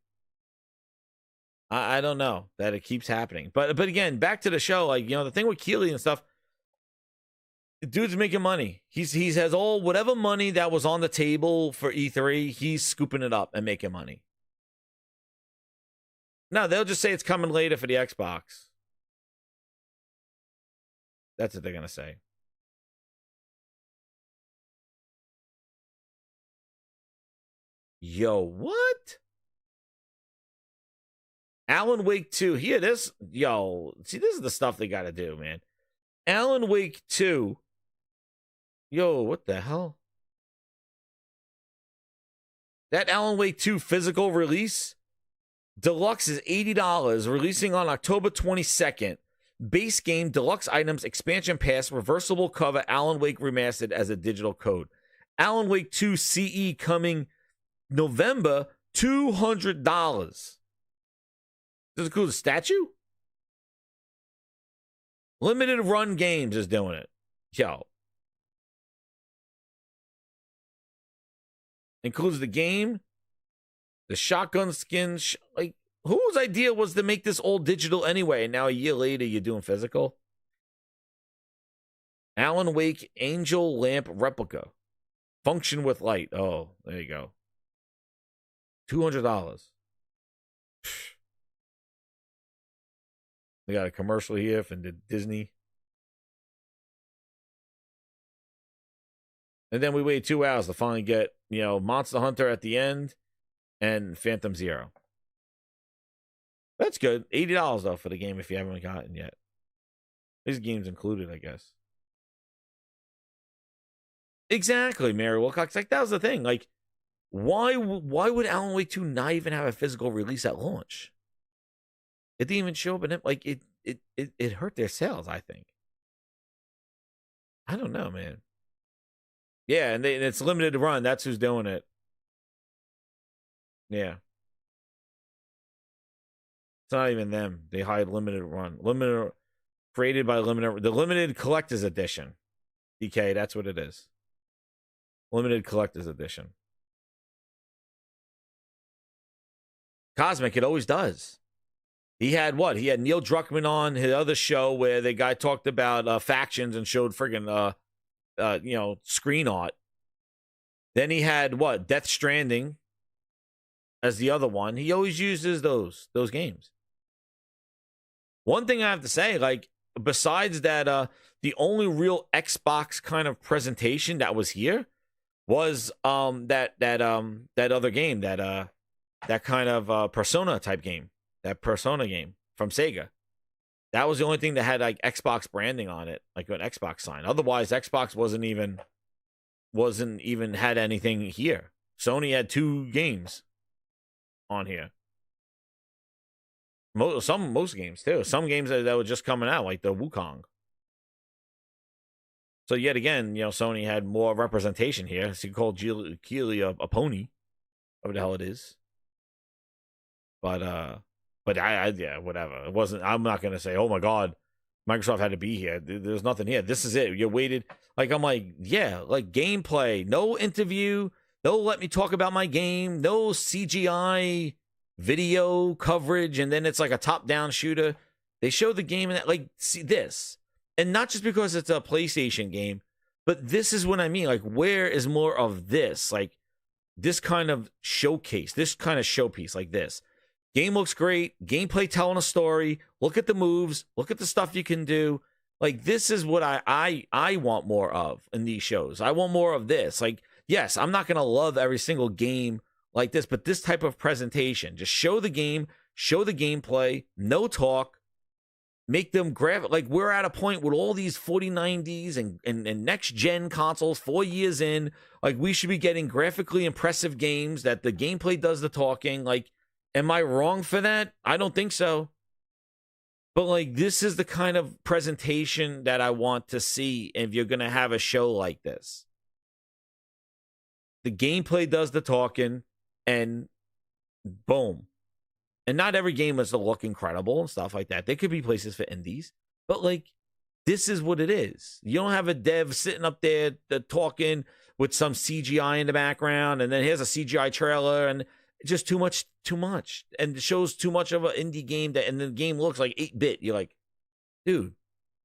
I don't know that it keeps happening. But again, back to the show, like, the thing with Keighley and stuff, the dude's making money. He has all whatever money that was on the table for E3, he's scooping it up and making money. No, they'll just say it's coming later for the Xbox. That's what they're gonna say. Yo, what? Alan Wake 2. Here, this. Yo, see, this is the stuff they got to do, man. Alan Wake 2. Yo, what the hell? That Alan Wake 2 physical release, deluxe is $80, releasing on October 22nd. Base game, deluxe items, expansion pass, reversible cover, Alan Wake remastered as a digital code. Alan Wake 2 CE coming November, $200. This is cool. The statue? Limited Run Games is doing it. Yo. Includes the game, the shotgun skin. Like, whose idea was to make this all digital anyway? And now a year later, you're doing physical? Alan Wake Angel Lamp Replica. Function with light. Oh, there you go. $200. We got a commercial here from Disney. And then we wait 2 hours to finally get, Monster Hunter at the end and Phantom Zero. That's good. $80 though for the game if you haven't gotten yet. These games included, I guess. Exactly, Mary Wilcox. Like, that was the thing. Like, why would Alan Wake 2 not even have a physical release at launch? It didn't even show up in it. Like, it hurt their sales, I think. I don't know, man. Yeah, and it's limited to run. That's who's doing it. Yeah. It's not even them. They hired limited run. Created by limited. The limited collector's edition. DK, that's what it is. Limited collector's edition. Cosmic, it always does. He had what? He had Neil Druckmann on his other show where the guy talked about factions and showed friggin' screen art. Then he had what? Death Stranding as the other one. He always uses those games. One thing I have to say, like, besides that, the only real Xbox kind of presentation that was here was that other game, that kind of Persona type game, that Persona game from Sega. That was the only thing that had like Xbox branding on it, like an Xbox sign. Otherwise, Xbox wasn't even had anything here. Sony had 2 games on here. Most games too. Some games that were just coming out, like the Wukong. So yet again, Sony had more representation here. So you call Keighley a pony, whatever the hell it is. But yeah, whatever. It wasn't. I'm not gonna say, oh my god, Microsoft had to be here. There's nothing here. This is it. You waited. Like, I'm like, yeah, like gameplay. No interview. No, let me talk about my game. No CGI video coverage, and then it's like a top-down shooter. They show the game and like, see this, and not just because it's a PlayStation game, but this is what I mean. Like, where is more of this? Like, this kind of showcase, this kind of showpiece like this. Game looks great. Gameplay telling a story. Look at the moves. Look at the stuff you can do. Like, this is what I want more of in these shows. I want more of this. Like, yes, I'm not going to love every single game like this, but this type of presentation. Just show the game, show the gameplay, no talk, make them graphic. Like, we're at a point with all these 4090s and next-gen consoles 4 years in. Like, we should be getting graphically impressive games that the gameplay does the talking. Like, am I wrong for that? I don't think so. But, like, this is the kind of presentation that I want to see if you're going to have a show like this. The gameplay does the talking, and boom. And not every game is to look incredible and stuff like that. There could be places for indies. But, like, this is what it is. You don't have a dev sitting up there talking with some CGI in the background, and then here's a CGI trailer, and just too much, and it shows too much of an indie game and the game looks like 8-bit. You're like, dude,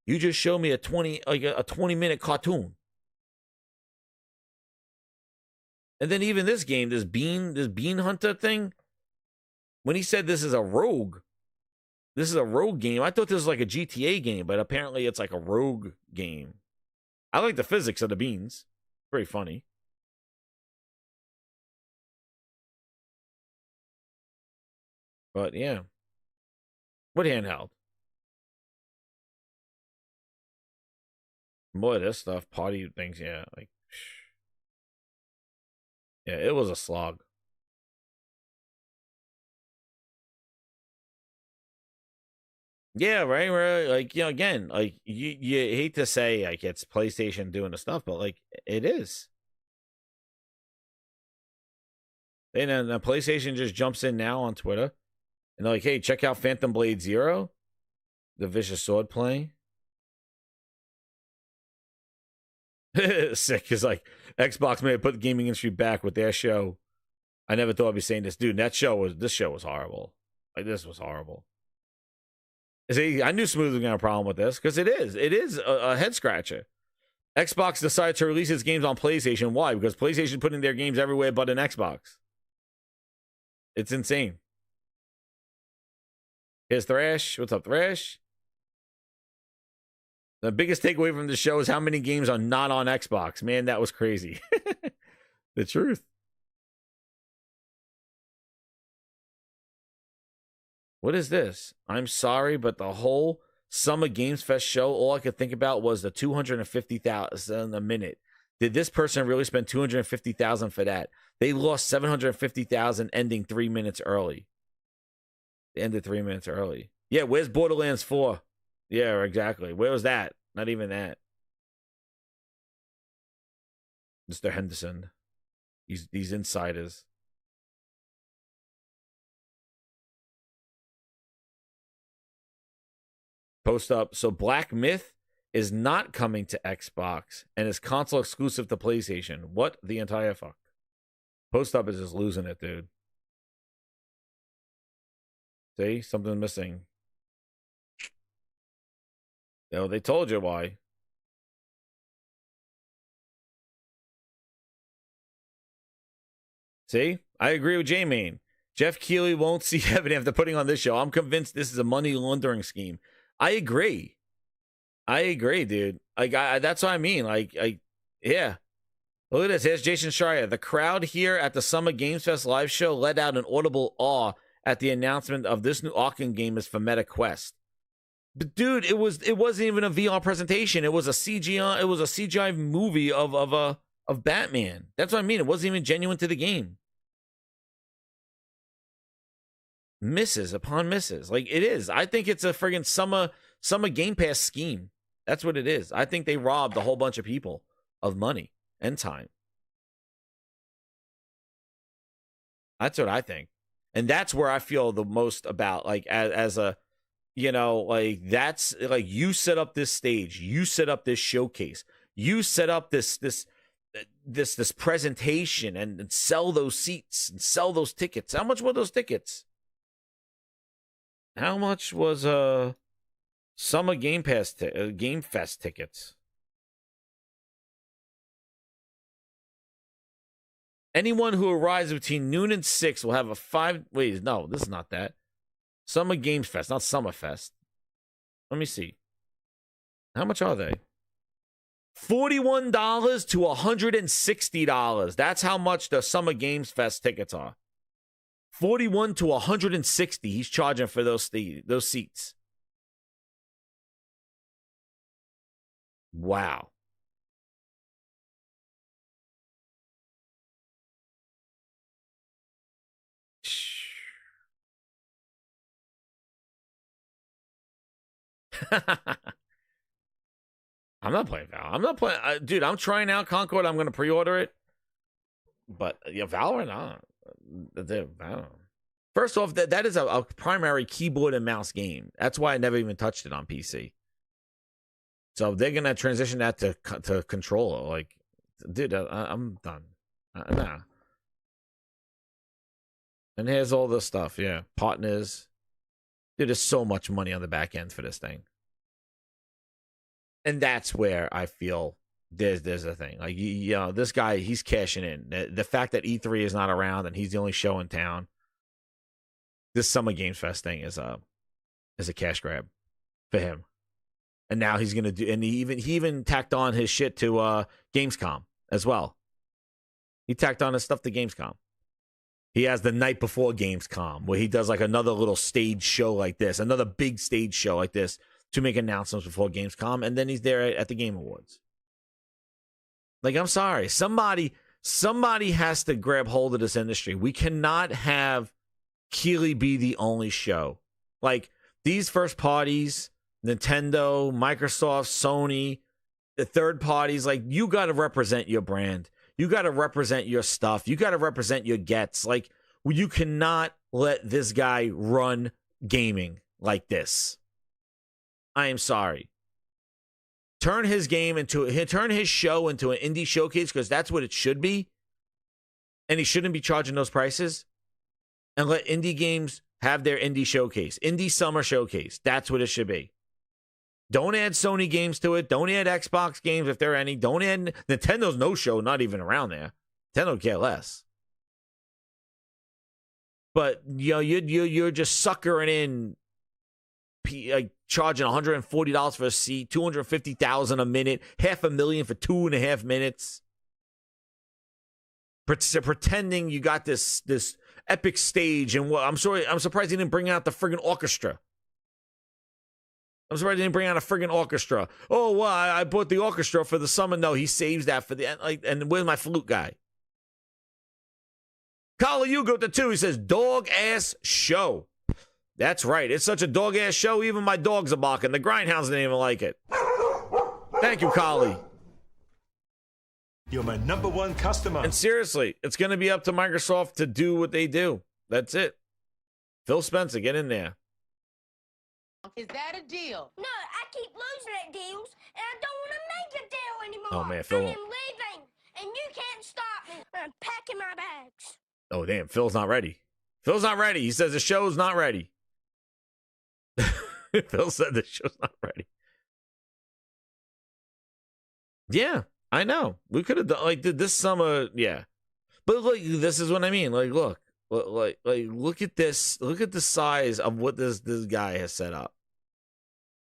you just showed me a 20-minute cartoon. And then even this game, this bean hunter thing, when he said this is a rogue game, I thought this was like a GTA game, but apparently it's like a rogue game. I like the physics of the beans. Very funny. But yeah. What handheld? Boy, this stuff, party things, yeah. Like, yeah, it was a slog. Yeah, right. Like, you know, again, like you hate to say like it's PlayStation doing the stuff, but like it is. And then the PlayStation just jumps in now on Twitter. And they're like, hey, check out Phantom Blade Zero, the vicious sword play. Sick is like, Xbox may have put the gaming industry back with their show. I never thought I'd be saying this. Dude, this show was horrible. Like, this was horrible. See, I knew Smooth was going to have a problem with this, because it is a head scratcher. Xbox decided to release its games on PlayStation. Why? Because PlayStation putting their games everywhere but an Xbox. It's insane. Here's Thrash. What's up, Thrash? The biggest takeaway from the show is how many games are not on Xbox. Man, that was crazy. The truth. What is this? I'm sorry, but the whole Summer Games Fest show, all I could think about was the $250,000 a minute. Did this person really spend $250,000 for that? They lost $750,000 ending 3 minutes early. They ended 3 minutes early. Yeah, where's Borderlands 4? Yeah, exactly. Where was that? Not even that. Mr. Henderson. These insiders. Post up. So Black Myth is not coming to Xbox and is console exclusive to PlayStation. What the entire fuck? Post up is just losing it, dude. See? Something missing. No, they told you why. See? I agree with J-Main. Jeff Keighley won't see heaven after putting on this show. I'm convinced this is a money laundering scheme. I agree, dude. Like, that's what I mean. Yeah. Look at this. Here's Jason Schreier. The crowd here at the Summer Games Fest live show let out an audible awe at the announcement of this new Arkham game is for Meta Quest. But dude, it wasn't even a VR presentation. It was a CGI. It was a CGI movie of Batman. That's what I mean. It wasn't even genuine to the game. Misses upon misses. Like, it is. I think it's a friggin' summer Game Pass scheme. That's what it is. I think they robbed a whole bunch of people of money and time. That's what I think. And that's where I feel the most about, like, as a, you know, like, that's like, you set up this stage, you set up this showcase, you set up this presentation and sell those seats and sell those tickets. How much were those tickets? How much was Summer Game Pass Game Fest tickets? Anyone who arrives between noon and 6 will have a 5... Wait, no, this is not that. Summer Games Fest, not Summerfest. Let me see. How much are they? $41 to $160. That's how much the Summer Games Fest tickets are. 41 to 160. He's charging for those seats. Wow. I'm not playing Valorant. I'm not playing. Dude, I'm trying out Concord. I'm going to pre-order it. But yeah, Valorant, Valorant. First off, that is a primary keyboard and mouse game. That's why I never even touched it on PC. So they're going to transition that to controller. Like, dude, I'm done. Nah. And here's all this stuff. Yeah. Partners. Dude, there's so much money on the back end for this thing. And that's where I feel there's a thing. Like, you know, this guy, he's cashing in. The fact that E3 is not around and he's the only show in town. This Summer Games Fest thing is a cash grab for him. And now he's gonna do, and he even tacked on his shit to Gamescom as well. He tacked on his stuff to Gamescom. He has the night before Gamescom where he does like another little stage show like this, another big stage show like this to make announcements before Gamescom, and then he's there at the Game Awards. Like, I'm sorry, somebody has to grab hold of this industry. We cannot have Keighley be the only show. Like, these first parties, Nintendo, Microsoft, Sony, the third parties, like, you got to represent your brand. You got to represent your stuff. You got to represent your gets. Like, you cannot let this guy run gaming like this. I am sorry. Turn his show into an indie showcase, because that's what it should be. And he shouldn't be charging those prices. And let indie games have their indie showcase, indie summer showcase. That's what it should be. Don't add Sony games to it. Don't add Xbox games if there are any. Don't add Nintendo's no show, not even around there. Nintendo care less. But you know, you're just suckering in, like, charging $140 for a seat, $250,000 a minute, $500,000 for 2.5 minutes, pretending you got this epic stage. And I'm surprised he didn't bring out the friggin' orchestra. I'm surprised he didn't bring out a friggin' orchestra. Oh, well, I bought the orchestra for the summer. No, he saves that for the end. Like, and where's my flute guy? Kala Yugo to 2. He says, dog ass show. That's right. It's such a dog ass show. Even my dogs are barking. The grindhounds didn't even like it. Thank you, Kali. You're my #1 customer. And seriously, it's going to be up to Microsoft to do what they do. That's it. Phil Spencer, get in there. Is that a deal? No, I keep losing at deals, and I don't want to make a deal anymore. Oh, man, Phil. I am leaving, and you can't stop me. I'm packing my bags. Oh, damn, Phil's not ready. Phil's not ready. He says the show's not ready. Phil said the show's not ready. Yeah, I know. We could have done, like, this summer, yeah. But, like, this is what I mean. Like, look at this. Look at the size of what this guy has set up.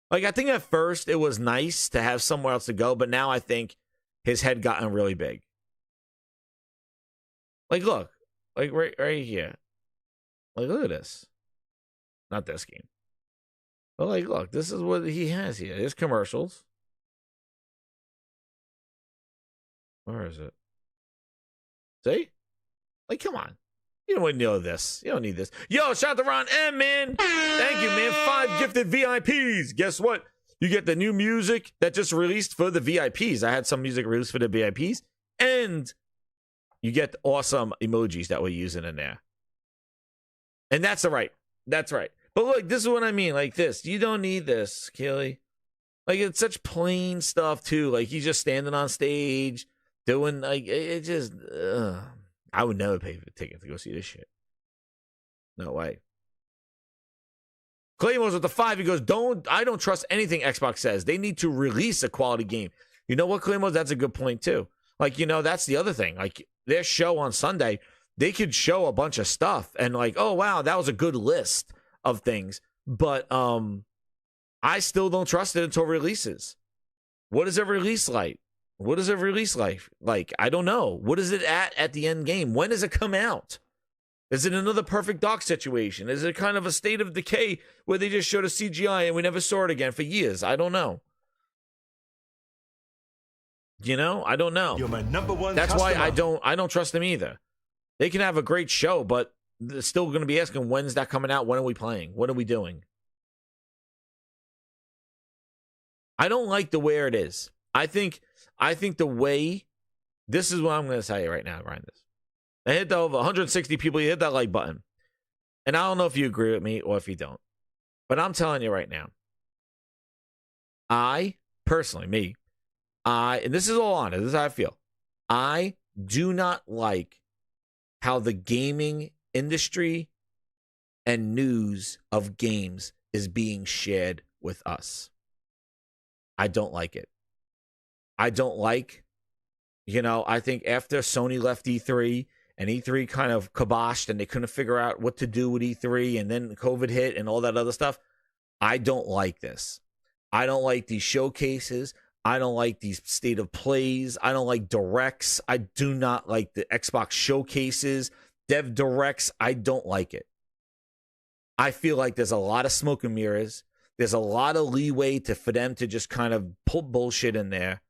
Like, I think at first it was nice to have somewhere else to go, but now I think his head gotten really big. Like, look. Like, right here. Like, look at this. Not this game. But, like, look. This is what he has here. His commercials. Where is it? See? Like, come on. You don't know this. You don't need this. Yo, shout out to Ron M, man. Thank you, man. 5 gifted VIPs. Guess what? You get the new music that just released for the VIPs. I had some music released for the VIPs. And you get awesome emojis that we're using in there. And that's right. That's right. But look, this is what I mean. Like this. You don't need this, Kelly. Like, it's such plain stuff, too. Like, he's just standing on stage doing, like, it just... I would never pay for a ticket to go see this shit. No way. Claymores with the 5. He goes, I don't trust anything Xbox says. They need to release a quality game. You know what, Claymores? That's a good point, too. Like, you know, that's the other thing. Like, their show on Sunday, they could show a bunch of stuff and like, oh wow, that was a good list of things. But I still don't trust it until releases. What is a release like? What is a release like? I don't know. What is it at the end game? When does it come out? Is it another Perfect Dark situation? Is it kind of a State of Decay where they just showed a CGI and we never saw it again for years? I don't know. You know, I don't know. You're my number one That's customer. why I don't trust them either. They can have a great show, but they're still going to be asking, when's that coming out? When are we playing? What are we doing? I don't like the way it is. I think the way, this is what I'm going to tell you right now, Brian. I hit the over 160 people. You hit that like button. And I don't know if you agree with me or if you don't. But I'm telling you right now. I, personally, and this is all honest, this is how I feel. I do not like how the gaming industry and news of games is being shared with us. I don't like it. I don't like, I think after Sony left E3 and E3 kind of kiboshed and they couldn't figure out what to do with E3 and then COVID hit and all that other stuff, I don't like this. I don't like these showcases. I don't like these state of plays. I don't like directs. I do not like the Xbox showcases, dev directs. I don't like it. I feel like there's a lot of smoke and mirrors. There's a lot of leeway for them to just kind of pull bullshit in there.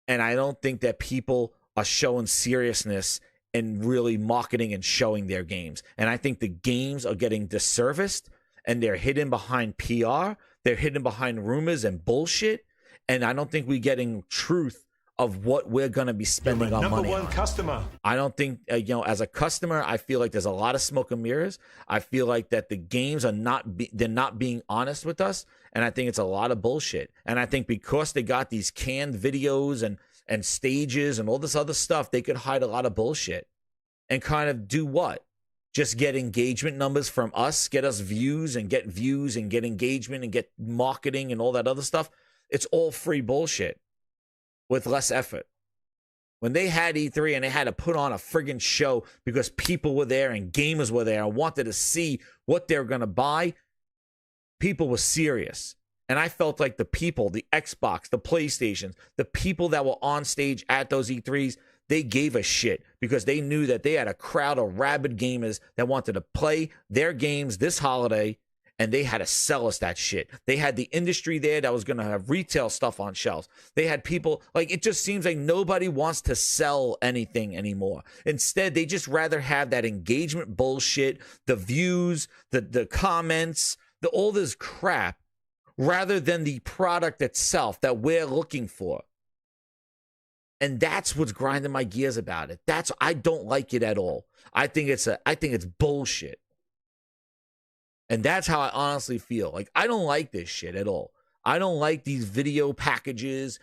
And I don't think that people are showing seriousness and really marketing and showing their games. And I think the games are getting disserviced and they're hidden behind PR. They're hidden behind rumors and bullshit. And I don't think we're getting truth of what we're going to be spending our money on. Number one customer. I don't think, as a customer, I feel like there's a lot of smoke and mirrors. I feel like that the games are they're not being honest with us. And I think it's a lot of bullshit. And I think because they got these canned videos and stages and all this other stuff, they could hide a lot of bullshit and kind of do what? Just get engagement numbers from us, get us views and get engagement and get marketing and all that other stuff. It's all free bullshit with less effort. When they had E3 and they had to put on a friggin' show because people were there and gamers were there and wanted to see what they were going to buy, people were serious. And I felt like the people, the Xbox, the PlayStations, the people that were on stage at those E3s, they gave a shit because they knew that they had a crowd of rabid gamers that wanted to play their games this holiday, and they had to sell us that shit. They had the industry there that was going to have retail stuff on shelves. They had people, like, it just seems like nobody wants to sell anything anymore. Instead, they just rather have that engagement bullshit, the views, the comments, all this crap, rather than the product itself that we're looking for. And that's what's grinding my gears about it. I don't like it at all. I think it's bullshit. And that's how I honestly feel. Like, I don't like this shit at all. I don't like these video packages,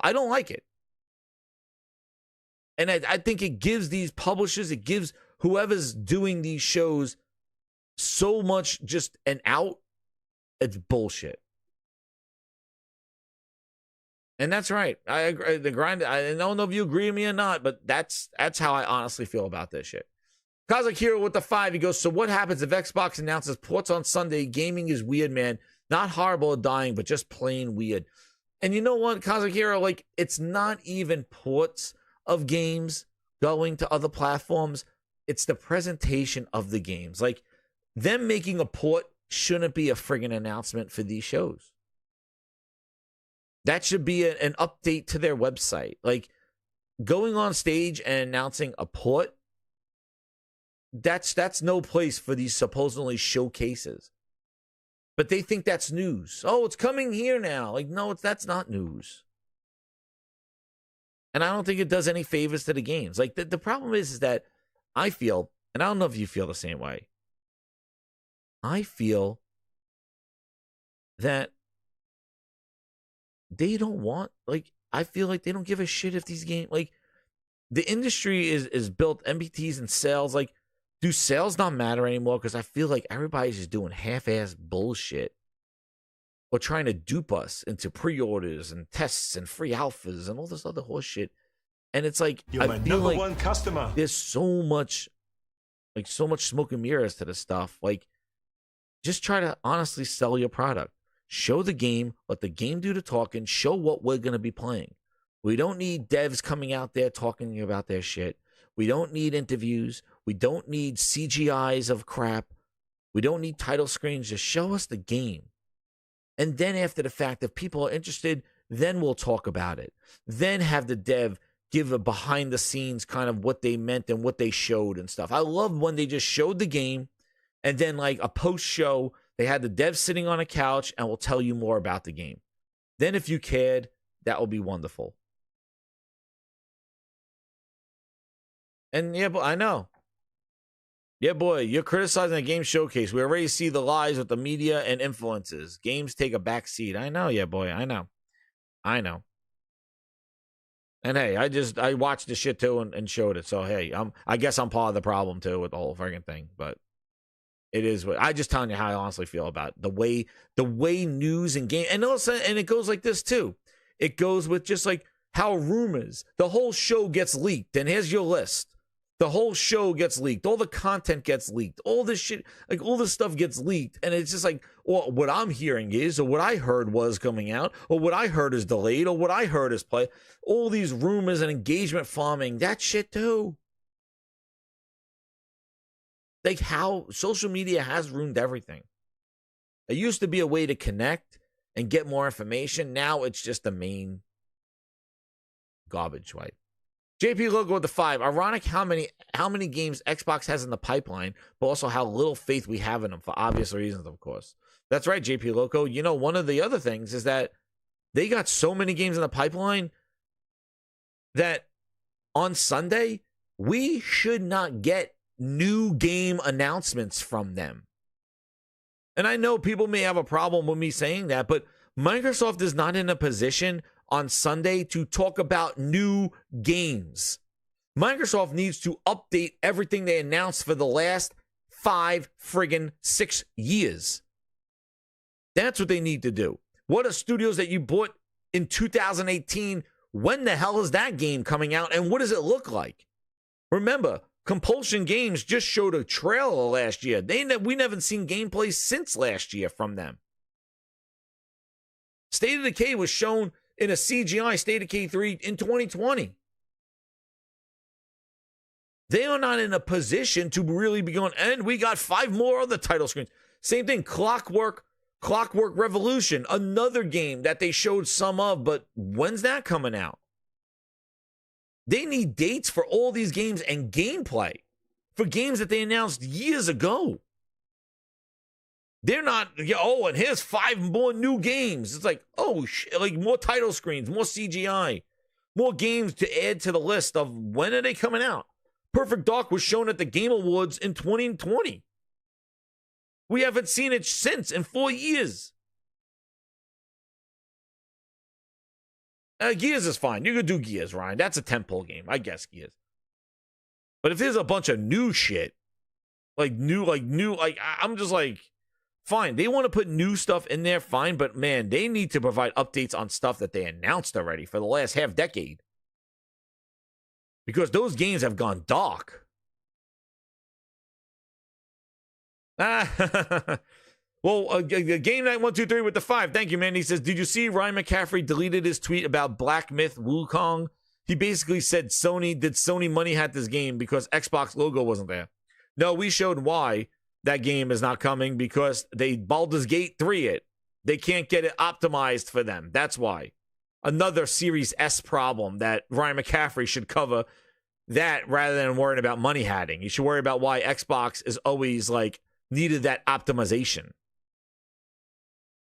I don't like it. And I think it gives these publishers, it gives whoever's doing these shows so much just an out. It's bullshit. And that's right. I agree. The grind. I don't know if you agree with me or not, but that's how I honestly feel about this shit. Kazakira with the 5. He goes, so what happens if Xbox announces ports on Sunday? Gaming is weird, man. Not horrible or dying, but just plain weird. And you know what, Kazakira? Like, it's not even ports of games going to other platforms. It's the presentation of the games. Like, them making a port shouldn't be a friggin' announcement for these shows. That should be an update to their website. Like, going on stage and announcing a port, that's no place for these supposedly showcases. But they think that's news. Oh, it's coming here now. Like, no, that's not news. And I don't think it does any favors to the games. Like, the problem is that I feel, and I don't know if you feel the same way, I feel that they don't want, like, I feel like they don't give a shit if these games, like, the industry is built, MBTs and sales, like, do sales not matter anymore? Because I feel like everybody's just doing half-ass bullshit or trying to dupe us into pre-orders and tests and free alphas and all this other horse shit. And it's like, You're my number one customer. There's so much smoke and mirrors to this stuff. Like, just try to honestly sell your product. Show the game, let the game do the talking, show what we're going to be playing. We don't need devs coming out there talking about their shit. We don't need interviews. We don't need CGIs of crap. We don't need title screens. Just show us the game. And then after the fact, if people are interested, then we'll talk about it. Then have the dev give a behind the scenes kind of what they meant and what they showed and stuff. I love when they just showed the game and then like a post show, they had the dev sitting on a couch and will tell you more about the game. Then if you cared, that would be wonderful. And yeah, but I know. Yeah, boy, you're criticizing the game showcase. We already see the lies with the media and influences. Games take a back seat. I know, yeah, boy. I know. And hey, I watched the shit too and showed it. So hey, I guess I'm part of the problem too with the whole freaking thing. But it is what I just telling you how I honestly feel about it. the way news and game and also and it goes like this too. It goes with just like how rumors. The whole show gets leaked, and here's your list. The whole show gets leaked. All the content gets leaked. All this shit, like all this stuff gets leaked. And it's just like, well, what I'm hearing is, or what I heard was coming out, or what I heard is delayed, or what I heard is play. All these rumors and engagement farming, that shit too. Like how social media has ruined everything. It used to be a way to connect and get more information. Now it's just the main garbage wipe. JP Logo with the 5. Ironic how many games Xbox has in the pipeline, but also how little faith we have in them for obvious reasons, of course. That's right, JP Loco. You know, one of the other things is that they got so many games in the pipeline that on Sunday, we should not get new game announcements from them. And I know people may have a problem with me saying that, but Microsoft is not in a position on Sunday to talk about new games. Microsoft needs to update everything they announced for the last 6 years. That's what they need to do. What are studios that you bought in 2018? When the hell is that game coming out and what does it look like? Remember, Compulsion Games just showed a trailer last year. We never seen gameplay since last year from them. State of Decay was shown in a CGI State of Decay 3 in 2020. They are not in a position to really be going, and we got 5 more other title screens. Same thing, Clockwork Revolution, another game that they showed some of, but when's that coming out? They need dates for all these games and gameplay for games that they announced years ago. They're not, and here's 5 more new games. It's like, like more title screens, more CGI, more games to add to the list of when are they coming out? Perfect Dark was shown at the Game Awards in 2020. We haven't seen it since in 4 years. Gears is fine. You could do Gears, Ryan. That's a tentpole game. I guess Gears. But if there's a bunch of new shit, I'm just like, fine. They want to put new stuff in there, fine. But man, they need to provide updates on stuff that they announced already for the last half decade. Because those games have gone dark. Well, Game Night 123 with the 5. Thank you, man. He says, did you see Ryan McCaffrey deleted his tweet about Black Myth Wukong? He basically said did Sony money hat this game because Xbox logo wasn't there? No, we showed why that game is not coming because they Baldur's Gate 3 it. They can't get it optimized for them. That's why. Another Series S problem that Ryan McCaffrey should cover that rather than worrying about money hatting. You should worry about why Xbox is always needed that optimization.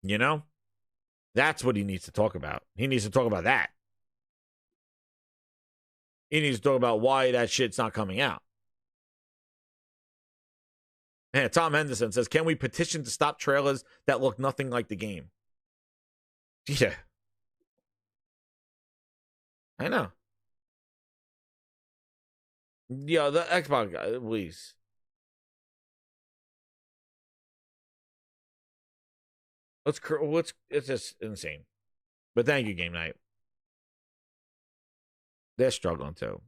You know? That's what he needs to talk about. He needs to talk about that. He needs to talk about why that shit's not coming out. Man, Tom Henderson says, can we petition to stop trailers that look nothing like the game? Yeah. I know. Yeah, the Xbox guy, please. It's just insane. But thank you, Game Night. They're struggling too.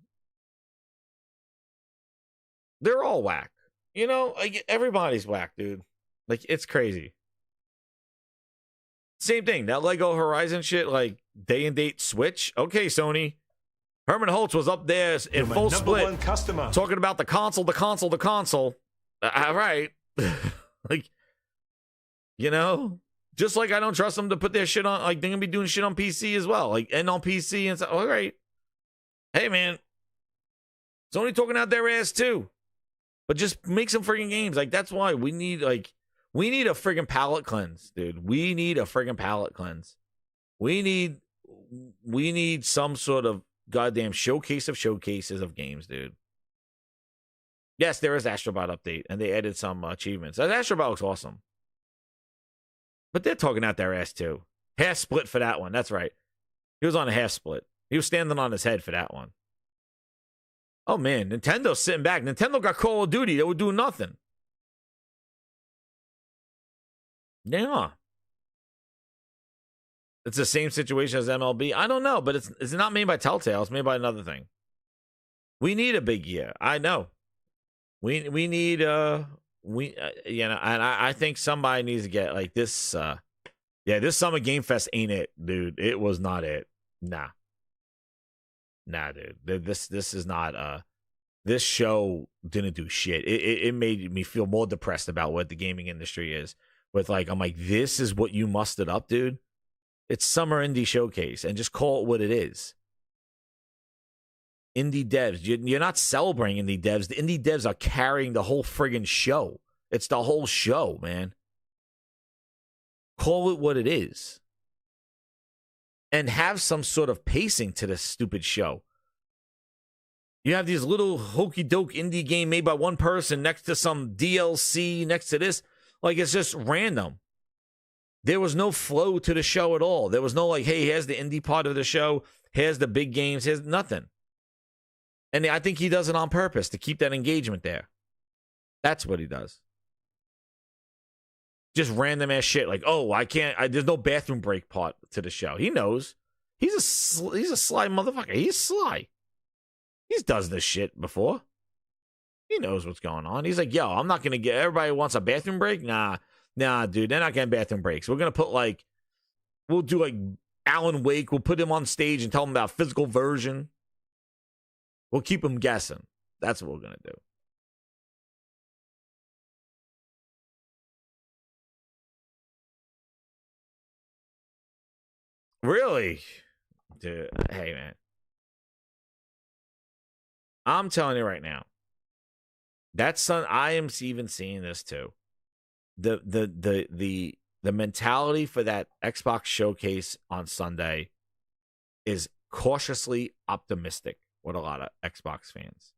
They're all whack. You know, like everybody's whack, dude. Like, it's crazy. Same thing. That Lego Horizon shit, like day and date switch. Okay, Sony. Herman Holtz was up there in full split talking about the console. All right. Like, you know, just like I don't trust them to put their shit on, like they're gonna be doing shit on PC as well, like and on PC and stuff. All right. Hey, man. Sony talking out their ass too. But just make some friggin' games. Like, that's why we need a friggin' palate cleanse, dude. We need a friggin' palate cleanse. We need some sort of goddamn showcase of showcases of games, dude. Yes, there is Astrobot update, and they added some achievements. That Astrobot looks awesome. But they're talking out their ass, too. Half split for that one. That's right. He was on a half split. He was standing on his head for that one. Oh, man, Nintendo's sitting back. Nintendo got Call of Duty. They would do nothing. Yeah. It's the same situation as MLB. I don't know, but it's not made by Telltale. It's made by another thing. We need a big year. I know. We need you know, and I think somebody needs to get like this. This Summer Game Fest ain't it, dude. It was not it. Nah, dude. This is not this show didn't do shit. It made me feel more depressed about what the gaming industry is. With like, I'm like, this is what you mustered up, dude. It's Summer Indie Showcase, and just call it what it is. Indie devs. You're not celebrating indie devs. The indie devs are carrying the whole friggin' show. It's the whole show, man. Call it what it is. And have some sort of pacing to this stupid show. You have these little hokey-doke indie game made by one person next to some DLC, next to this. Like, it's just random. There was no flow to the show at all. There was no, like, hey, here's the indie part of the show. Here's the big games. Here's nothing. And I think he does it on purpose to keep that engagement there. That's what he does. Just random ass shit. Like, oh, there's no bathroom break part to the show. He knows. He's a sly motherfucker. He's sly. He's does this shit before. He knows what's going on. He's like, yo, I'm not going to get, everybody wants a bathroom break? Nah, dude, they're not getting bathroom breaks. We're going to put we'll do like Alan Wake. We'll put him on stage and tell him about physical version. We'll keep him guessing. That's what we're going to do. Really? Dude, hey, man. I'm telling you right now. I am even seeing this too. The mentality for that Xbox showcase on Sunday is cautiously optimistic with a lot of Xbox fans.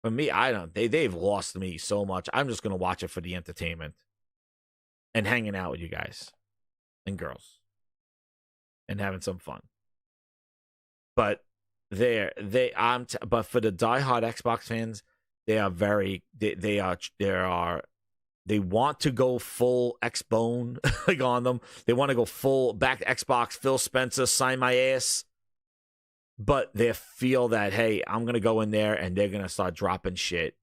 For me, they've lost me so much. I'm just gonna watch it for the entertainment and hanging out with you guys and girls and having some fun. But but for the diehard Xbox fans, they are they want to go full X-Bone like on them. They want to go full back to Xbox, Phil Spencer, sign my ass. But they feel that, hey, I'm going to go in there and they're going to start dropping shit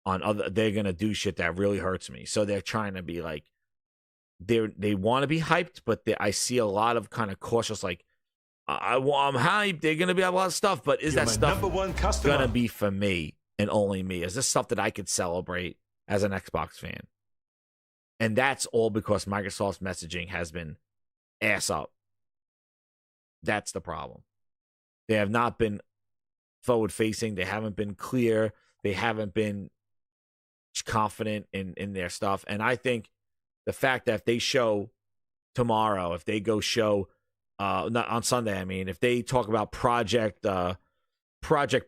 they're going to do shit that really hurts me. So they're trying to be like, they want to be hyped, but I see a lot of kind of cautious, like, I'm hyped. They're going to be a lot of stuff, but is that stuff going to be for me and only me? Is this stuff that I could celebrate as an Xbox fan? And that's all because Microsoft's messaging has been ass up. That's the problem. They have not been forward-facing. They haven't been clear. They haven't been confident in their stuff. And I think the fact that if they show tomorrow, if they go show not on Sunday, I mean, if they talk about Project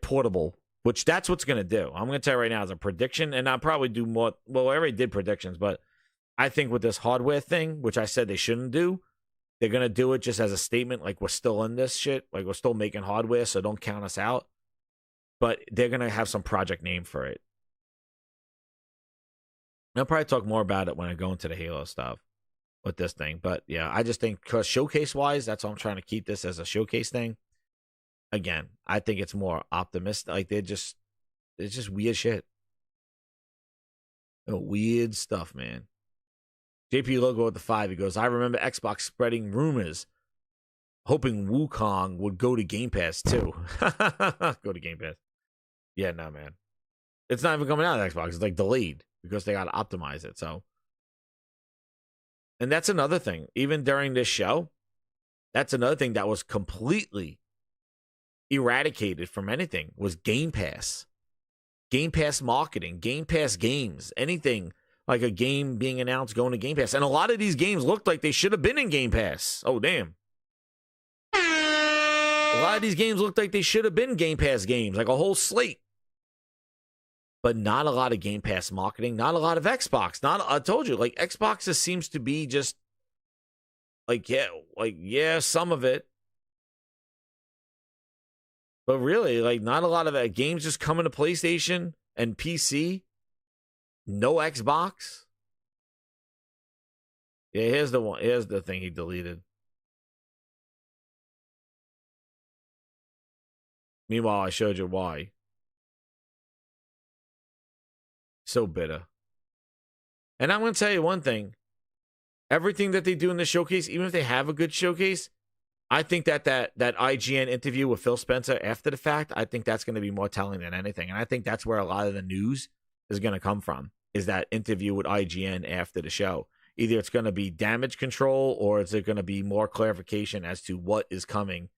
Portable, which that's what's going to do. I'm going to tell you right now as a prediction, and I'll probably do more. Well, I already did predictions, but I think with this hardware thing, which I said they shouldn't do, they're going to do it just as a statement, like we're still in this shit, like we're still making hardware, so don't count us out. But they're going to have some project name for it. I'll probably talk more about it when I go into the Halo stuff with this thing. But yeah, I just think because showcase-wise, that's why I'm trying to keep this as a showcase thing. Again, I think it's more optimistic. Like it's just weird shit. Weird stuff, man. JP Logo at the 5. He goes, I remember Xbox spreading rumors, hoping Wukong would go to Game Pass too. Go to Game Pass. Yeah, no, man. It's not even coming out of Xbox. It's like delayed because they got to optimize it. So, and that's another thing. Even during this show, that's another thing that was completely eradicated from anything was Game Pass. Game Pass marketing, Game Pass games, anything like a game being announced going to Game Pass. And a lot of these games looked like they should have been in Game Pass. Oh, damn. A lot of these games looked like they should have been Game Pass games, like a whole slate. But not a lot of Game Pass marketing, not a lot of Xbox. I told you, like Xbox just seems to be just yeah, some of it. But really, like, not a lot of games just coming to PlayStation and PC. No Xbox. Yeah, here's the one. Here's the thing he deleted. Meanwhile, I showed you why. So bitter. And I'm going to tell you one thing. Everything that they do in the showcase, even if they have a good showcase, I think that IGN interview with Phil Spencer after the fact, I think that's going to be more telling than anything. And I think that's where a lot of the news is going to come from, is that interview with IGN after the show. Either it's going to be damage control or is it going to be more clarification as to what is coming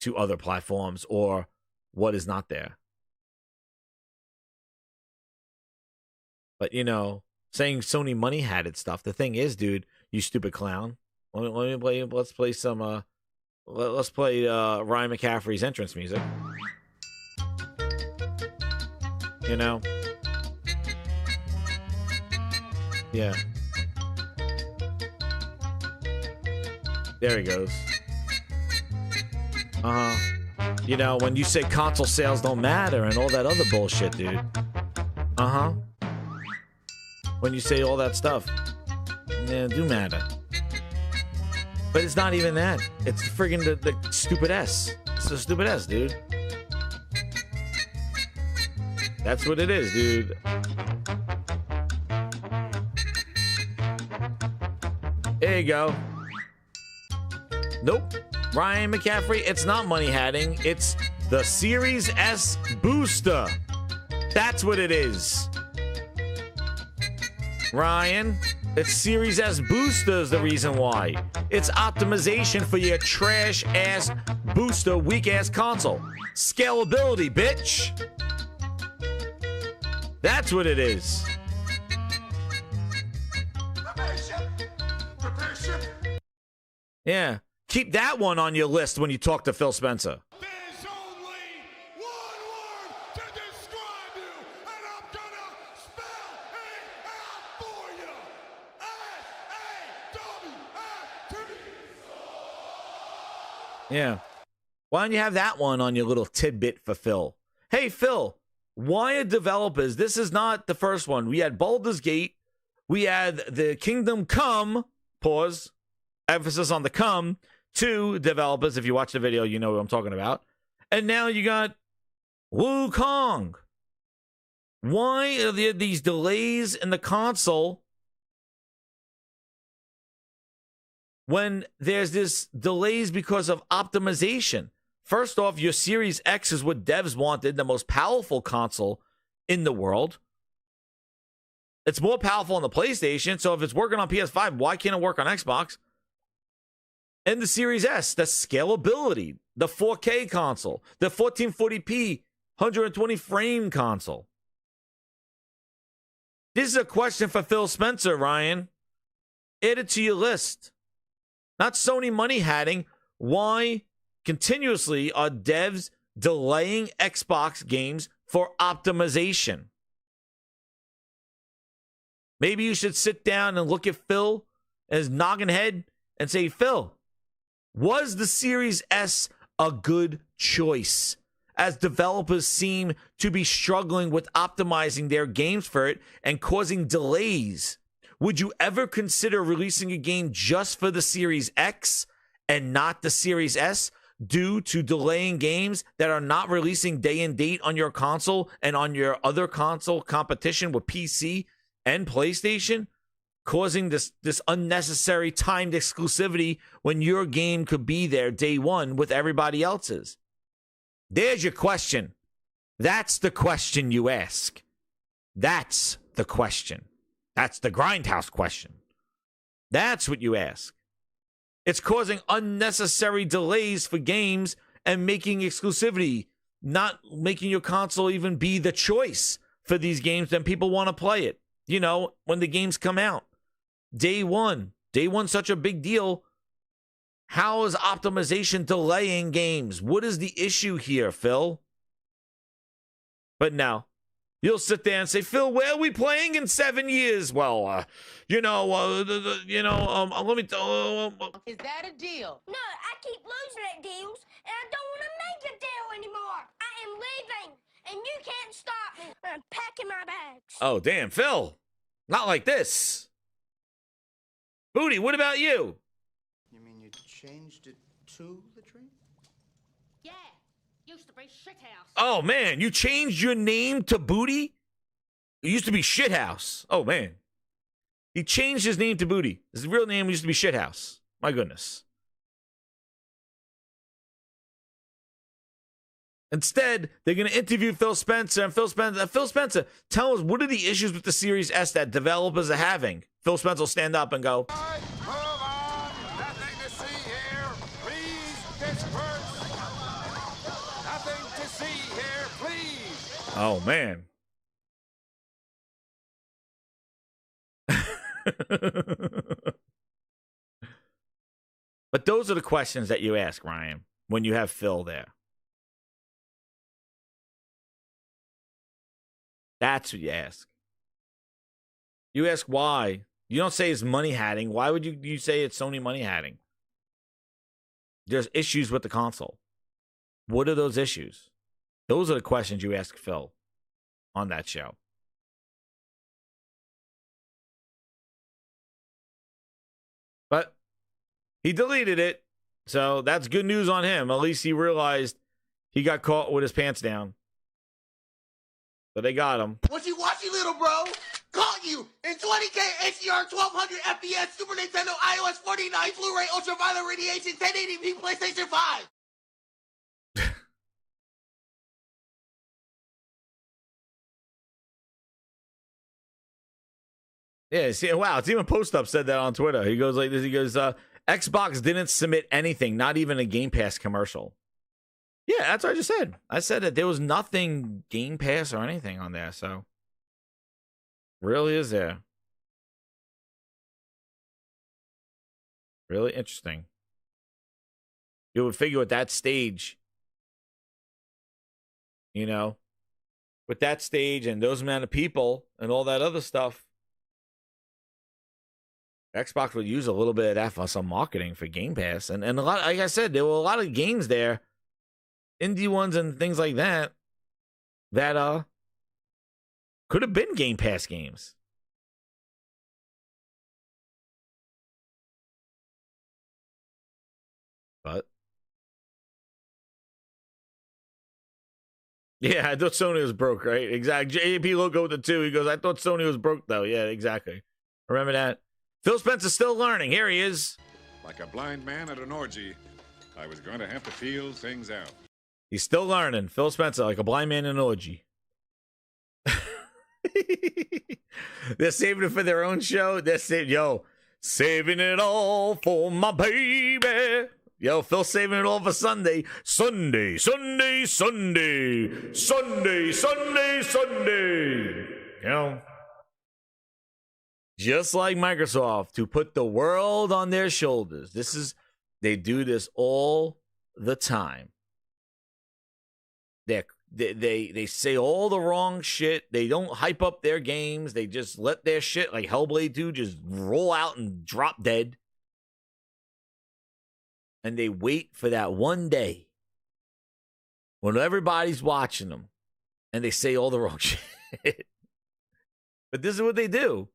to other platforms or what is not there. But, you know, saying Sony money had it stuff. The thing is, dude, you stupid clown. Let's play some Ryan McCaffrey's entrance music. You know? Yeah. There he goes. You know, when you say console sales don't matter and all that other bullshit, dude. When you say all that stuff, yeah, it do matter. But it's not even that. It's friggin' the stupid S. It's the stupid S, dude. That's what it is, dude. There you go. Nope. Ryan McCaffrey, it's not money hatting. It's the Series S booster. That's what it is. Ryan, it's Series S boosters the reason why. It's optimization for your trash-ass booster, weak-ass console. Scalability, bitch. That's what it is. Yeah. Keep that one on your list when you talk to Phil Spencer. There's only one word to describe you, and I'm gonna spell it out for you. S-A-W-F-T. Yeah. Why don't you have that one on your little tidbit for Phil? Hey, Phil, why are developers? This is not the first one. We had Baldur's Gate. We had the Kingdom Come. Pause. Emphasis on the come. 2 developers. If you watch the video, you know what I'm talking about. And now you got Wukong. Why are there these delays in the console when there's this delays because of optimization? First off, your Series X is what devs wanted, the most powerful console in the world. It's more powerful on the PlayStation, so if it's working on PS5, why can't it work on Xbox? And the Series S, the scalability, the 4K console, the 1440p, 120 frame console. This is a question for Phil Spencer, Ryan. Add it to your list. Not Sony money hatting. Why continuously are devs delaying Xbox games for optimization? Maybe you should sit down and look at Phil and his noggin head and say, Phil, was the Series S a good choice? As developers seem to be struggling with optimizing their games for it and causing delays. Would you ever consider releasing a game just for the Series X and not the Series S? due to delaying games that are not releasing day and date on your console and on your other console competition with PC and PlayStation, causing this unnecessary timed exclusivity when your game could be there day one with everybody else's? There's your question. That's the question you ask. That's the question. That's the grindhouse question. That's what you ask. It's causing unnecessary delays for games and making exclusivity, not making your console even be the choice for these games when people want to play it. You know, when the games come out. Day one, such a big deal. How is optimization delaying games? What is the issue here, Phil? But now, you'll sit there and say, Phil, where are we playing in 7 years? Well, let me... Is that a deal? No, I keep losing at deals, and I don't want to make a deal anymore. I am leaving, and you can't stop me. I'm packing my bags. Oh, damn, Phil. Not like this. Booty, what about you? You mean you changed it to the tree? Yeah, used to be shithouse. Oh, man, you changed your name to Booty? It used to be Shithouse. Oh, man. He changed his name to Booty. His real name used to be Shithouse. My goodness. Instead, they're going to interview Phil Spencer. And Phil Spencer, tell us, what are the issues with the Series S that developers are having? Phil Spencer will stand up and go, Nothing to see here. Please disperse. Nothing to see here. Please. oh, man. But those are the questions that you ask, Ryan, when you have Phil there. That's what you ask. You ask why. You don't say it's money hatting. Why would you say it's Sony money hatting? There's issues with the console. What are those issues? Those are the questions you ask Phil on that show. But he deleted it, so that's good news on him. At least he realized he got caught with his pants down. So they got him. What you watching, little bro? Caught you in 20K HDR 1200 FPS Super Nintendo iOS 49 Blu-ray Ultraviolet Radiation 1080p PlayStation 5. Yeah, see, wow, it's even Post-Up said that on Twitter. He goes like this, he goes, Xbox didn't submit anything, not even a Game Pass commercial. Yeah, that's what I just said. I said that there was nothing Game Pass or anything on there, so. Really is there. Really interesting. You would figure at that stage, you know, with that stage and those amount of people and all that other stuff, Xbox would use a little bit of that for some marketing for Game Pass. And a lot, like I said, there were a lot of games there, indie ones and things like that, that could have been Game Pass games. But yeah, I thought Sony was broke, right? Exactly. JP logo with the 2. He goes, I thought Sony was broke though. Yeah, exactly. Remember that? Phil Spencer's still learning. Here he is. Like a blind man at an orgy, I was going to have to feel things out. He's still learning. Phil Spencer, like a blind man in an orgy. They're saving it for their own show. They're saving it all for my baby. Yo, Phil's saving it all for Sunday. Sunday. You know? Just like Microsoft, to put the world on their shoulders. They do this all the time. They say all the wrong shit. They don't hype up their games. They just let their shit, like Hellblade 2, just roll out and drop dead. And they wait for that one day when everybody's watching them and they say all the wrong shit. But this is what they do.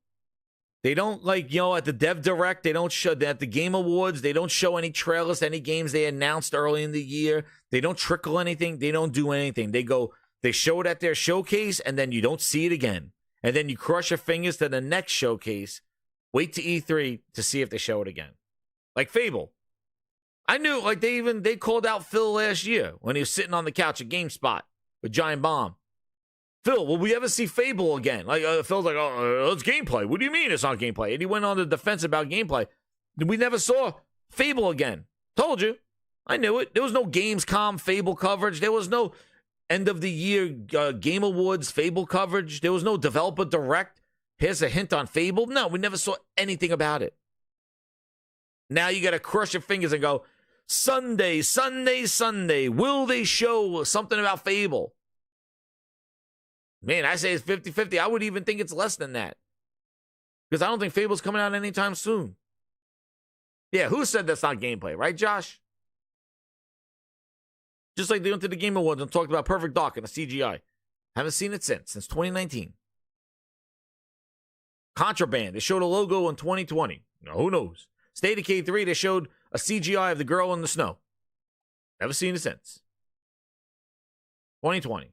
They don't, like, you know, at the Dev Direct, they don't show, at the Game Awards, they don't show any trailers to any games they announced early in the year. They don't trickle anything. They don't do anything. They show it at their showcase, and then you don't see it again. And then you cross your fingers to the next showcase. Wait to E3 to see if they show it again. Like Fable. I knew, like, they called out Phil last year when he was sitting on the couch at GameSpot with Giant Bomb. Phil, will we ever see Fable again? Like, Phil's like, oh, it's gameplay. What do you mean it's not gameplay? And he went on the defense about gameplay. We never saw Fable again. Told you. I knew it. There was no Gamescom Fable coverage. There was no end of the year Game Awards Fable coverage. There was no developer direct. Here's a hint on Fable. No, we never saw anything about it. Now you got to crush your fingers and go, Sunday. Will they show something about Fable? Man, I say it's 50-50. I would even think it's less than that. Because I don't think Fable's coming out anytime soon. Yeah, who said that's not gameplay, right, Josh? Just like they went to the Game Awards and talked about Perfect Dark and the CGI. Haven't seen it since 2019. Contraband, they showed a logo in 2020. Now, who knows? State of K3, they showed a CGI of the girl in the snow. Never seen it since. 2020.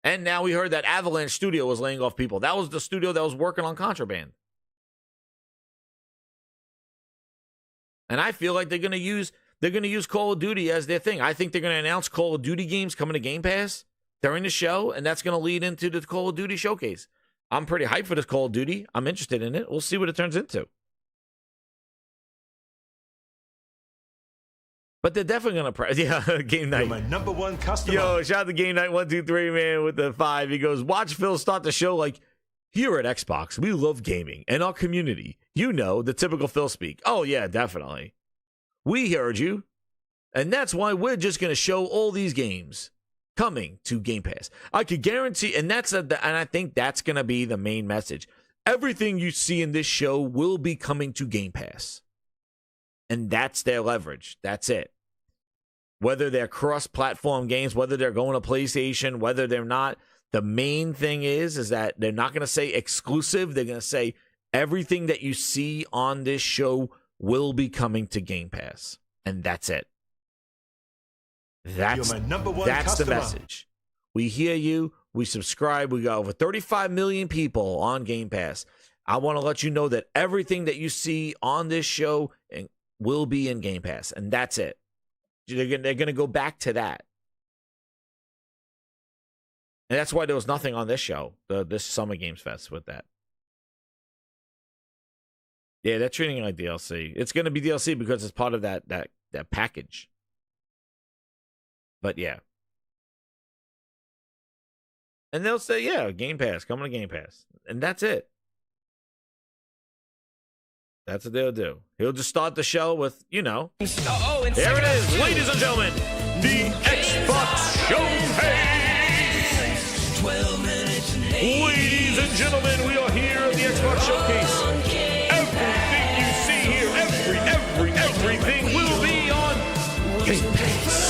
And now we heard that Avalanche Studio was laying off people. That was the studio that was working on Contraband. And I feel like they're going to use Call of Duty as their thing. I think they're going to announce Call of Duty games coming to Game Pass during the show, and that's going to lead into the Call of Duty showcase. I'm pretty hyped for this Call of Duty. I'm interested in it. We'll see what it turns into. But they're definitely going to Game Night. You're my number one customer. Yo, shout out to Game Night 123, man, with the 5. He goes, watch Phil start the show like, here at Xbox, we love gaming and our community. You know, the typical Phil speak. Oh, yeah, definitely. We heard you. And that's why we're just going to show all these games coming to Game Pass. I could guarantee, and I think that's going to be the main message. Everything you see in this show will be coming to Game Pass. And that's their leverage. That's it. Whether they're cross-platform games, whether they're going to PlayStation, whether they're not, the main thing is that they're not going to say exclusive. They're going to say everything that you see on this show will be coming to Game Pass. And that's it. That's You're my number one That's customer. The message. We hear you. We subscribe. We got over 35 million people on Game Pass. I want to let you know that everything that you see on this show will be in Game Pass. And that's it. They're going to go back to that. And that's why there was nothing on this show, this Summer Games Fest with that. Yeah, they're treating it like DLC. It's going to be DLC because it's part of that package. But yeah. And they'll say, yeah, Game Pass, coming to Game Pass. And that's it. That's what they'll do. He'll just start the show with, you know. There it is, ladies and gentlemen. The Xbox Showcase. 12 minutes and ladies and gentlemen, we are here at the Xbox Showcase. Everything you see here, everything will be on Game Pass.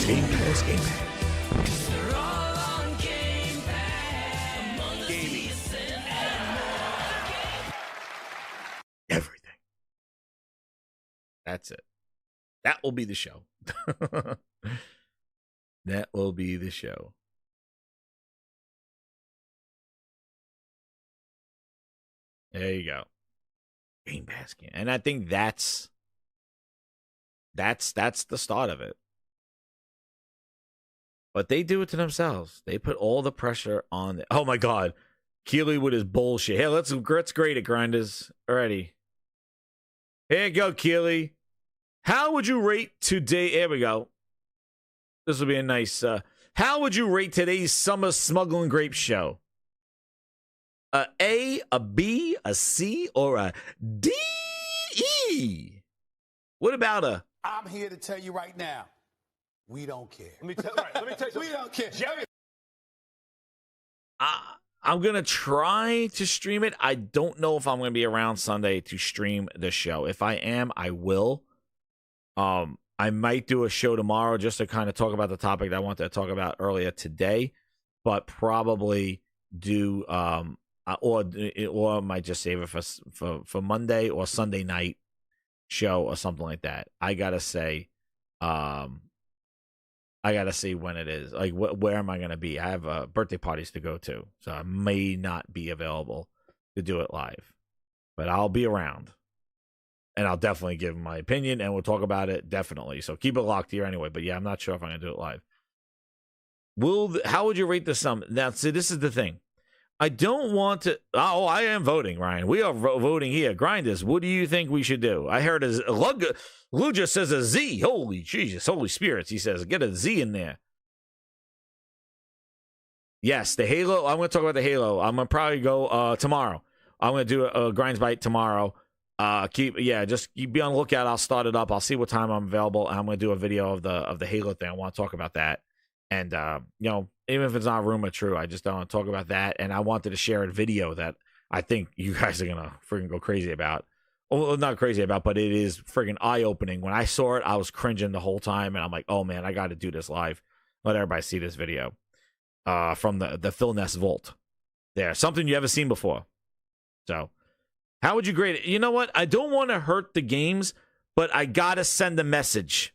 Game Pass. Everything. That's it. That will be the show. That will be the show. There you go. Game Pass game. And I think that's the start of it. But they do it to themselves. They put all the pressure on. Oh my God. Keely with his bullshit. Hey, let's grade it, Grinders. Alrighty. Here you go, Keely. How would you rate today? Here we go. This will be a nice. How would you rate today's Summer Smuggling Grape show? A A, a B, a C, or a D? E? What about a? I'm here to tell you right now, we don't care. Let me tell you. We don't care. Jerry. I'm going to try to stream it. I don't know if I'm going to be around Sunday to stream the show. If I am, I will. I might do a show tomorrow just to kind of talk about the topic that I wanted to talk about earlier today, but probably do or I might just save it for Monday or Sunday night show or something like that. I gotta say, I gotta see when it is. Like, where am I gonna be? I have birthday parties to go to, so I may not be available to do it live, but I'll be around. And I'll definitely give my opinion, and we'll talk about it, definitely. So keep it locked here anyway. But yeah, I'm not sure if I'm going to do it live. How would you rate the sum? Now, see, this is the thing. I don't want to... Oh, I am voting, Ryan. We are voting here. Grinders, what do you think we should do? I heard Lou just says a Z. Holy Jesus, holy spirits, he says. Get a Z in there. Yes, the Halo. I'm going to talk about the Halo. I'm going to probably go tomorrow. I'm going to do a Grinds Bite tomorrow. Just be on the lookout. I'll start it up. I'll see what time I'm available. I'm going to do a video of the Halo thing. I want to talk about that. And, even if it's not rumor true, I just don't want to talk about that. And I wanted to share a video that I think you guys are going to freaking go crazy about. Well, not crazy about, but it is freaking eye-opening. When I saw it, I was cringing the whole time. And I'm like, oh, man, I got to do this live. Let everybody see this video from the Phil Ness Vault. There. Something you haven't seen before. So... how would you grade it? You know what? I don't want to hurt the games, but I got to send a message.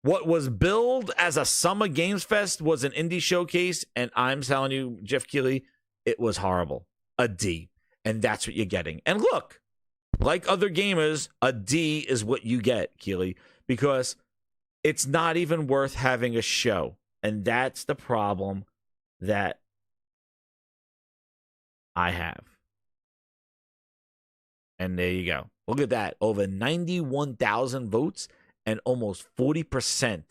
What was billed as a Summer Games Fest was an indie showcase, and I'm telling you, Jeff Keighley, it was horrible. A D. And that's what you're getting. And look, like other gamers, a D is what you get, Keighley, because it's not even worth having a show. And that's the problem that I have. And there you go. Look at that. Over 91,000 votes, and almost 40%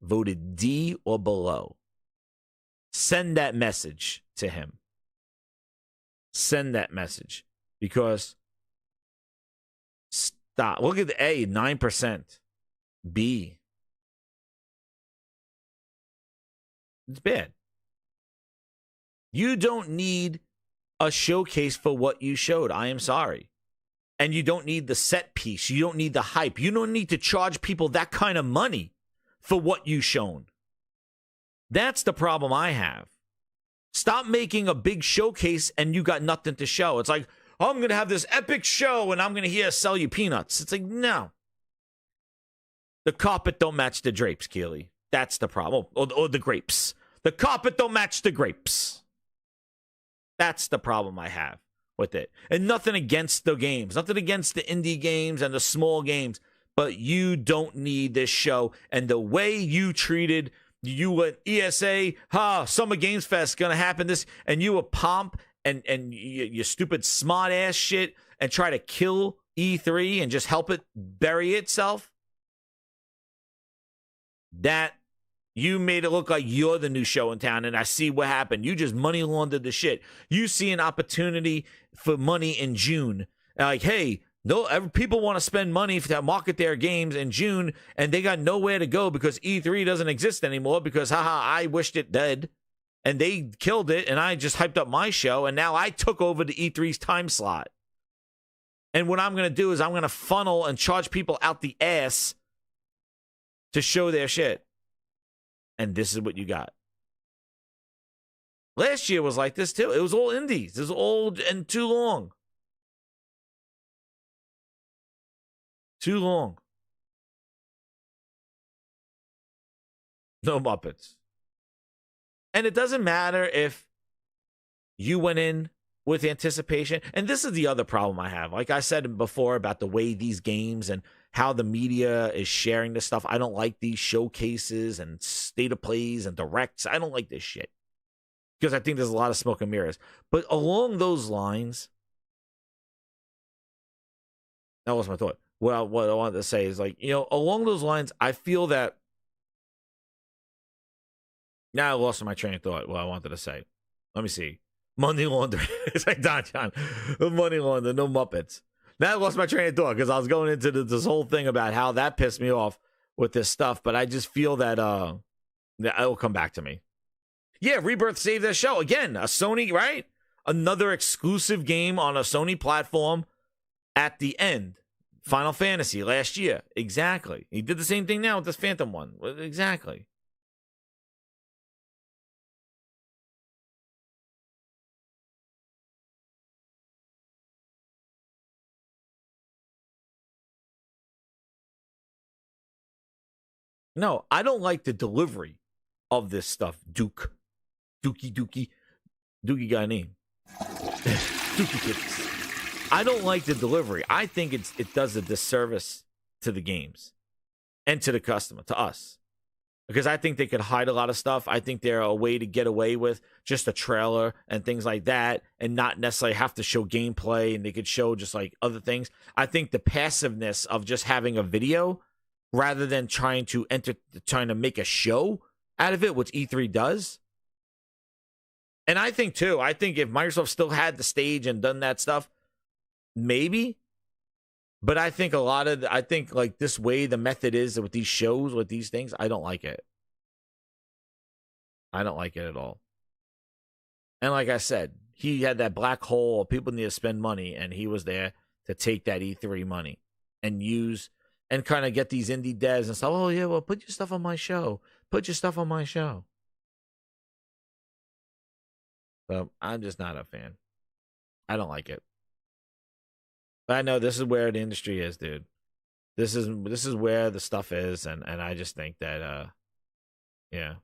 voted D or below. Send that message to him. Send that message. Because, stop. Look at the A, 9%. B. It's bad. You don't need a showcase for what you showed. I am sorry. And you don't need the set piece. You don't need the hype. You don't need to charge people that kind of money for what you've shown. That's the problem I have. Stop making a big showcase and you got nothing to show. It's like, oh, I'm going to have this epic show and I'm going to sell you peanuts. It's like, no. The carpet don't match the drapes, Keely. That's the problem. Or the grapes. The carpet don't match the grapes. That's the problem I have with it. And nothing against the games, nothing against the indie games and the small games, but you don't need this show. And the way you treated, you went ESA, Summer Games Fest gonna happen this, and you were pomp and your stupid smart ass shit and try to kill E3 and just help it bury itself. That you made it look like you're the new show in town, and I see what happened. You just money laundered the shit. You see an opportunity for money in June. Like, hey, people want to spend money to market their games in June, and they got nowhere to go because E3 doesn't exist anymore because, I wished it dead. And they killed it, and I just hyped up my show, and now I took over the E3's time slot. And what I'm going to do is I'm going to funnel and charge people out the ass to show their shit. And this is what you got. Last year was like this too. It was all indies. It was old and too long. Too long. No Muppets. And it doesn't matter if you went in with anticipation. And this is the other problem I have. Like I said before about the way these games and how the media is sharing this stuff. I don't like these showcases and state of plays and directs. I don't like this shit. Because I think there's a lot of smoke and mirrors. But along those lines, that was my thought. Well, what I wanted to say is like, along those lines, I feel that. Now I lost my train of thought. What I wanted to say. Let me see. Money laundering. It's like Don John. Money laundering, no Muppets. Now I lost my train of thought because I was going into this whole thing about how that pissed me off with this stuff. But I just feel that it will come back to me. Yeah, Rebirth saved their show. Again, a Sony, right? Another exclusive game on a Sony platform at the end. Final Fantasy last year. Exactly. He did the same thing now with this Phantom one. Exactly. No, I don't like the delivery of this stuff, Dookie got a name. Dookie Kids. I don't like the delivery. I think it does a disservice to the games and to the customer, to us. Because I think they could hide a lot of stuff. I think they're a way to get away with just a trailer and things like that and not necessarily have to show gameplay, and they could show just like other things. I think the passiveness of just having a video rather than trying to make a show out of it, which E3 does. And I think if Microsoft still had the stage and done that stuff, maybe. But I think like this way the method is with these shows, with these things, I don't like it. I don't like it at all. And like I said, he had that black hole. People need to spend money, and he was there to take that E3 money and use and kind of get these indie devs and stuff. Oh, yeah, well, put your stuff on my show. Put your stuff on my show. So I'm just not a fan. I don't like it. But I know this is where the industry is, dude. This is where the stuff is, and I just think that, yeah.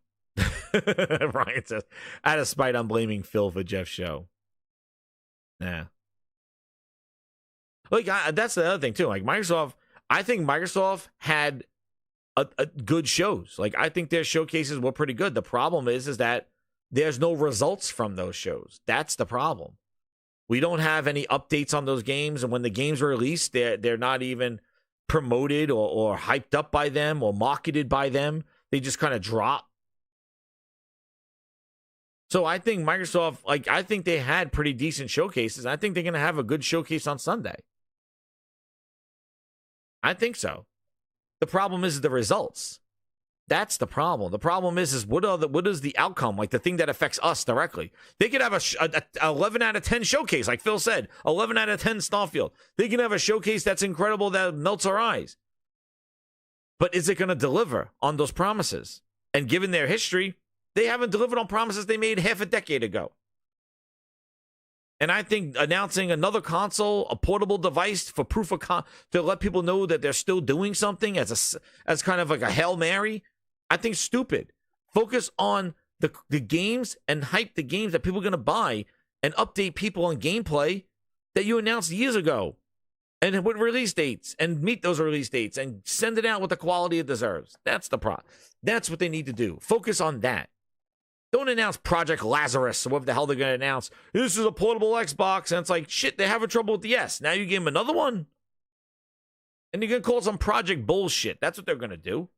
Ryan says, out of spite, I'm blaming Phil for Jeff's show. Yeah. Like, that's the other thing, too. Like, I think Microsoft had a good shows. Like, I think their showcases were pretty good. The problem is that there's no results from those shows. That's the problem. We don't have any updates on those games, and when the games are released, they're not even promoted or hyped up by them or marketed by them. They just kind of drop. So I think Microsoft, I think they had pretty decent showcases. I think they're going to have a good showcase on Sunday. I think so. The problem is the results. That's the problem. The problem is what is the outcome? Like the thing that affects us directly. They could have a 11 out of 10 showcase, like Phil said, 11 out of 10 Starfield. They can have a showcase that's incredible that melts our eyes. But is it going to deliver on those promises? And given their history, they haven't delivered on promises they made half a decade ago. And I think announcing another console, a portable device for proof of to let people know that they're still doing something as kind of like a Hail Mary, I think stupid. Focus on the games and hype the games that people are going to buy and update people on gameplay that you announced years ago and with release dates and meet those release dates and send it out with the quality it deserves. That's the problem. That's what they need to do. Focus on that. Don't announce Project Lazarus or whatever the hell they're going to announce. This is a portable Xbox. And it's like, shit, they're having trouble with the S. Now you give them another one? And you're going to call it some project bullshit. That's what they're going to do.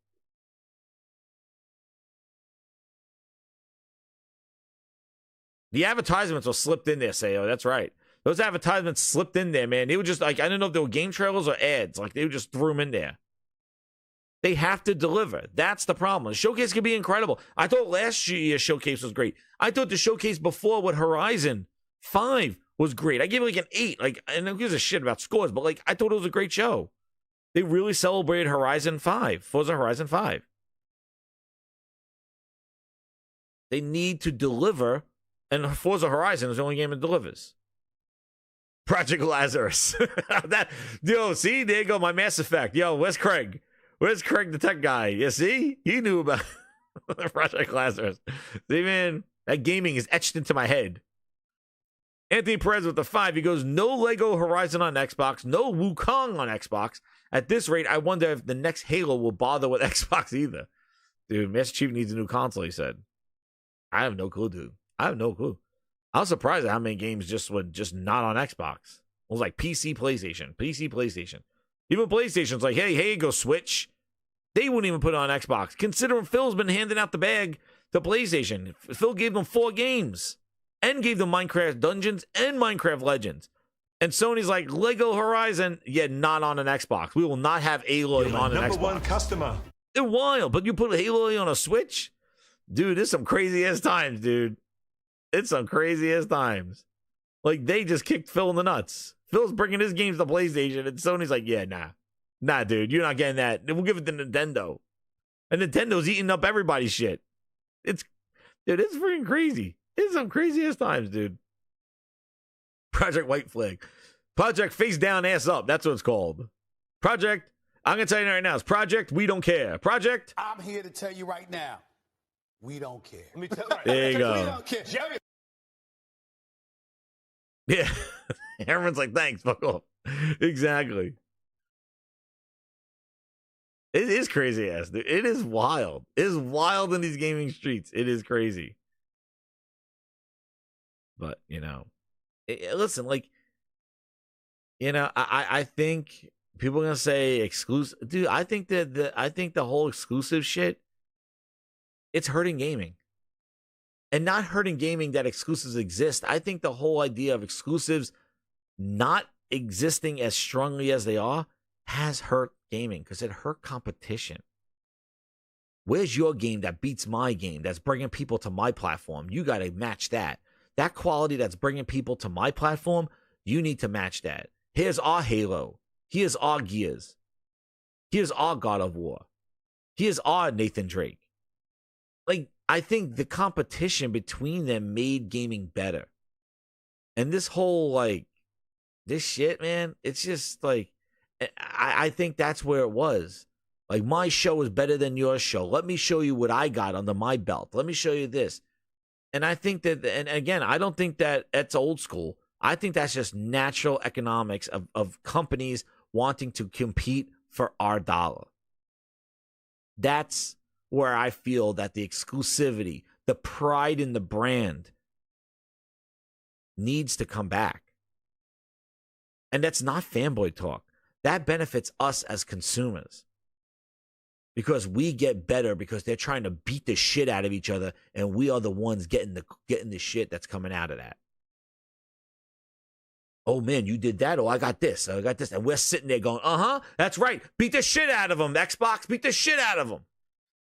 The advertisements were slipped in there, Sayo. That's right. Those advertisements slipped in there, man. They were just like, I don't know if they were game trailers or ads. Like, they just threw them in there. They have to deliver. That's the problem. The showcase could be incredible. I thought last year's showcase was great. I thought the showcase before with Horizon 5 was great. I gave it like an 8. Like, and who gives a shit about scores, but like, I thought it was a great show. They really celebrated Horizon 5. Forza Horizon 5. They need to deliver, and Forza Horizon is the only game that delivers. Project Lazarus. See, there you go, my Mass Effect. Yo, where's Craig? Where's Craig the tech guy? You see? He knew about Project Lazarus. See, man, that gaming is etched into my head. Anthony Perez with the 5. He goes, no Lego Horizon on Xbox, no Wukong on Xbox. At this rate, I wonder if the next Halo will bother with Xbox either. Dude, Master Chief needs a new console, he said. I have no clue, dude. I have no clue. I was surprised at how many games just were just not on Xbox. It was like PC, PlayStation. Even PlayStation's like, hey, go Switch. They wouldn't even put it on Xbox. Considering Phil's been handing out the bag to PlayStation. Phil gave them 4 games and gave them Minecraft Dungeons and Minecraft Legends. And Sony's like, Lego Horizon, not on an Xbox. We will not have Aloy on an Xbox. Number one customer. They're wild, but you put Aloy on a Switch? Dude, it's some crazy ass times, dude. It's some crazy ass times. Like, they just kicked Phil in the nuts. Phil's bringing his games to PlayStation, and Sony's like, yeah, nah. Nah, dude, you're not getting that. We'll give it to Nintendo. And Nintendo's eating up everybody's shit. It's freaking crazy. It's some crazy-ass times, dude. Project White Flag. Project Face Down, Ass Up. That's what it's called. Project, I'm going to tell you right now, it's Project We Don't Care. Project. I'm here to tell you right now, we don't care. Let me tell There you go. We don't care. Jerry. Yeah. Everyone's like, thanks, fuck off. Exactly. It is crazy ass, dude. It is wild. It is wild in these gaming streets. It is crazy. But, you know, listen, like, you know, I think people are going to say exclusive. Dude, I think that the whole exclusive shit, it's hurting gaming. And not hurting gaming that exclusives exist. I think the whole idea of exclusives not existing as strongly as they are has hurt gaming because it hurt competition. Where's your game that beats my game, that's bringing people to my platform? You got to match that. That quality that's bringing people to my platform, you need to match that. Here's our Halo. Here's our Gears. Here's our God of War. Here's our Nathan Drake. Like, I think the competition between them made gaming better. And this whole, like, this shit, man, it's just like, I think that's where it was. Like, my show is better than your show. Let me show you what I got under my belt. Let me show you this. And I think that, and again, I don't think that that's old school. I think that's just natural economics of companies wanting to compete for our dollar. That's where I feel that the exclusivity, the pride in the brand needs to come back. And that's not fanboy talk. That benefits us as consumers. Because we get better because they're trying to beat the shit out of each other, and we are the ones getting the shit that's coming out of that. Oh man, you did that? Oh, I got this. I got this. And we're sitting there going, that's right. Beat the shit out of them. Xbox, beat the shit out of them.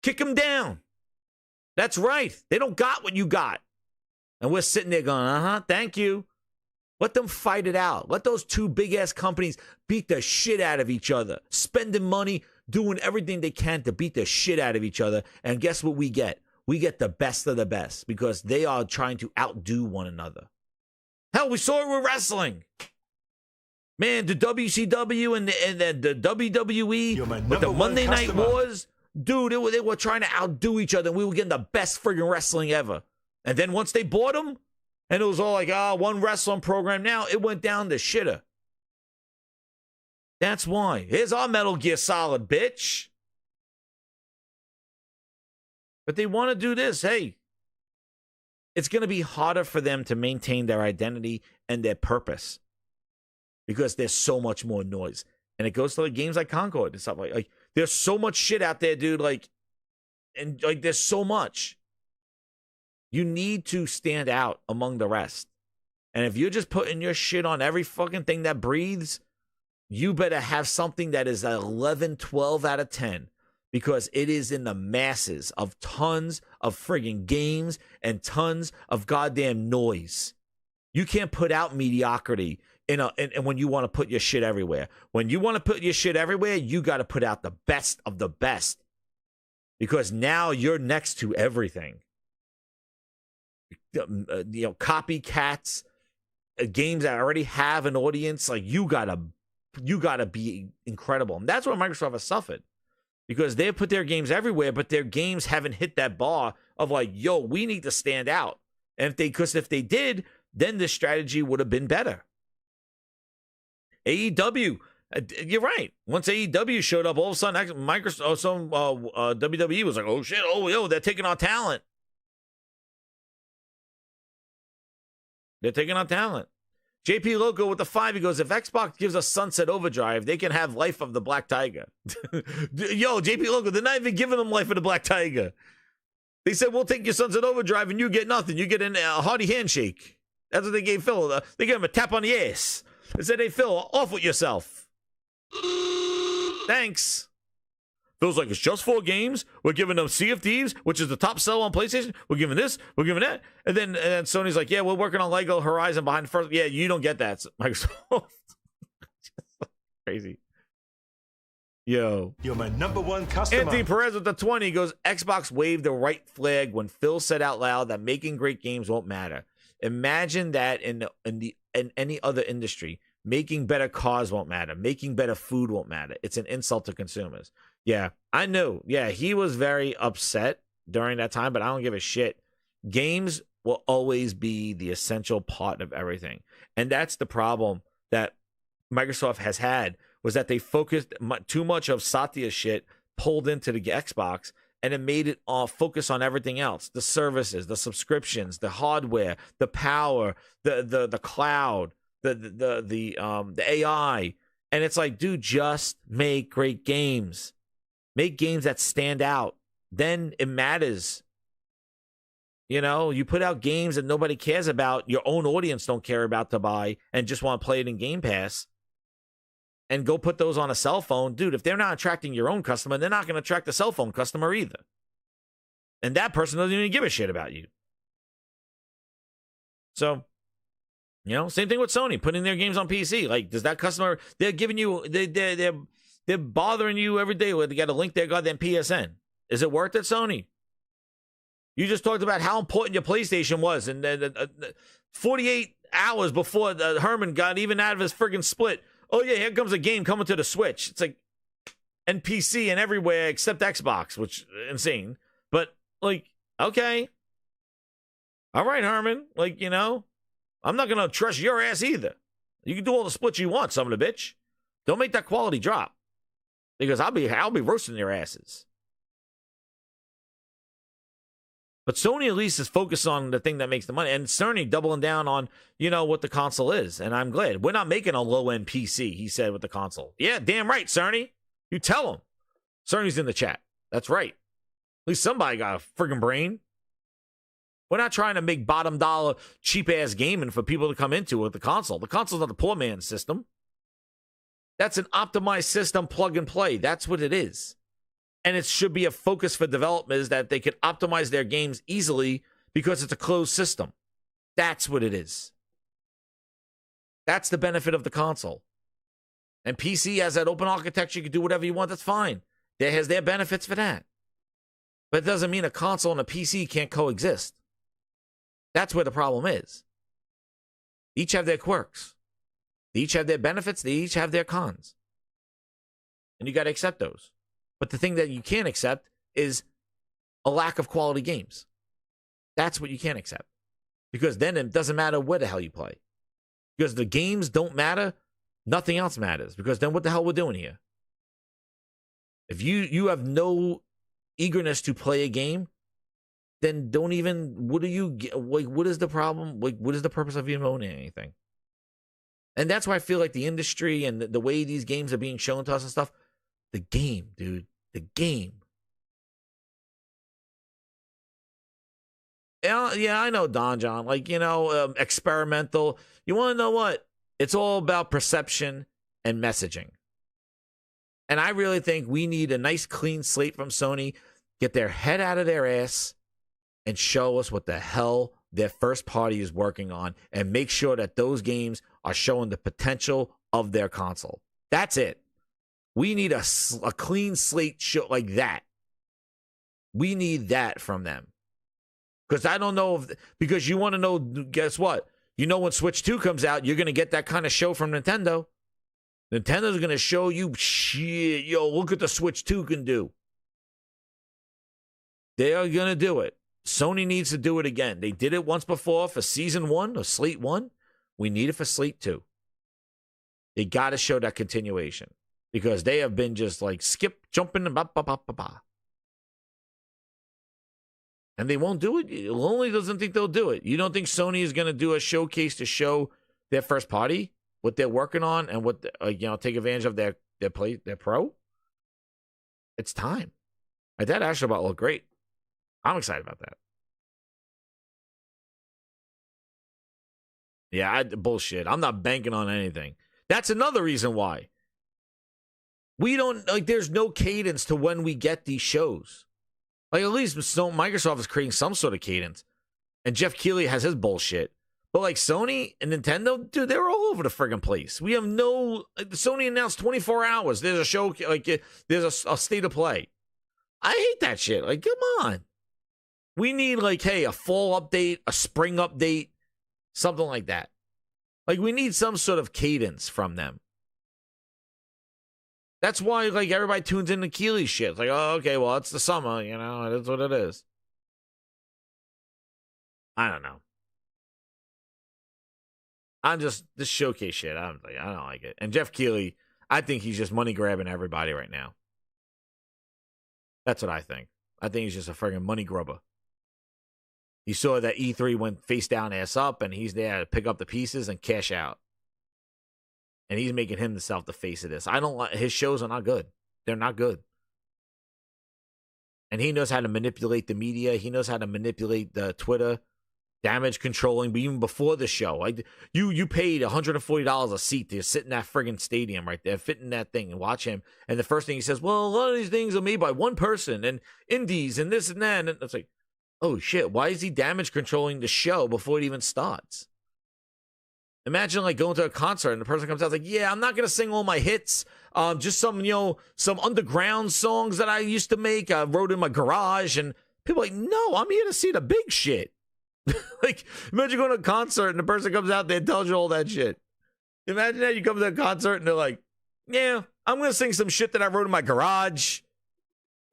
Kick them down. That's right. They don't got what you got. And we're sitting there going, thank you. Let them fight it out. Let those two big-ass companies beat the shit out of each other. Spending money, doing everything they can to beat the shit out of each other. And guess what we get? We get the best of the best because they are trying to outdo one another. Hell, we saw it with wrestling. Man, the WCW and the WWE with the Monday Night Wars, dude, they were trying to outdo each other. And we were getting the best friggin' wrestling ever. And then once they bought them, and it was all like, one wrestling program now, it went down to shitter. That's why. Here's our Metal Gear Solid, bitch. But they want to do this. Hey, it's going to be harder for them to maintain their identity and their purpose because there's so much more noise. And it goes to like games like Concord and stuff like there's so much shit out there, dude. And there's so much. You need to stand out among the rest. And if you're just putting your shit on every fucking thing that breathes, you better have something that is 11, 12 out of 10 because it is in the masses of tons of friggin' games and tons of goddamn noise. You can't put out mediocrity and when you want to put your shit everywhere. When you want to put your shit everywhere, you got to put out the best of the best because now you're next to everything. Copycats, games that already have an audience, like you gotta be incredible. And that's where Microsoft has suffered because they put their games everywhere, but their games haven't hit that bar of like, yo, we need to stand out. And if they did, then this strategy would have been better. AEW, you're right. Once AEW showed up, all of a sudden Microsoft, WWE was like, oh shit, oh yo, they're taking our talent. They're taking on talent. JP Loco with the 5, he goes, if Xbox gives us Sunset Overdrive, they can have Life of the Black Tiger. Yo, JP Loco, they're not even giving them Life of the Black Tiger. They said, we'll take your Sunset Overdrive and you get nothing. You get a hearty handshake. That's what they gave Phil. They gave him a tap on the ass. They said, hey, Phil, off with yourself. Thanks. Phil's like, it's just 4 games. We're giving them Sea of Thieves, which is the top seller on PlayStation. We're giving this. We're giving that. And then Sony's like, yeah, we're working on Lego Horizon behind the first. Yeah, you don't get that. Microsoft. Crazy. Yo. You're my #1 customer. Anthony Perez with the 20 goes, Xbox waved the right flag when Phil said out loud that making great games won't matter. Imagine that in any other industry. Making better cars won't matter. Making better food won't matter. It's an insult to consumers. Yeah, I know. Yeah, he was very upset during that time, but I don't give a shit. Games will always be the essential part of everything. And that's the problem that Microsoft has had, was that they focused too much of Satya's shit pulled into the Xbox, and it made it all focus on everything else. The services, the subscriptions, the hardware, the power, the cloud, the AI. And it's like, dude, just make great games. Make games that stand out. Then it matters. You know, you put out games that nobody cares about, your own audience don't care about to buy, and just want to play it in Game Pass, and go put those on a cell phone. Dude, if they're not attracting your own customer, they're not going to attract the cell phone customer either. And that person doesn't even give a shit about you. So, you know, same thing with Sony, putting their games on PC. Like, does that customer, they're giving you, they're bothering you every day with, they got to link their goddamn PSN. Is it worth it, Sony? You just talked about how important your PlayStation was, and 48 hours before Herman got even out of his friggin' split. Oh, yeah, here comes a game coming to the Switch. It's like, and PC and everywhere except Xbox, which is insane. But, like, okay. All right, Herman. Like, you know, I'm not going to trust your ass either. You can do all the splits you want, son of a bitch. Don't make that quality drop. Because I'll be roasting their asses. But Sony at least is focused on the thing that makes the money. And Sony doubling down on, you know, what the console is. And I'm glad. We're not making a low-end PC, he said, with the console. Yeah, damn right, Sony. You tell him. Cerny's in the chat. That's right. At least somebody got a friggin' brain. We're not trying to make bottom dollar, cheap-ass gaming for people to come into with the console. The console's not the poor man's system. That's an optimized system, plug and play. That's what it is. And it should be a focus for developers that they can optimize their games easily because it's a closed system. That's what it is. That's the benefit of the console. And PC has that open architecture. You can do whatever you want. That's fine. There has their benefits for that. But it doesn't mean a console and a PC can't coexist. That's where the problem is. Each have their quirks. They each have their benefits. They each have their cons. And you got to accept those. But the thing that you can't accept is a lack of quality games. That's what you can't accept. Because then it doesn't matter where the hell you play. Because the games don't matter, nothing else matters. Because then what the hell we're doing here? If you have no eagerness to play a game, then don't even, what is the problem? Like, what is the purpose of even owning anything? And that's why I feel like the industry and the way these games are being shown to us and stuff, the game, dude. The game. Yeah, I know, Don John. Like, you know, experimental. You want to know what? It's all about perception and messaging. And I really think we need a nice clean slate from Sony. Get their head out of their ass and show us what the hell their first party is working on. And make sure that those games are showing the potential of their console. That's it. We need a clean slate show like that. We need that from them. Because I don't know because you want to know, guess what? You know when Switch 2 comes out, you're going to get that kind of show from Nintendo. Nintendo's going to show you, shit, yo, look what the Switch 2 can do. They are going to do it. Sony needs to do it again. They did it once before for Season 1 or Slate 1. We need it for Slate 2. They got to show that continuation. Because they have been just like jumping, and and they won't do it. Lonely doesn't think they'll do it. You don't think Sony is going to do a showcase to show their first party, what they're working on, and what take advantage of their pro? It's time. That Astrobot looked great. I'm excited about that. Yeah, bullshit. I'm not banking on anything. That's another reason why. We don't, like, there's no cadence to when we get these shows. Like, at least Microsoft is creating some sort of cadence. And Jeff Keighley has his bullshit. But, like, Sony and Nintendo, dude, they're all over the friggin' place. We have no... Like, Sony announced 24 hours. There's a show, like, there's a state of play. I hate that shit. Like, come on. We need, like, hey, a fall update, a spring update, something like that. Like, we need some sort of cadence from them. That's why, like, everybody tunes into Keighley's shit. It's like, oh, okay, well, it's the summer, you know, it is what it is. I don't know. I'm just, this showcase shit, I don't like it. And Jeff Keighley, I think he's just money grabbing everybody right now. That's what I think. I think he's just a friggin' money grubber. You saw that E3 went face down, ass up, and he's there to pick up the pieces and cash out. And he's making himself the face of this. I don't like, his shows are not good. They're not good. And he knows how to manipulate the media. He knows how to manipulate the Twitter, damage controlling. But even before the show, like, you paid $140 a seat to sit in that friggin' stadium right there, fit in that thing and watch him. And the first thing he says, well, a lot of these things are made by one person and indies and this and that. And it's like, oh shit, why is he damage controlling the show before it even starts? Imagine, like, going to a concert and the person comes out like, yeah, I'm not going to sing all my hits. Just some, you know, some underground songs that I used to make. I wrote in my garage. And people are like, no, I'm here to see the big shit. Like, imagine going to a concert and the person comes out there and tells you all that shit. Imagine that you come to a concert and they're like, yeah, I'm going to sing some shit that I wrote in my garage.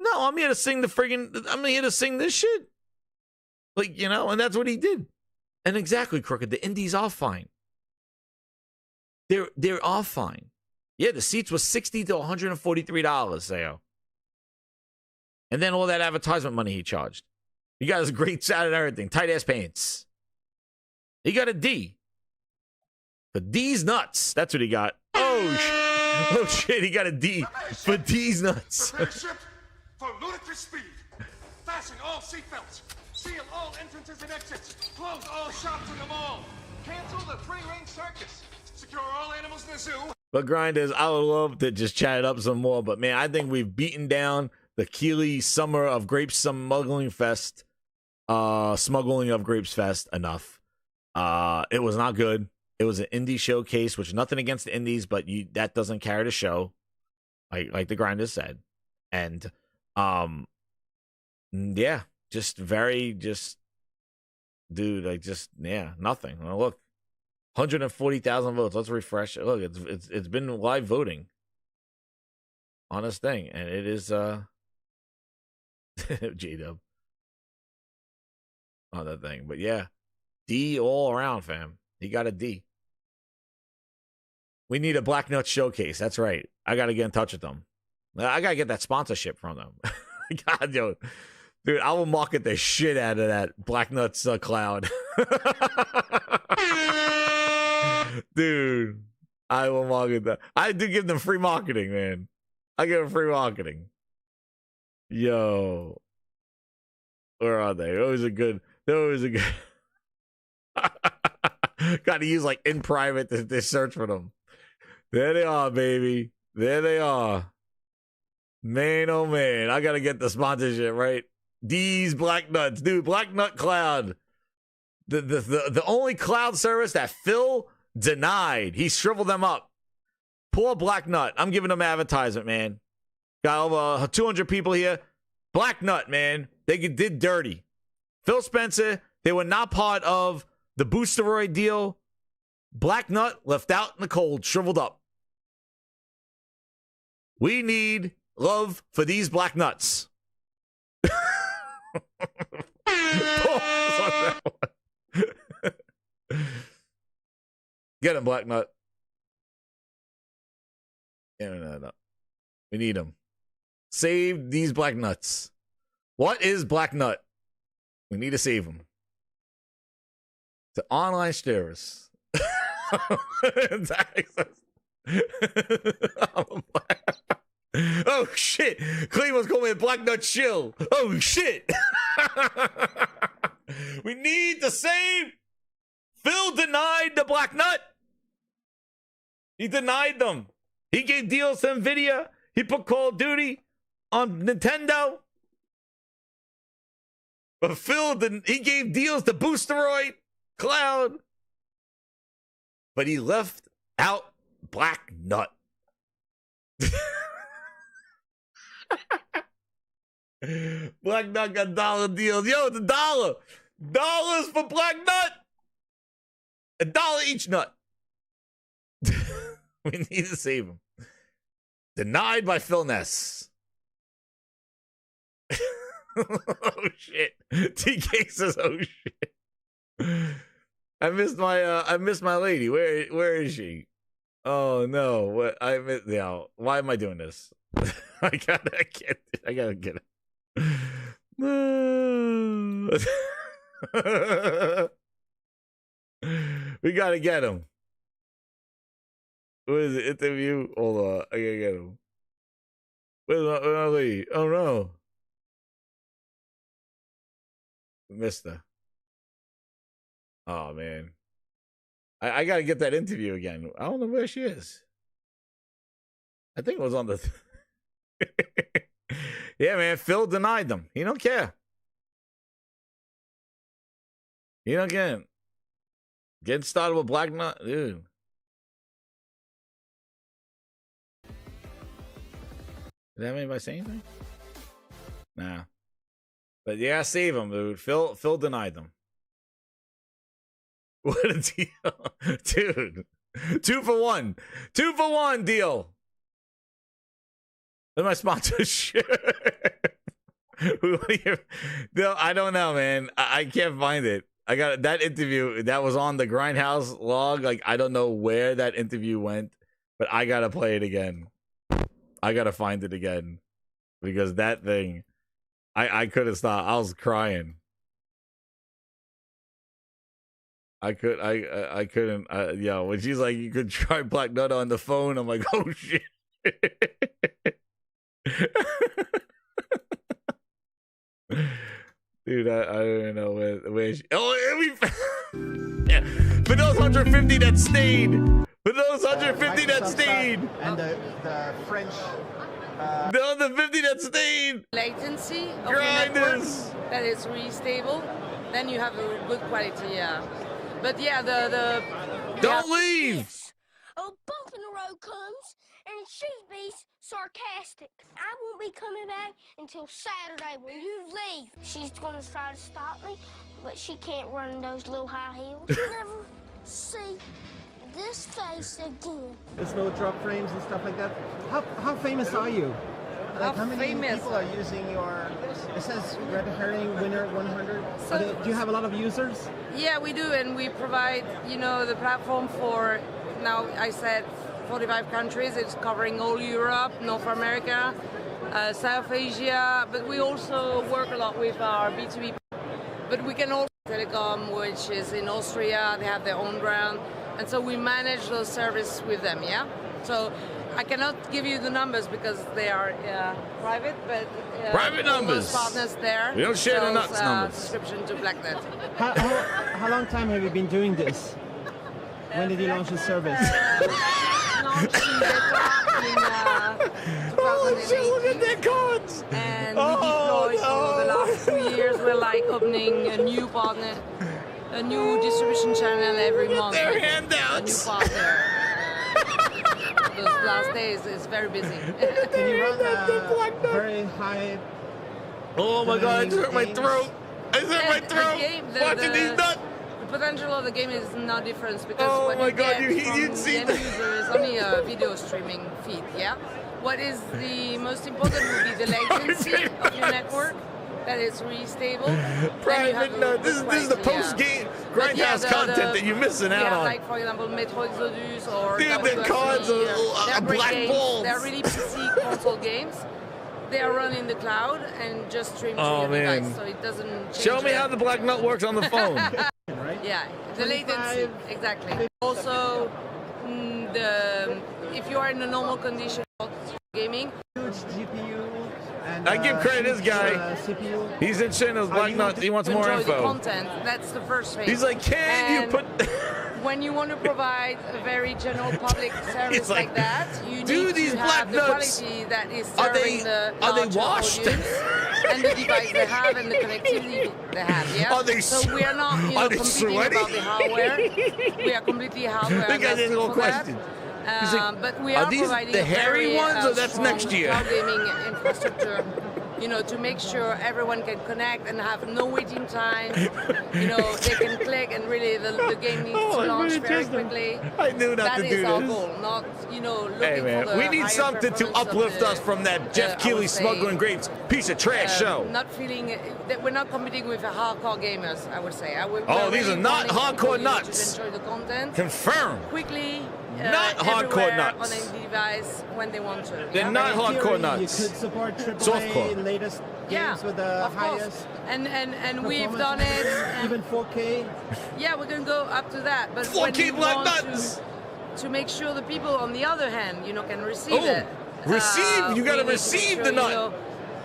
No, I'm here to sing I'm here to sing this shit. Like, you know, and that's what he did. And exactly, Crooked, the indies are fine. They're all fine. Yeah, the seats were $60 to $143, Sao. And then all that advertisement money he charged. He got his great set and everything. Tight ass pants. He got a D. For D's nuts. That's what he got. Oh shit, he got a D for D's nuts. Prepare ship for ludicrous speed. Fasten all seatbelts. Seal all entrances and exits. Close all shops in the mall. Cancel the free-range circus. Secure all animals in the zoo. But Grinders, I would love to just chat it up some more. But man, I think we've beaten down the Keighley Summer of Grapes Smuggling Fest. Smuggling of Grapes Fest enough. It was not good. It was an indie showcase, which nothing against the indies, but that doesn't carry the show. Like the Grinders said. And yeah, nothing. Well, look. 140,000 votes. Let's refresh it. Look, it's been live voting on this thing, and it is J-Dub on that thing. But yeah, D all around, fam. He got a D. We need a Black Nut showcase. That's right. I got to get in touch with them. I got to get that sponsorship from them. God, yo, dude, I will market the shit out of that Black Nuts cloud. Dude, I will market that. I do give them free marketing, man. I give them free marketing. Yo. Where are they? They're always a good. Got to use, like, in private to search for them. There they are, baby. There they are. Man, oh man. I got to get the sponsorship, right? These Black Nuts. Dude, Black Nut Cloud. The only cloud service that Phil denied. He shriveled them up. Poor Black Nut. I'm giving them advertisement, man. Got over 200 people here. Black Nut, man. They did dirty. Phil Spencer, they were not part of the Boosteroid deal. Black Nut left out in the cold, shriveled up. We need love for these Black Nuts. Get him, Black Nut. No. We need him. Save these Black Nuts. What is Black Nut? We need to save him. The online service. Oh shit! Cleveland's calling me a Black Nut shill. Oh shit! We need to save. Phil denied the Black Nut. He denied them. He gave deals to NVIDIA. He put Call of Duty on Nintendo. But Phil didn't. He gave deals to Boosteroid, Cloud. But he left out Black Nut. Black Nut got dollar deals. Yo, it's $1. Dollars for Black Nut. $1 each nut. We need to save him. Denied by Phil Ness. Oh shit. TK says, oh shit. I missed my lady. Where is she? Oh no. What I missed now. Why am I doing this? I gotta get it. We gotta get him. What is it? Interview? Hold on. I gotta get him. Where's my lady? Oh no. Missed her. Oh man. I gotta get that interview again. I don't know where she is. I think it was on the yeah, man. Phil denied them. He don't care. He don't care. Getting started with Black Nut, dude. Did that anybody say anything? Nah. But yeah, save him, dude. Phil denied them. What a deal. Dude. 2 for 1. 2 for 1 deal. That's my sponsorship. No, I don't know, man. I can't find it. I got that interview that was on the Grindhouse log. Like, I don't know where that interview went, but I gotta play it again. I gotta find it again because that thing, I couldn't stop. I was crying. I couldn't. Yeah, when she's like, you could try Black Nut on the phone. I'm like, oh shit. Dude, I don't know where she... Oh, yeah. For those 150 that stayed. For those 150 that stayed. And the French... the 50 that stayed. Latency of your network that is really stable. Then you have a good quality, yeah. But yeah, the Don't leave! A bump in the road comes, and she's be sarcastic. I won't be coming back until Saturday when you leave. She's gonna try to stop me, but she can't run in those little high heels. Never see this face again. There's no drop frames and stuff like that. How famous are you? Like, how many people are using your... It says Red Herring Winner 100. So, do you have a lot of users? Yeah, we do, and we provide, the platform for, now I said 45 countries. It's covering all Europe, North America, South Asia, but we also work a lot with our B2B. But we can also Telecom, which is in Austria. They have their own brand, and so we manage those services with them, yeah? So I cannot give you the numbers because they are private, but private numbers. Partners there. We don't share the nuts numbers. Subscription to BlackNet. How long time have you been doing this? When did you launch the service? Launched in beta in 2018. Look at their cards. And we deployed for the last 2 years. We're like opening a new partner, a new distribution channel every month. Their handouts. A new partner. Those last days is very busy. Can you run a very high... Oh my god, I just hurt my throat. I just hurt my throat. Watching these nuts. The potential of the game is no difference because what you get from the end user is only a video streaming feed, yeah? What is the most important would be the latency of your network. That is really stable. Private nut. This is the post-game Grindhouse content that you're missing out on. Like, for example, Metro Exodus or... Dude, their cards are black balls. They're really PC console games. They are run in the cloud and just stream to your device, so it doesn't change. Show me how the Black Nut works on the phone. Yeah, the latency, exactly. Also, if you are in a normal condition of gaming, huge GPU. And, I give credit to this guy. CPU. He's interested in those Black Nuts. He wants more enjoy info. the content. That's the first phase. He's like, can you put... when you want to provide a very general public service like that, you need these to black have the nuts, quality that is serving the are they larger washed? audience and the device they have and the connectivity they have. Yeah. Are they so we are not competing sweaty? about the hardware. We are completely hardware agnostic for that. But we are these providing the a hairy very ones, or that's strong next year? cloud gaming infrastructure. To make sure everyone can connect and have no waiting time. They can click and really the game needs to launch very quickly. I knew not to do this. That is our goal, not, looking Hey, man, for the we need higher something to performance of uplift the, us from that Jeff I Keighley would say, smuggling grapes piece of trash show. Not feeling that we're not competing with the hardcore gamers, I would say. These are not hardcore nuts. To enjoy the content. Confirm. Quickly. Not hardcore nuts. On any device when they want to. They're not hardcore nuts. You could support Softcore. AAA latest games with the highest. And we've done it. Even 4K. Yeah, we can go up to that. But 4K when you black want nuts. to make sure the people on the other hand, can receive it. Receive. You got to receive the nut.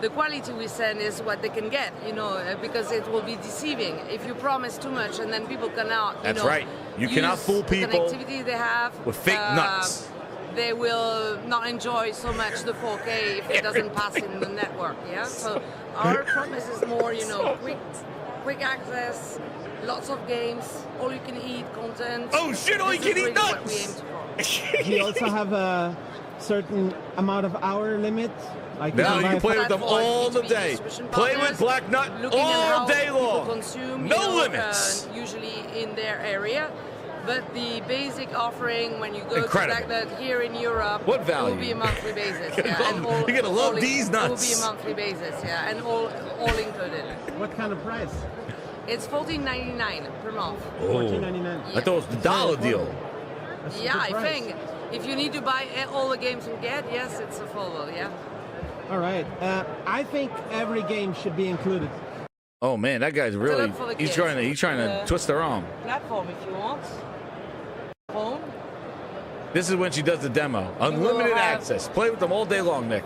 The quality we send is what they can get, because it will be deceiving if you promise too much and then people cannot. That's right. You cannot fool people the connectivity they have with fake nuts. They will not enjoy so much the 4K if it doesn't pass in the network. Yeah. So our promise is more, quick access, lots of games, all you can eat content. Oh shit! All you can eat nuts. Do you also have a certain amount of hour limit? Like no, you can play with them all the day. Play with Black Nut all day long. Consume, no limits. Usually in their area. But the basic offering when you go to Black Nut here in Europe what value? will be a monthly basis. You're going to love these nuts. It will be a monthly basis, and all included. What kind of price? It's $14.99 per month. Oh, $14.99. I thought it was the dollar deal. Yeah, I think if you need to buy all the games you get, yes, it's affordable. Yeah. All right. I think every game should be included. Oh man, that guy's really he's trying to twist their arm. Platform if you want. Phone. This is when she does the demo. Unlimited access. Play with them all day long, Nick.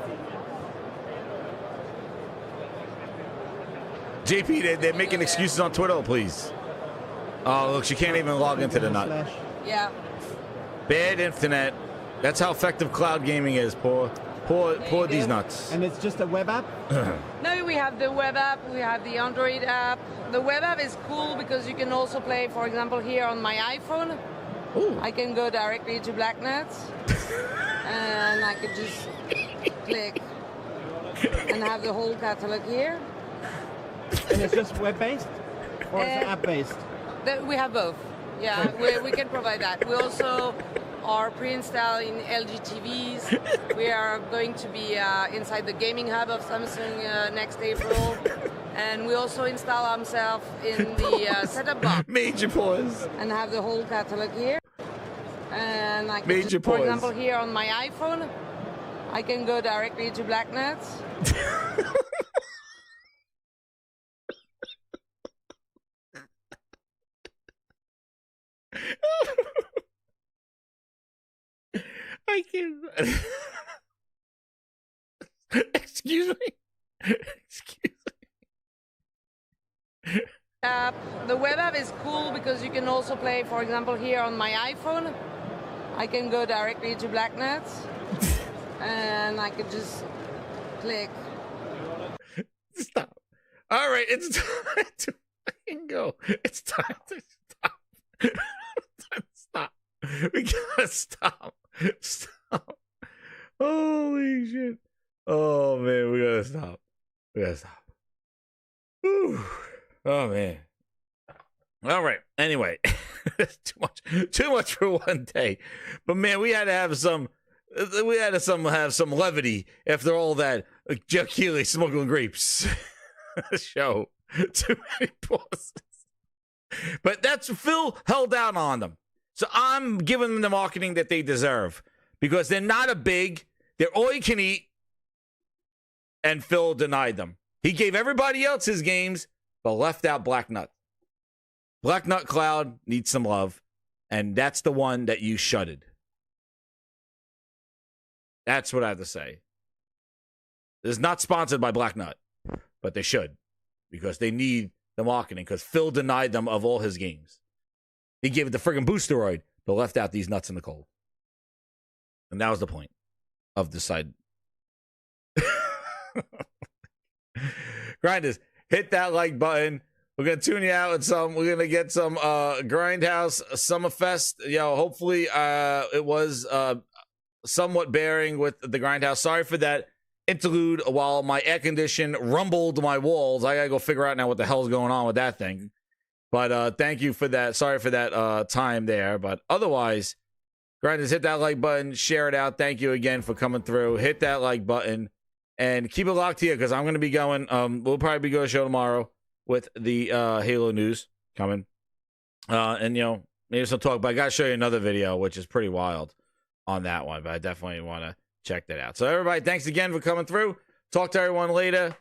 JP, they're making excuses on Twitter, please. Oh, look, she can't even log into the nut. Yeah. Bad internet. That's how effective cloud gaming is. Poor these nuts. And it's just a web app? No, we have the web app, we have the Android app. The web app is cool because you can also play, for example, here on my iPhone. Ooh. I can go directly to Black Nut and I can just click and have the whole catalog here. And it's just web-based or is it app-based? We have both. Yeah, we can provide that. We also are pre-installed in LG TVs. We are going to be inside the gaming hub of Samsung next April. And we also install ourselves in the setup box. Major pause. And have the whole catalog here. And I can Major just, for pause. example, here on my iPhone, I can go directly to Black Nut. I can't. Excuse me. Excuse me. The web app is cool because you can also play, for example, here on my iPhone. I can go directly to Black Nut and I can just click. Stop. All right, it's time to fucking go. It's time to stop. Stop. We gotta stop. Stop. Holy shit. Oh man, we gotta stop. We gotta stop. Whew. Oh man. All right. Anyway, too much for one day. But man, we had to have some levity after all that Jeff Keighley smuggling grapes show. Too many pauses. But that's Phil held down on them. So I'm giving them the marketing that they deserve because they're not a big, they're all you can eat, and Phil denied them. He gave everybody else his games, but left out Black Nut. Black Nut Cloud needs some love, and that's the one that you shutted. That's what I have to say. This is not sponsored by Black Nut, but they should because they need the marketing because Phil denied them of all his games. He gave it the friggin' boosteroid, but left out these nuts in the cold. And that was the point of the side. Grinders, hit that like button. We're going to tune you out with some. We're going to get some Grindhouse Summerfest. Hopefully it was somewhat bearing with the Grindhouse. Sorry for that interlude while my air condition rumbled my walls. I got to go figure out now what the hell's going on with that thing. But thank you for that. Sorry for that time there. But otherwise, Grinders, hit that like button. Share it out. Thank you again for coming through. Hit that like button. And keep it locked here because I'm going to be going. We'll probably be going to show tomorrow with the Halo news coming. And, maybe some talk. But I got to show you another video, which is pretty wild on that one. But I definitely want to check that out. So, everybody, thanks again for coming through. Talk to everyone later.